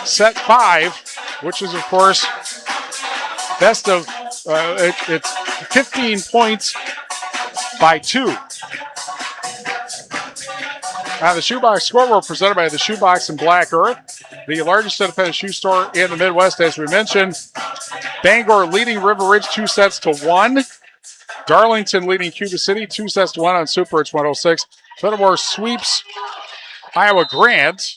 set 5, which is, of course, best of, it's 15 points by 2. Now, the Shoebox Scoreboard presented by the Shoebox in Black Earth, the largest independent shoe store in the Midwest, as we mentioned. Bangor leading River Ridge 2-1. Darlington leading Cuba City 2-1 on Super. It's 106. Fenimore sweeps Iowa Grant.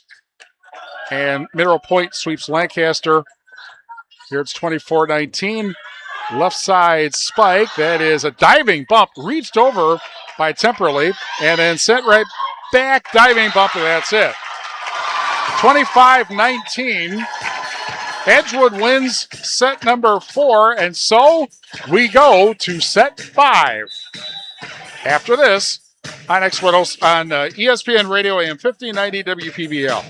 And Mineral Point sweeps Lancaster. Here it's 24-19. Left side spike. That is a diving bump. Reached over by Temperley. And then sent right back. Diving bump, and that's it. 25-19. Edgewood wins set number 4, and so we go to set 5. After this, on ESPN Radio AM 1590 WPBL.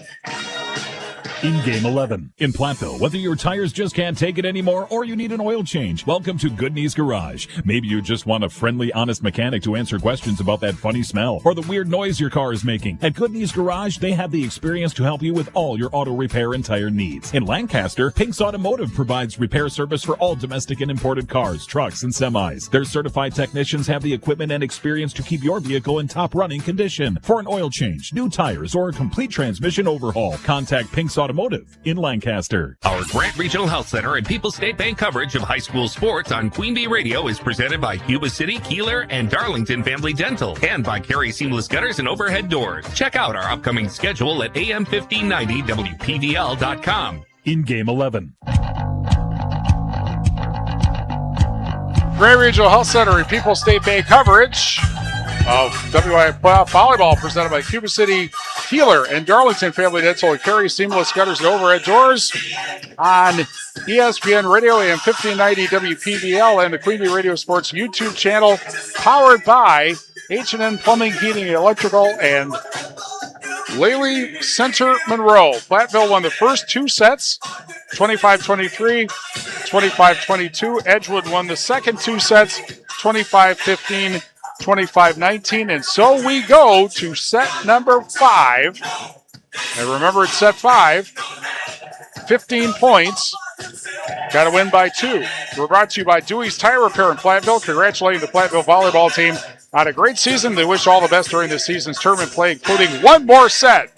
In Game 11. In Platteville, whether your tires just can't take it anymore or you need an oil change, welcome to Good Knees Garage. Maybe you just want a friendly, honest mechanic to answer questions about that funny smell or the weird noise your car is making. At Good Knees Garage, they have the experience to help you with all your auto repair and tire needs. In Lancaster, Pink's Automotive provides repair service for all domestic and imported cars, trucks, and semis. Their certified technicians have the equipment and experience to keep your vehicle in top running condition. For an oil change, new tires, or a complete transmission overhaul, contact Pink's Automotive Automotive in Lancaster. Our Grant Regional Health Center and People's State Bank coverage of high school sports on Queen Bee Radio is presented by Cuba City, Kieler, and Darlington Family Dental, and by Carey Seamless Gutters and Overhead Doors. Check out our upcoming schedule at am1590wpvl.com. In Game 11. Grant Regional Health Center and People's State Bank coverage of WIAA Playoff Volleyball presented by Cuba City, Kieler, and Darlington Family Dental, and Carey Seamless Gutters and Overhead Doors on ESPN Radio AM 1590 WPVL and the Queen Bee Radio Sports YouTube channel, powered by H&N Plumbing, Heating, and Electrical, and Lely Center Monroe. Platteville won the first two sets, 25-23, 25-22. Edgewood won the second two sets, 25-15, 25-19. And so we go to set number 5. And remember, it's set 5. 15 points. Got to win by 2. We're brought to you by Dewey's Tire Repair in Platteville. Congratulating the Platteville volleyball team on a great season. They wish all the best during this season's tournament play, including one more set.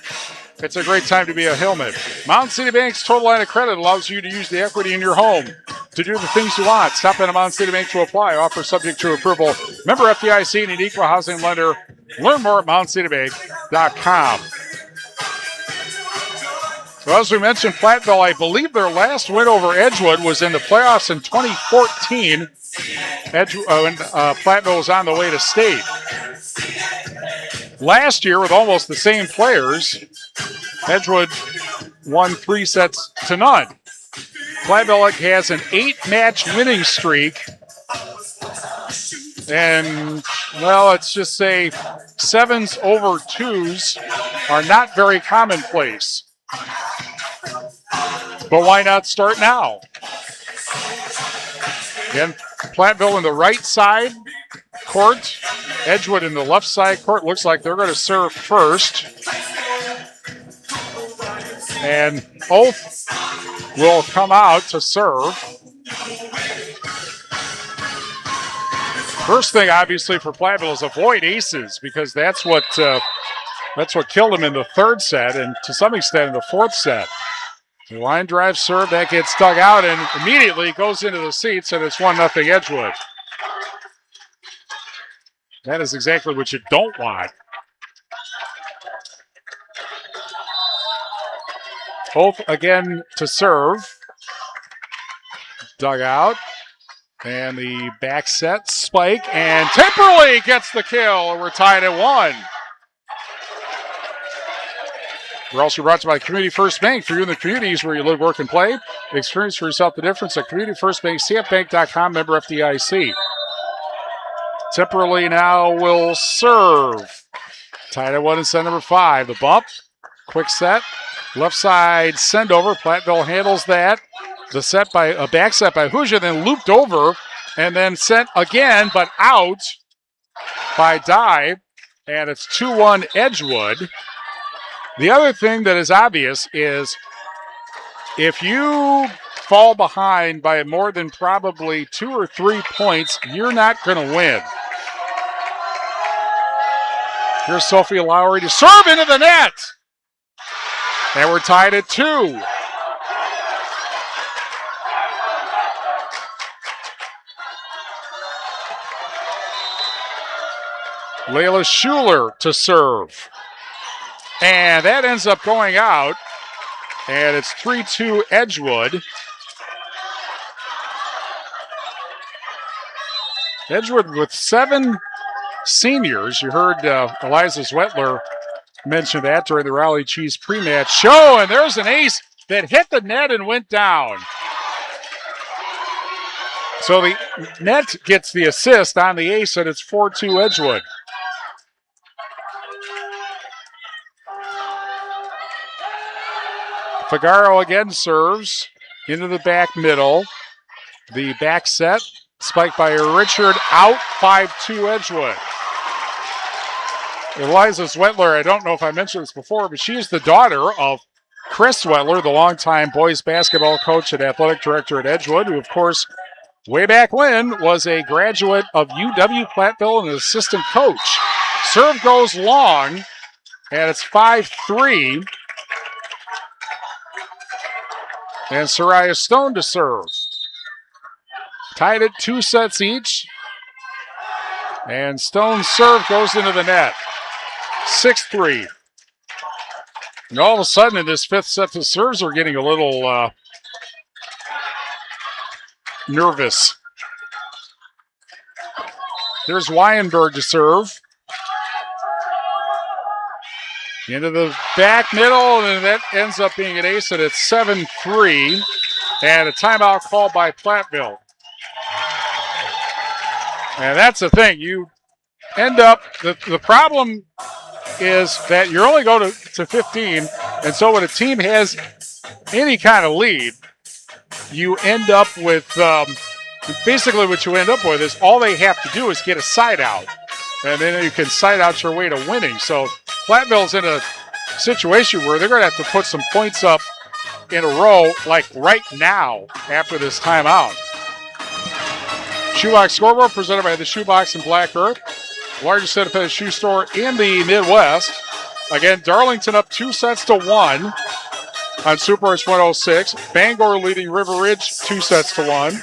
It's a great time to be a Hillman. Mountain City Bank's total line of credit allows you to use the equity in your home to do the things you want. Stop in a Mountain City Bank to apply. Offer subject to approval. Member FDIC and an equal housing lender. Learn more at mountaincitybank.com. So as we mentioned, Platteville, I believe their last win over Edgewood was in the playoffs in 2014. When Platteville was on the way to state. Last year, with almost the same players, Edgewood won 3-0. Platteville has an 8-match winning streak. And, well, let's just say 7s over 2s are not very commonplace. But why not start now? Again, Platteville in the right side court. Edgewood in the left side court. Looks like they're going to serve first. And both will come out to serve. First thing, obviously, for Platteville is avoid aces, because that's what killed them in the third set and to some extent in the fourth set. The line drive serve, that gets dug out and immediately goes into the seats, and it's 1-0 Edgewood. That is exactly what you don't want. Both again to serve. Dug out. And the back set spike, and Timperley gets the kill. We're tied at 1. We're also brought to you by Community First Bank. For you in the communities where you live, work, and play, experience for yourself the difference at Community First Bank, cfbank.com, member FDIC. Timperley now will serve. Tied at 1 in set number 5. The bump, quick set, left side send over. Platteville handles that. The set by a back set by Hoosier, then looped over and then sent again, but out by Dye. And it's 2-1 Edgewood. The other thing that is obvious is if you fall behind by more than probably 2 or 3 points, you're not going to win. Here's Sophia Lowry to serve into the net. And we're tied at 2. Layla Schuler to serve. And that ends up going out. And it's 3-2 Edgewood. Edgewood with 7 seniors. You heard Eliza Zwetler mention that during the Raleigh Cheese pre-match show. And there's an ace that hit the net and went down. So the net gets the assist on the ace, and it's 4-2 Edgewood. Figaro again serves into the back middle. The back set, spiked by Richard, out 5-2 Edgewood. Eliza Zwetler, I don't know if I mentioned this before, but she is the daughter of Chris Zwetler, the longtime boys basketball coach and athletic director at Edgewood, who, of course, way back when was a graduate of UW-Platteville and an assistant coach. Serve goes long, and it's 5-3. And Soraya Stone to serve. Tied at 2 sets each. And Stone's serve goes into the net. 6-3. And all of a sudden in this 5th set, the serves are getting a little nervous. There's Weinberg to serve. Into the back middle, and that ends up being an ace, and it's 7-3. And a timeout called by Platteville. And that's the thing. You end up, the problem is that you're only going to 15, and so when a team has any kind of lead, you end up with, basically what you end up with is all they have to do is get a side out, and then you can side out your way to winning. So Platteville's in a situation where they're going to have to put some points up in a row, like right now after this timeout. Shoebox Scoreboard presented by the Shoebox in Black Earth, largest independent shoe store in the Midwest. Again, Darlington up 2 sets to 1 on Super Rush 106. Bangor leading River Ridge 2 sets to 1.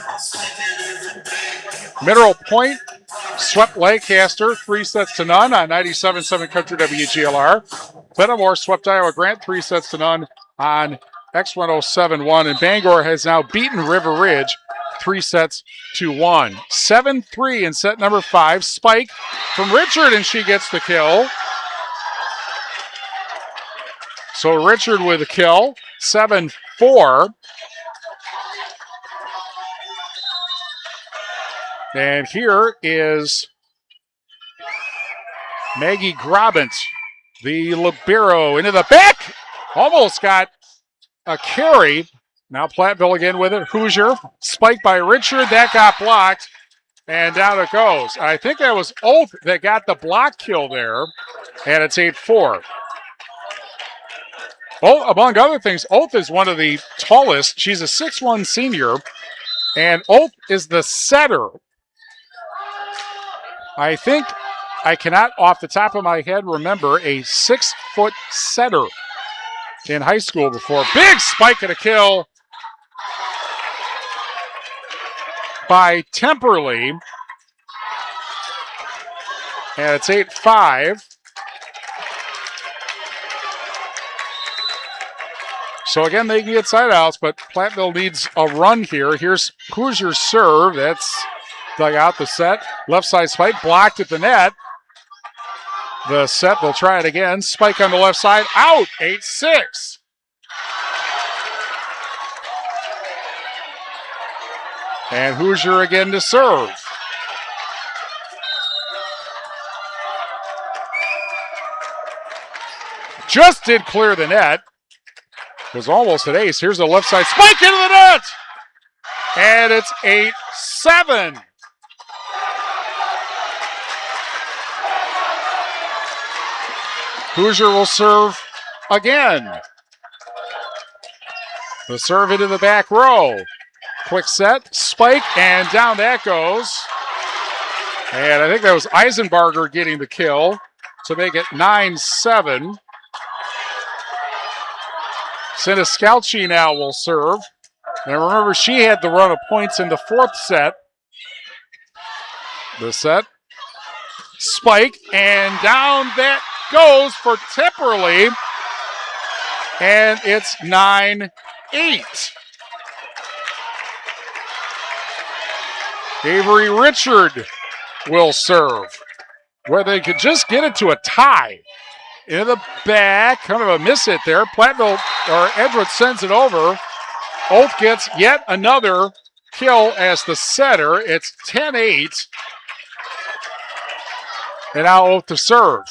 Mineral Point swept Lancaster 3 sets to none on 97.7 Country WGLR. Fenimore swept Iowa Grant 3 sets to none on X1071. And Bangor has now beaten River Ridge 3 sets to 1. 7-3 in set number 5. Spike from Richard, and she gets the kill. So Richard with a kill. 7-4. And here is Maggie Grabant, the libero, into the back. Almost got a carry. Now Platteville again with it. Hoosier, spiked by Richard. That got blocked, and down it goes. I think that was Oath that got the block kill there, and it's 8-4. Oh, among other things, Oath is one of the tallest. She's a 6'1" senior, and Oath is the setter. I think I cannot, off the top of my head, remember a 6-foot setter in high school before. Big spike and a kill by Temperley. And it's 8-5. So again, they can get side outs, but Platteville needs a run here. Here's Hoosier's serve. That's dug out the set. Left side spike, blocked at the net. The set, they'll try it again. Spike on the left side, out, 8-6. And Hoosier again to serve. Just did clear the net. Was almost an ace. Here's the left side spike into the net. And it's 8-7. Hoosier will serve again. The serve into the back row. Quick set, spike, and down that goes. And I think that was Eisenbarger getting the kill to make it 9-7. Siniscalchi now will serve. And remember, she had the run of points in the 4th set. The set, spike, and down that goes for Temperley. And it's 9-8. Avery Richard will serve, where they could just get it to a tie. Into the back, kind of a miss hit there. Platteville, or Edgewood sends it over. Oath gets yet another kill as the setter. It's 10-8. And now Oath to serve.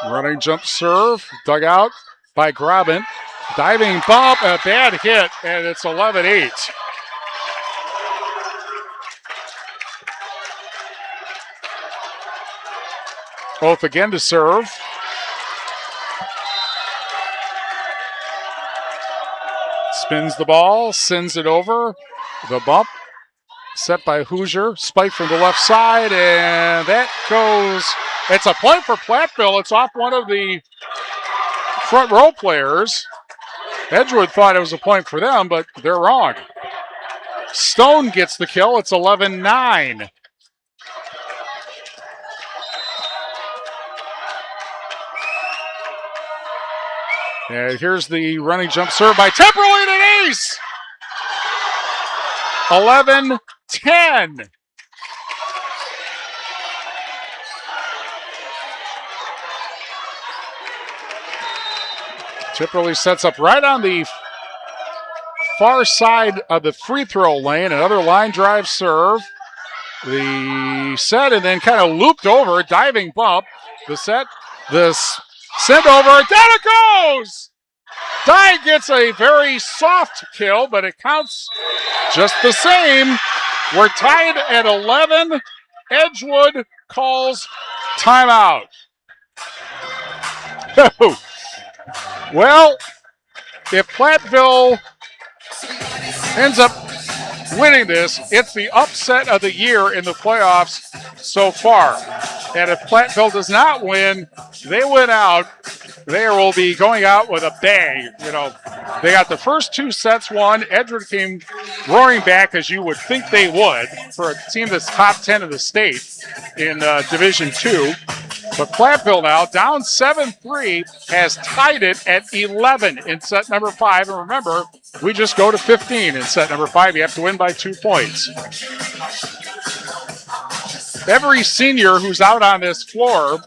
Running jump serve, dug out by Grabant. Diving bump, a bad hit, and it's 11-8. Oath again to serve. Spins the ball, sends it over. The bump, set by Hoosier. Spike from the left side, and that goes. It's a point for Platteville. It's off one of the front row players. Edgewood thought it was a point for them, but they're wrong. Stone gets the kill. It's 11-9. And here's the running jump serve by Temperley and an ace. 11-10. Temperley sets up right on the far side of the free throw lane. Another line drive serve. The set and then kind of looped over, diving bump. The set, this send over, down it goes! Dye gets a very soft kill, but it counts just the same. We're tied at 11. Edgewood calls timeout. Well, if Platteville ends up winning this, it's the upset of the year in the playoffs so far. And if Platteville does not win, they win out. They will be going out with a bang. You know, they got the first two sets won. Edgewood came roaring back, as you would think they would, for a team that's top 10 in the state in Division II. But Platteville now, down 7-3, has tied it at 11 in set number 5. And remember, we just go to 15 in set number 5. You have to win by 2 points. Every senior who's out on this floor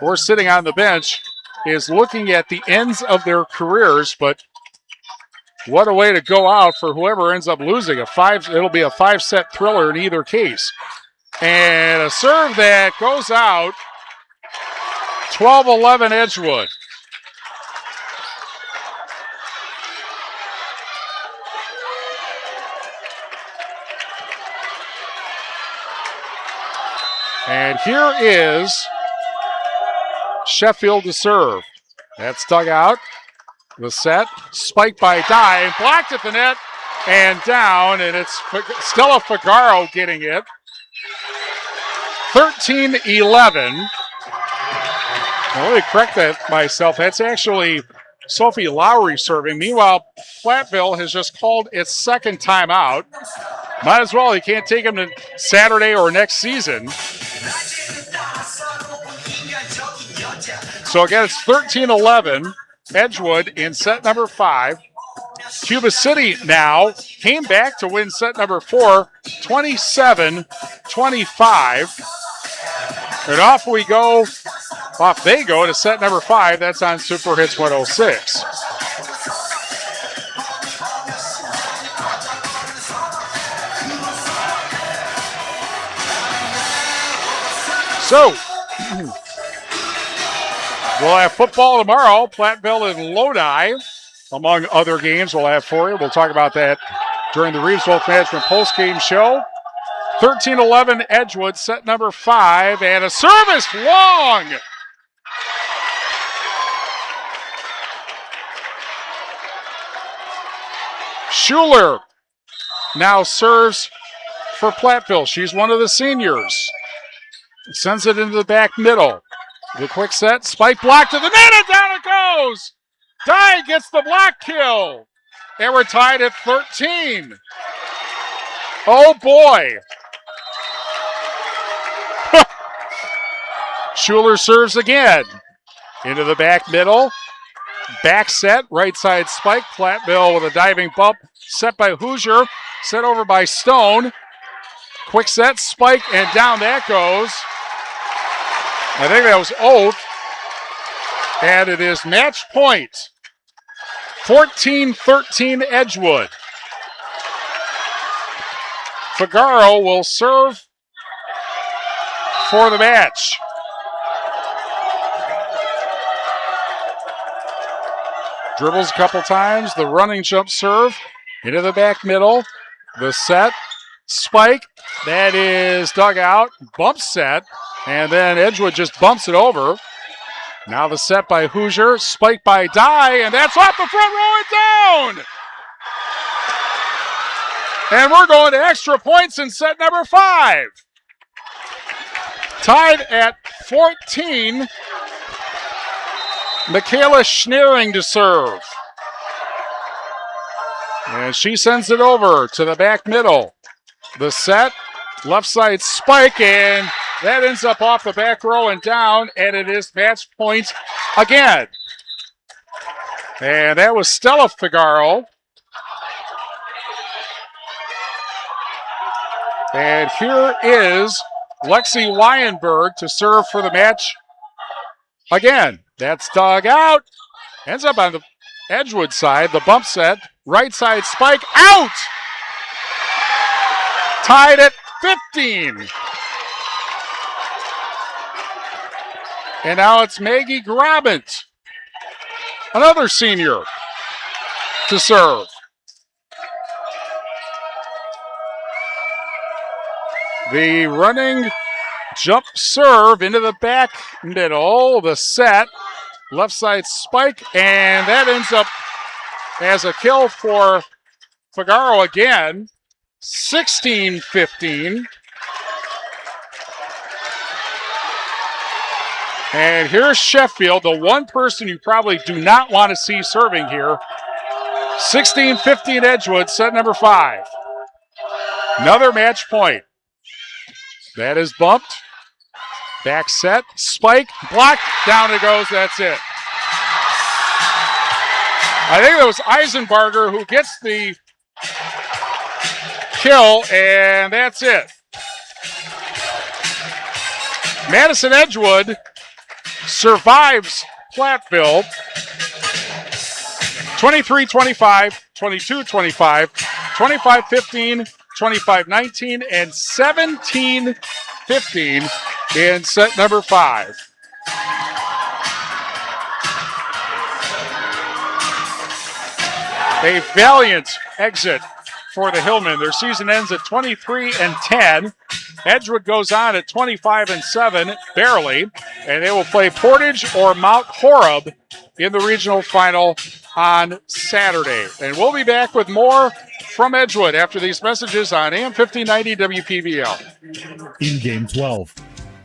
or sitting on the bench is looking at the ends of their careers, but what a way to go out for whoever ends up losing. It'll be a 5-set thriller in either case. And a serve that goes out. 12-11 Edgewood. And here is Sheffield to serve. That's dug out. The set, spiked by Dye, blocked at the net and down, and it's Stella Figaro getting it. 13-11. Let me correct that myself. That's actually Sophie Lowry serving. Meanwhile, Platteville has just called its second timeout. Might as well. You can't take them to Saturday or next season. So again, it's 13-11. Edgewood in set number 5. Cuba City now came back to win set number 4, 27-25. And off they go to set number 5. That's on Super Hits 106. So, we'll have football tomorrow. Platteville and Lodi, among other games, we'll have for you. We'll talk about that during the Reeves Wealth Management postgame show. 13-11 Edgewood, set number 5, and a service long. Schuler now serves for Platteville. She's one of the seniors. Sends it into the back middle. The quick set, spike block to the net, and down it goes. Dye gets the block kill. And we're tied at 13. Oh boy. Schuler serves again. Into the back middle. Back set, right side spike. Platteville with a diving bump. Set by Hoosier. Set over by Stone. Quick set, spike, and down that goes. I think that was Oath. And it is match point. 14-13 Edgewood. Figaro will serve for the match. Dribbles a couple times. The running jump serve into the back middle. The set, spike. That is dug out. Bump set. And then Edgewood just bumps it over. Now the set by Hoosier. Spike by Dye. And that's off the front row and down. And we're going to extra points in set number 5. Tied at 14. Michaela Schneering to serve. And she sends it over to the back middle. The set, left side spike, and that ends up off the back row and down, and it is match point again. And that was Stella Figaro. And here is Lexi Weinberg to serve for the match again. That's dug out. Ends up on the Edgewood side. The bump set. Right side spike. Out! Tied at 15. And now it's Maggie Grabant, another senior, to serve. The running jump serve into the back middle, the set, left side spike, and that ends up as a kill for Figaro again, 16-15. And here's Sheffield, the one person you probably do not want to see serving here. 16-15 Edgewood, set number 5. Another match point. That is bumped. Back set, spike, block, down it goes, that's it. I think it was Eisenbarger who gets the kill, and that's it. Madison Edgewood survives Platteville 23-25, 22-25, 25-15, 25-19, and 17-15 in set number 5. A valiant exit for the Hillmen. Their season ends at 23-10. Edgewood goes on at 25-7, barely, and they will play Portage or Mount Horeb in the regional final on Saturday. And we'll be back with more from Edgewood after these messages on AM 1590 WPVL. In Game 12.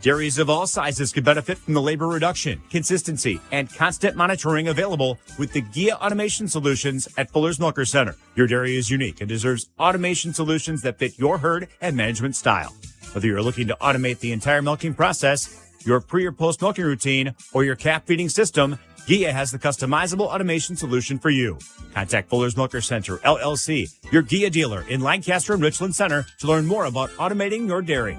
Dairies of all sizes could benefit from the labor reduction, consistency, and constant monitoring available with the GIA Automation Solutions at Fuller's Milker Center. Your dairy is unique and deserves automation solutions that fit your herd and management style. Whether you're looking to automate the entire milking process, your pre or post milking routine, or your calf feeding system, GIA has the customizable automation solution for you. Contact Fuller's Milker Center, LLC, your GIA dealer in Lancaster and Richland Center to learn more about automating your dairy.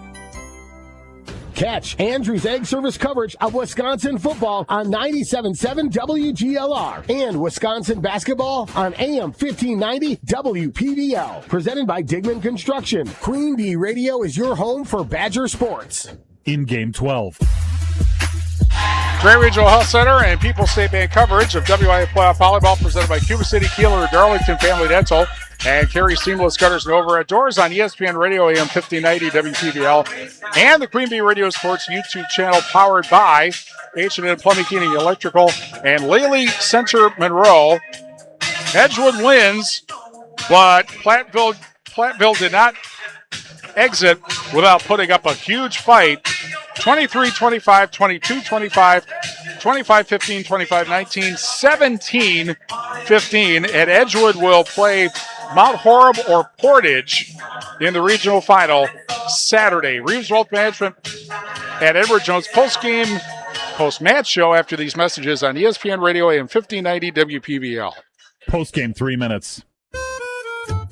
Catch Andrew's Egg Service coverage of Wisconsin football on 97.7 WGLR and Wisconsin basketball on AM 1590 WPVL. Presented by Digman Construction. Queen Bee Radio is your home for Badger sports. In Game 12. Great Regional Health Center and People's State Bank coverage of WIAA Playoff Volleyball presented by Cuba City, Kieler, Darlington Family Dental, and Carey Seamless Gutters and Overhead Doors on ESPN Radio AM 1590 WPVL and the Queen Bee Radio Sports YouTube channel powered by H&N Plumbing, Heating, Electrical, and Lely Center Monroe. Edgewood wins, but Platteville did not exit without putting up a huge fight. 23-25, 22-25, 25-15, 25-19, 17-15, and Edgewood will play Mount Horeb or Portage in the regional final Saturday. Reeves Wealth Management and Edward Jones post-match show after these messages on ESPN Radio AM 1590 WPVL. Post-game 3 minutes.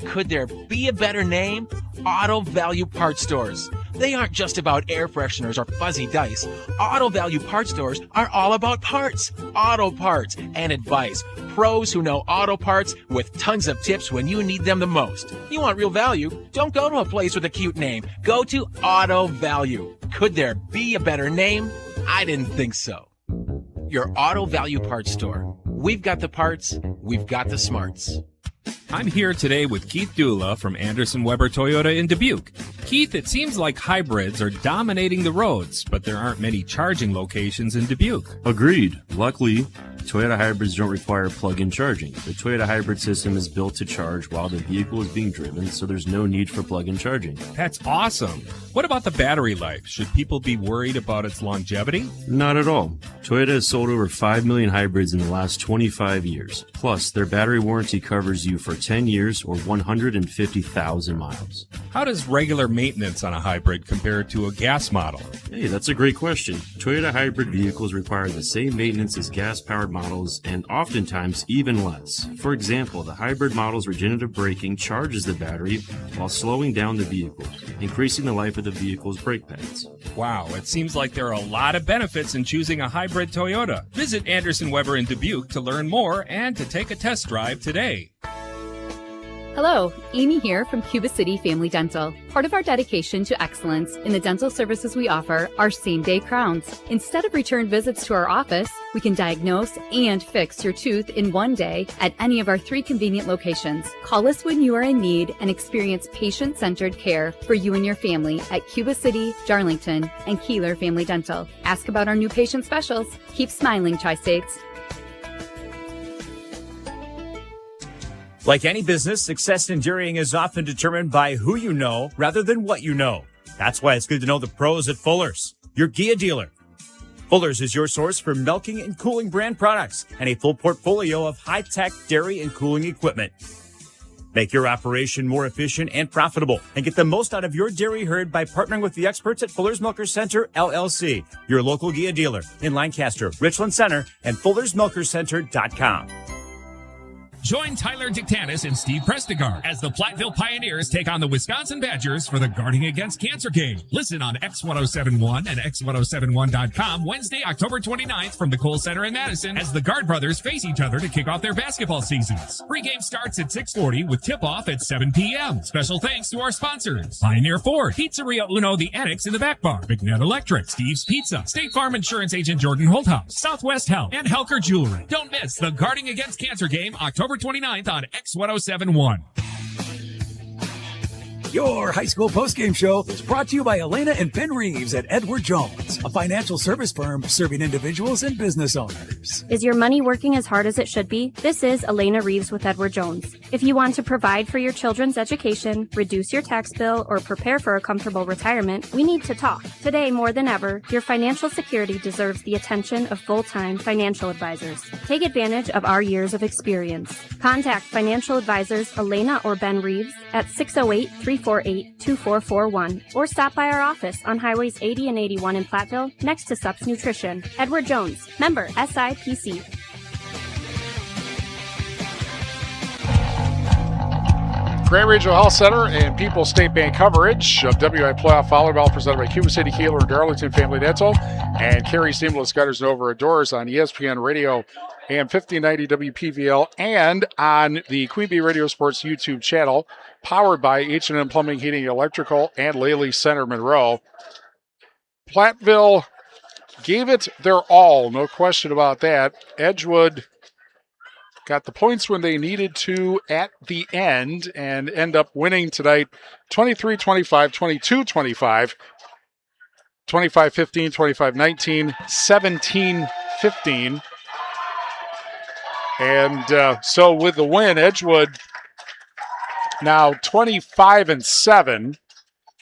Could there be a better name? Auto Value Parts Stores. They aren't just about air fresheners or fuzzy dice. Auto Value Parts Stores are all about parts, auto parts, and advice. Pros who know auto parts with tons of tips when you need them the most. You want real value? Don't go to a place with a cute name. Go to Auto Value. Could there be a better name? I didn't think so. Your Auto Value Parts Store. We've got the parts, we've got the smarts. I'm here today with Keith Dula from Anderson Weber Toyota in Dubuque. Keith, it seems like hybrids are dominating the roads, but there aren't many charging locations in Dubuque. Agreed. Luckily, Toyota hybrids don't require plug-in charging. The Toyota hybrid system is built to charge while the vehicle is being driven, so there's no need for plug-in charging. That's awesome. What about the battery life? Should people be worried about its longevity? Not at all. Toyota has sold over 5 million hybrids in the last 25 years. Plus, their battery warranty covers you for 10 years or 150,000 miles. How does regular maintenance on a hybrid compare to a gas model? Hey, that's a great question. Toyota hybrid vehicles require the same maintenance as gas-powered models and oftentimes even less. For example, the hybrid model's regenerative braking charges the battery while slowing down the vehicle, increasing the life of the vehicle's brake pads. Wow, it seems like there are a lot of benefits in choosing a hybrid Toyota. Visit Anderson Weber in Dubuque to learn more and to take a test drive today. Hello, Amy here from Cuba City Family Dental. Part of our dedication to excellence in the dental services we offer are same-day crowns. Instead of return visits to our office, we can diagnose and fix your tooth in one day at any of our 3 convenient locations. Call us when you are in need and experience patient-centered care for you and your family at Cuba City, Darlington, and Kieler Family Dental. Ask about our new patient specials. Keep smiling, Tri-States. Like any business, success in dairying is often determined by who you know rather than what you know. That's why it's good to know the pros at Fuller's, your Gia dealer. Fuller's is your source for milking and cooling brand products and a full portfolio of high-tech dairy and cooling equipment. Make your operation more efficient and profitable and get the most out of your dairy herd by partnering with the experts at Fuller's Milkers Center, LLC, your local Gia dealer in Lancaster, Richland Center, and FullersMilkersCenter.com. Join Tyler Dictanis and Steve Prestigard as the Platteville Pioneers take on the Wisconsin Badgers for the Guarding Against Cancer game. Listen on X1071 and X1071.com Wednesday, October 29th from the Kohl Center in Madison as the Guard brothers face each other to kick off their basketball seasons. Pre-game starts at 6:40 with tip-off at 7 p.m. Special thanks to our sponsors: Pioneer Ford, Pizzeria Uno, the Annex in the Back Bar, McNett Electric, Steve's Pizza, State Farm Insurance Agent Jordan Holthouse, Southwest Health, and Helker Jewelry. Don't miss the Guarding Against Cancer game October 29th on X1071. Your high school postgame show is brought to you by Elena and Ben Reeves at Edward Jones, a financial service firm serving individuals and business owners. Is your money working as hard as it should be? This is Elena Reeves with Edward Jones. If you want to provide for your children's education, reduce your tax bill, or prepare for a comfortable retirement, we need to talk. Today, more than ever, your financial security deserves the attention of full-time financial advisors. Take advantage of our years of experience. Contact financial advisors Elena or Ben Reeves at 608-348-2441 or stop by our office on Highways 80 and 81 in Platteville next to Supps Nutrition. Edward Jones, member SIPC. Grand Regional Health Center and People's State Bank coverage of WI Playoff Volleyball presented by Cuba City, Kieler, and Darlington Family Dental, and Carey Seamless Gutters and Over Doors on ESPN Radio AM 1590 WPVL and on the Queen Bee Radio Sports YouTube channel, powered by H&M Plumbing, Heating, Electrical, and Laley Center Monroe. Platteville gave it their all, no question about that. Edgewood got the points when they needed to at the end and end up winning tonight 23-25, 22-25, 25-15, 25-19, 17-15. And so with the win, Edgewood now 25-7,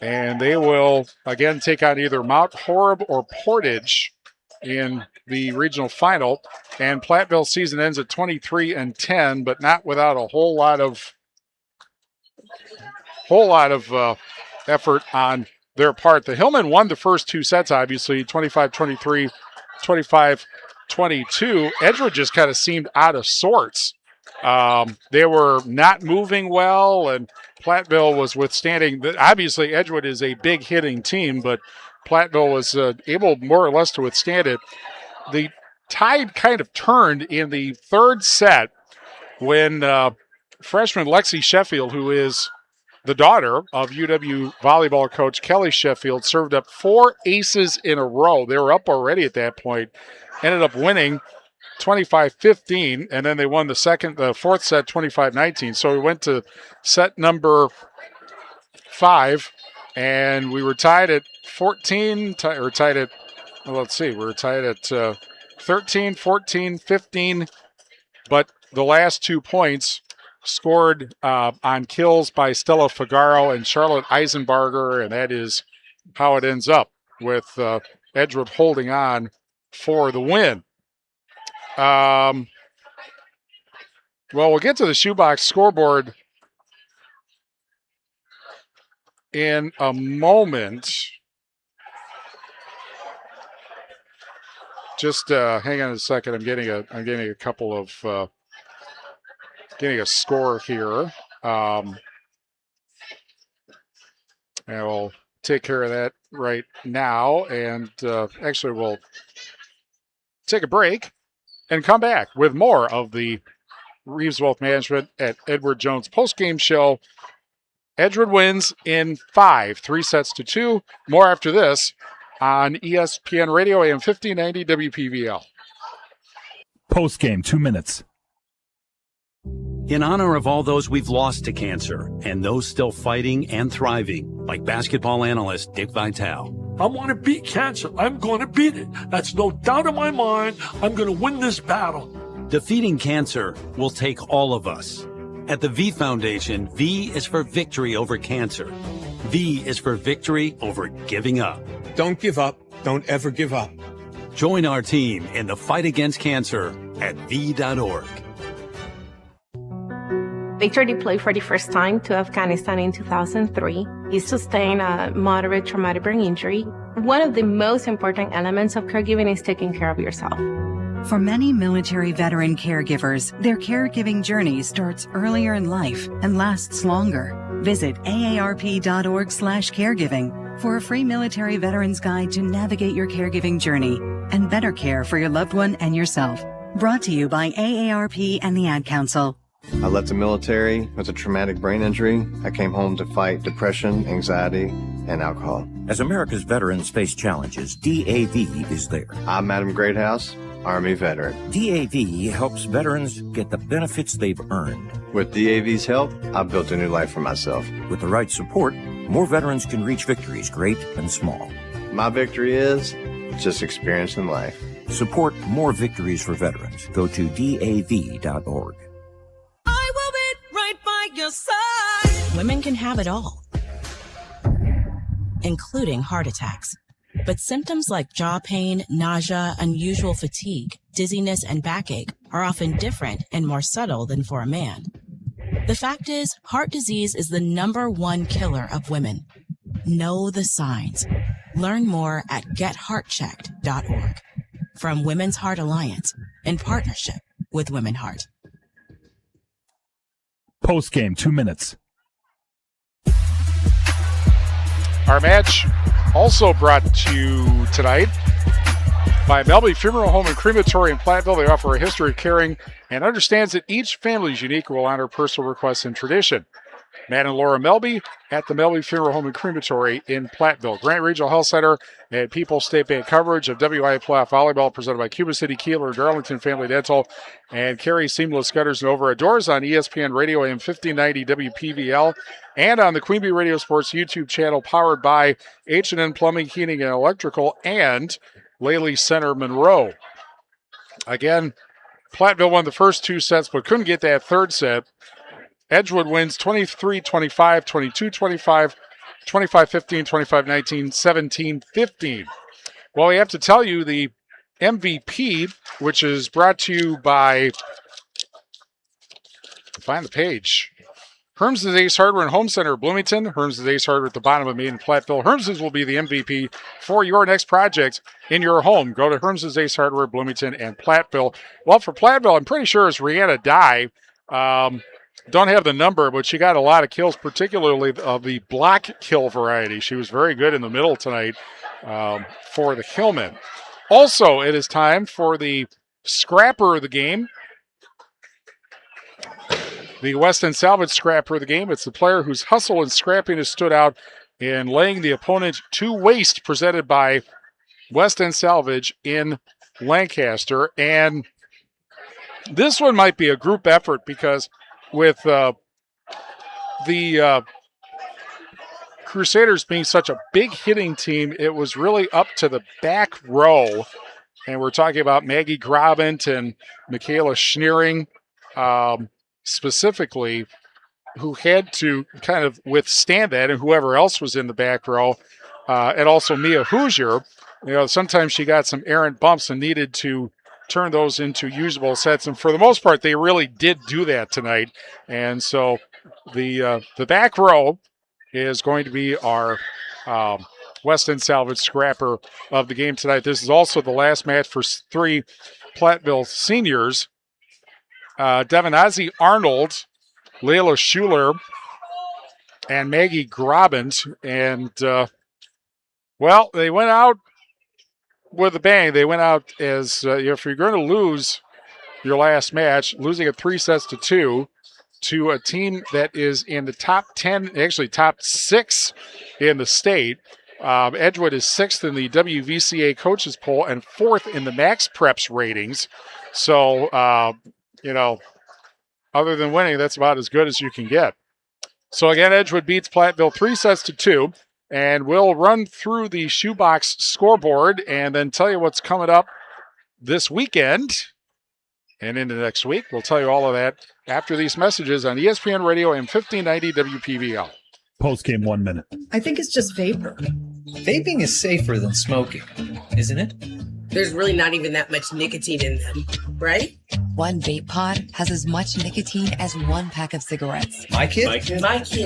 and they will again take on either Mount Horeb or Portage in the regional final. And Platteville's season ends at 23-10, but not without a whole lot of effort on their part. The Hillmen won the first 2 sets, obviously, 25-23, 25-22. Edgewood just kind of seemed out of sorts. They were not moving well, and Platteville was withstanding. Obviously, Edgewood is a big hitting team, but Platteville was able more or less to withstand it. The tide kind of turned in the third set when freshman Lexi Sheffield, who is the daughter of UW volleyball coach Kelly Sheffield, served up 4 aces in a row. They were up already at that point, ended up winning 25-15, and then they won the fourth set 25-19. So we went to set number 5, and we were tied at 14, we were tied at 13, 14, 15, but the last 2 points scored on kills by Stella Figaro and Charlotte Eisenbarger, and that is how it ends up with Edgewood holding on for the win. Well, we'll get to the shoebox scoreboard in a moment. Just hang on a second. I'm getting a couple of getting a score here. And we'll take care of that right now. And actually, we'll take a break and come back with more of the Reeves Wealth Management at Edward Jones postgame show. Edgewood wins in 5, 3-2. More after this on ESPN Radio AM 1590 WPVL. Postgame, 2 minutes. In honor of all those we've lost to cancer and those still fighting and thriving, like basketball analyst Dick Vitale. I want to beat cancer. I'm going to beat it. That's no doubt in my mind. I'm going to win this battle. Defeating cancer will take all of us. At the V Foundation, V is for victory over cancer. V is for victory over giving up. Don't give up. Don't ever give up. Join our team in the fight against cancer at V.org. Victor deployed for the first time to Afghanistan in 2003. He sustained a moderate traumatic brain injury. One of the most important elements of caregiving is taking care of yourself. For many military veteran caregivers, their caregiving journey starts earlier in life and lasts longer. Visit aarp.org/caregiving for a free military veterans guide to navigate your caregiving journey and better care for your loved one and yourself. Brought to you by AARP and the Ad Council. I left the military with a traumatic brain injury. I came home to fight depression, anxiety, and alcohol. As America's veterans face challenges, DAV is there. I'm Madam Greathouse, Army veteran. DAV helps veterans get the benefits they've earned. With DAV's help, I've built a new life for myself. With the right support, more veterans can reach victories, great and small. My victory is just experiencing life. Support more victories for veterans. Go to DAV.org. I will be right by your side. Women can have it all, including heart attacks. But symptoms like jaw pain, nausea, unusual fatigue, dizziness, and backache are often different and more subtle than for a man. The fact is, heart disease is the #1 killer of women. Know the signs. Learn more at getheartchecked.org. From Women's Heart Alliance, in partnership with Women Heart. Postgame, 2 minutes. Our match also brought to you tonight by Melby Funeral Home and Crematory in Platteville. They offer a history of caring and understands that each family is unique and will honor personal requests and tradition. Matt and Laura Melby at the Melby Funeral Home and Crematory in Platteville. Grant Regional Health Center and People's State Bank coverage of WIAA Playoff Volleyball presented by Cuba City, Kieler, Darlington Family Dental, and Carey Seamless Gutters and Overhead Doors on ESPN Radio AM 1590 WPVL and on the Queen Bee Radio Sports YouTube channel powered by H&N Plumbing, Heating, and Electrical and Lely Center Monroe. Again, Platteville won the first 2 sets but couldn't get that third set. Edgewood wins 23-25, 22-25, 25-15, 25-19, 17-15. Well, we have to tell you the MVP, which is brought to you by, find the page, Herms' Ace Hardware and Home Center of Bloomington. Herms' Ace Hardware at the bottom of Main and Platteville. Herms' will be the MVP for your next project in your home. Go to Herms' Ace Hardware, Bloomington, and Platteville. Well, for Platteville, I'm pretty sure it's Rihanna Dye. Don't have the number, but she got a lot of kills, particularly of the block kill variety. She was very good in the middle tonight for the Hillmen. Also, it is time for the scrapper of the game. The West End Salvage scrapper of the game. It's the player whose hustle and scrapping has stood out in laying the opponent to waste, presented by West End Salvage in Lancaster. And this one might be a group effort because with the Crusaders being such a big hitting team, it was really up to the back row. And we're talking about Maggie Grabant and Michaela Schneering, specifically, who had to kind of withstand that, and whoever else was in the back row, and also Mia Hoosier. Sometimes she got some errant bumps and needed to turn those into usable sets, and for the most part, they really did do that tonight. And so the back row is going to be our West End Salvage scrapper of the game tonight. This is also the last match for 3 Platteville seniors. Devin Ozzie Arnold, Layla Schuler, and Maggie Grabant. And, they went out with a bang. They went out as, if you're going to lose your last match, losing it 3-2 to a team that is in the top 10, actually top 6 in the state. Edgewood is 6th in the WVCA coaches poll and 4th in the Max Preps ratings. So, other than winning, that's about as good as you can get. So again, Edgewood beats Platteville 3-2, and we'll run through the shoebox scoreboard and then tell you what's coming up this weekend and into next week. We'll tell you all of that after these messages on ESPN Radio and 1590 WPVL. Post-game 1 minute. I think it's just vapor. Vaping is safer than smoking, isn't it? There's really not even that much nicotine in them, right? One vape pod has as much nicotine as 1 pack of cigarettes. My kid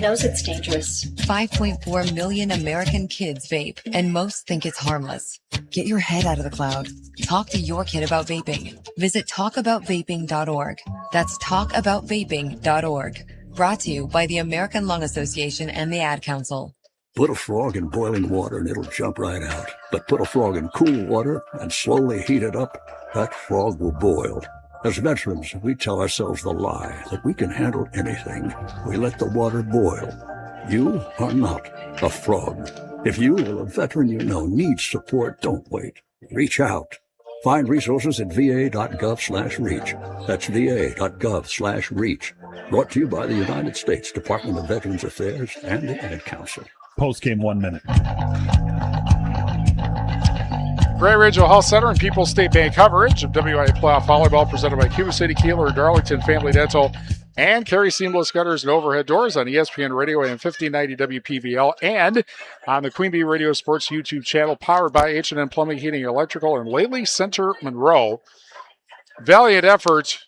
knows it's dangerous. 5.4 million American kids vape, and most think it's harmless. Get your head out of the cloud. Talk to your kid about vaping. Visit talkaboutvaping.org. That's talkaboutvaping.org. Brought to you by the American Lung Association and the Ad Council. Put a frog in boiling water and it'll jump right out. But put a frog in cool water and slowly heat it up, that frog will boil. As veterans, we tell ourselves the lie that we can handle anything. We let the water boil. You are not a frog. If you or a veteran you know needs support, don't wait. Reach out. Find resources at va.gov/reach. That's va.gov/reach. Brought to you by the United States Department of Veterans Affairs and the Ad Council. Post-game 1 minute. Gray Ridge Health Center and People's State Bank coverage of WIAA Playoff Volleyball presented by Cuba City, Kieler, Darlington Family Dental, and Carey Seamless Gutters and Overhead Doors on ESPN Radio and 1590 WPVL, and on the Queen Bee Radio Sports YouTube channel, powered by H&M Plumbing, Heating, Electrical, and Lately Center Monroe. Valiant effort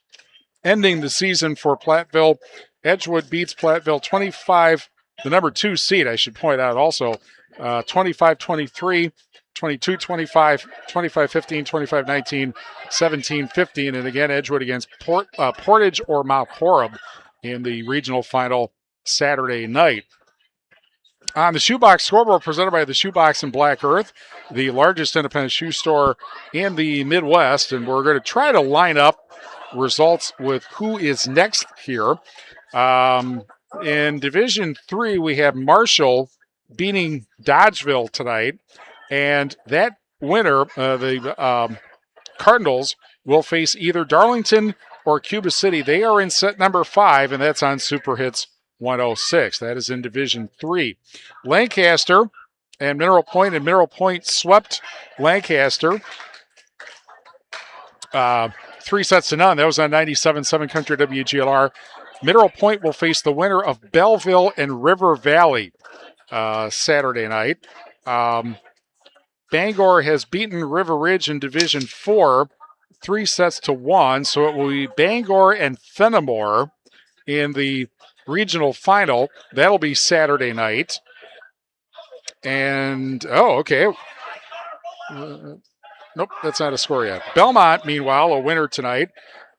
ending the season for Platteville. Edgewood beats Platteville 25, the number 2 seed, I should point out also, 25-23, 22-25, 25-15, 25-19, 17-15, and again, Edgewood against Portage or Mount Horeb in the regional final Saturday night. On the Shoebox scoreboard presented by the Shoebox in Black Earth, the largest independent shoe store in the Midwest, and we're going to try to line up results with who is next here. In Division 3, we have Marshall beating Dodgeville tonight, and that winner, the Cardinals, will face either Darlington or Cuba City. They are in set number 5, and that's on Super Hits 106. That is in Division 3. Lancaster and Mineral Point swept Lancaster 3-0. That was on 97.7 Country WGLR. Mineral Point will face the winner of Belleville and River Valley Saturday night. Bangor has beaten River Ridge in Division 4 3-1, so it will be Bangor and Fenimore in the regional final. That'll be Saturday night. And, okay. Nope, that's not a score yet. Belmont, meanwhile, a winner tonight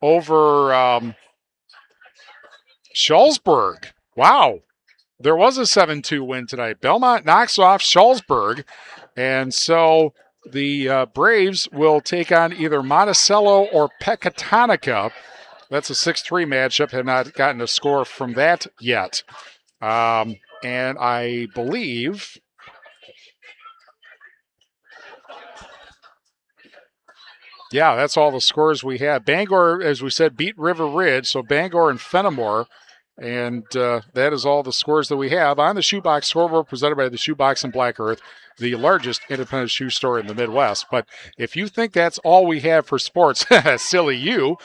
over Shullsburg. Wow. There was a 7-2 win tonight. Belmont knocks off Shullsburg. And so the Braves will take on either Monticello or Pecatonica. That's a 6-3 matchup. Have not gotten a score from that yet. And I believe... yeah, that's all the scores we have. Bangor, as we said, beat River Ridge. So Bangor and Fenimore And that is all the scores that we have on the Shoebox scoreboard, presented by the Shoebox in Black Earth, the largest independent shoe store in the Midwest. But if you think that's all we have for sports, silly you,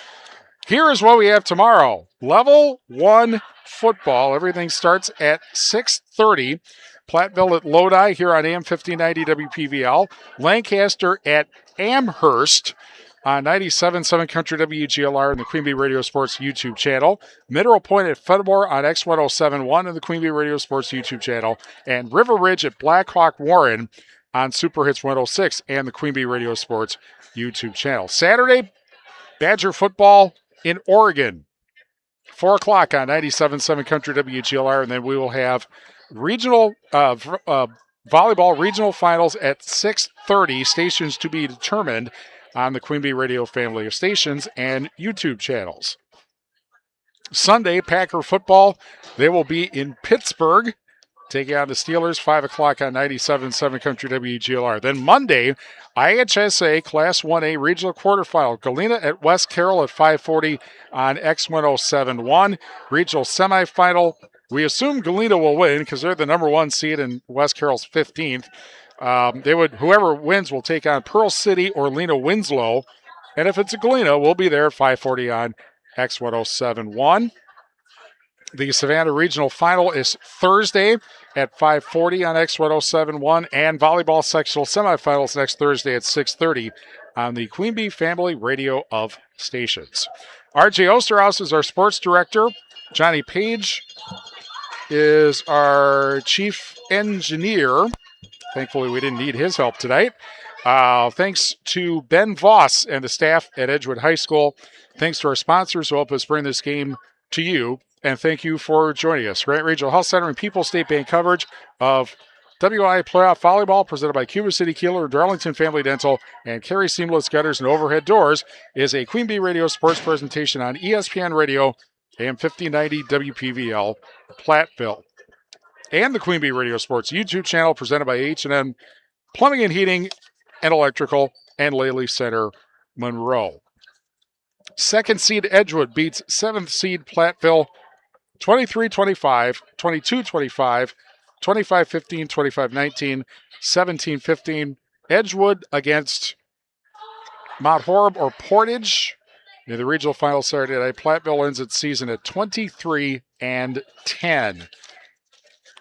here is what we have tomorrow. Level 1 football. Everything starts at 6:30. Platteville at Lodi here on AM 1590 WPVL. Lancaster at Amherst on 97.7 Country WGLR and the Queen Bee Radio Sports YouTube channel. Mineral Point at Fenimore on X1071 and the Queen Bee Radio Sports YouTube channel. And River Ridge at Blackhawk Warren on Super Hits 106 and the Queen Bee Radio Sports YouTube channel. Saturday, Badger football in Oregon. 4 o'clock on 97.7 Country WGLR. And then we will have regional volleyball regional finals at 6:30. Stations to be determined on the Queen Bee Radio family of stations and YouTube channels. Sunday, Packer football. They will be in Pittsburgh, taking on the Steelers, 5 o'clock on 97.7 Country WGLR. Then Monday, IHSA Class 1A Regional Quarterfinal. Galena at West Carroll at 5:40 on X1071. Regional Semifinal. We assume Galena will win because they're the number 1 seed and West Carroll's 15th. Whoever wins will take on Pearl City or Lena Winslow. And if it's a Galena, we'll be there at 5:40 on X1071. The Savannah Regional Final is Thursday at 5:40 on X1071. And volleyball sectional semifinals next Thursday at 6:30 on the Queen Bee Family Radio of Stations. RJ Osterhaus is our sports director. Johnny Page is our chief engineer. Thankfully, we didn't need his help tonight. Thanks to Ben Voss and the staff at Edgewood High School. Thanks to our sponsors who help us bring this game to you. And thank you for joining us. Grant Regional Health Center and People's State Bank coverage of WIAA Playoff Volleyball, presented by Cuba City Kieler, Darlington Family Dental, and Carey Seamless Gutters and Overhead Doors, is a Queen Bee Radio sports presentation on ESPN Radio, AM 1590 WPVL, Platteville. And the Queen Bee Radio Sports YouTube channel, presented by H&M Plumbing and Heating and Electrical and Laley Center, Monroe. 2nd seed Edgewood beats 7th seed Platteville 23-25, 22-25, 25-15, 25-19, 17-15. Edgewood against Mount Horeb or Portage in the regional final Saturday night. Platteville ends its season at 23-10.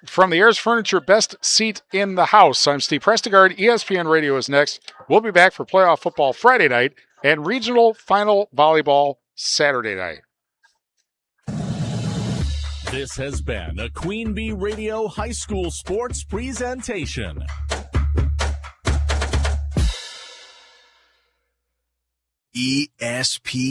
From the Ayers Furniture Best Seat in the House, I'm Steve Prestegard. ESPN Radio is next. We'll be back for playoff football Friday night and regional final volleyball Saturday night. This has been a Queen Bee Radio High School Sports presentation. ESP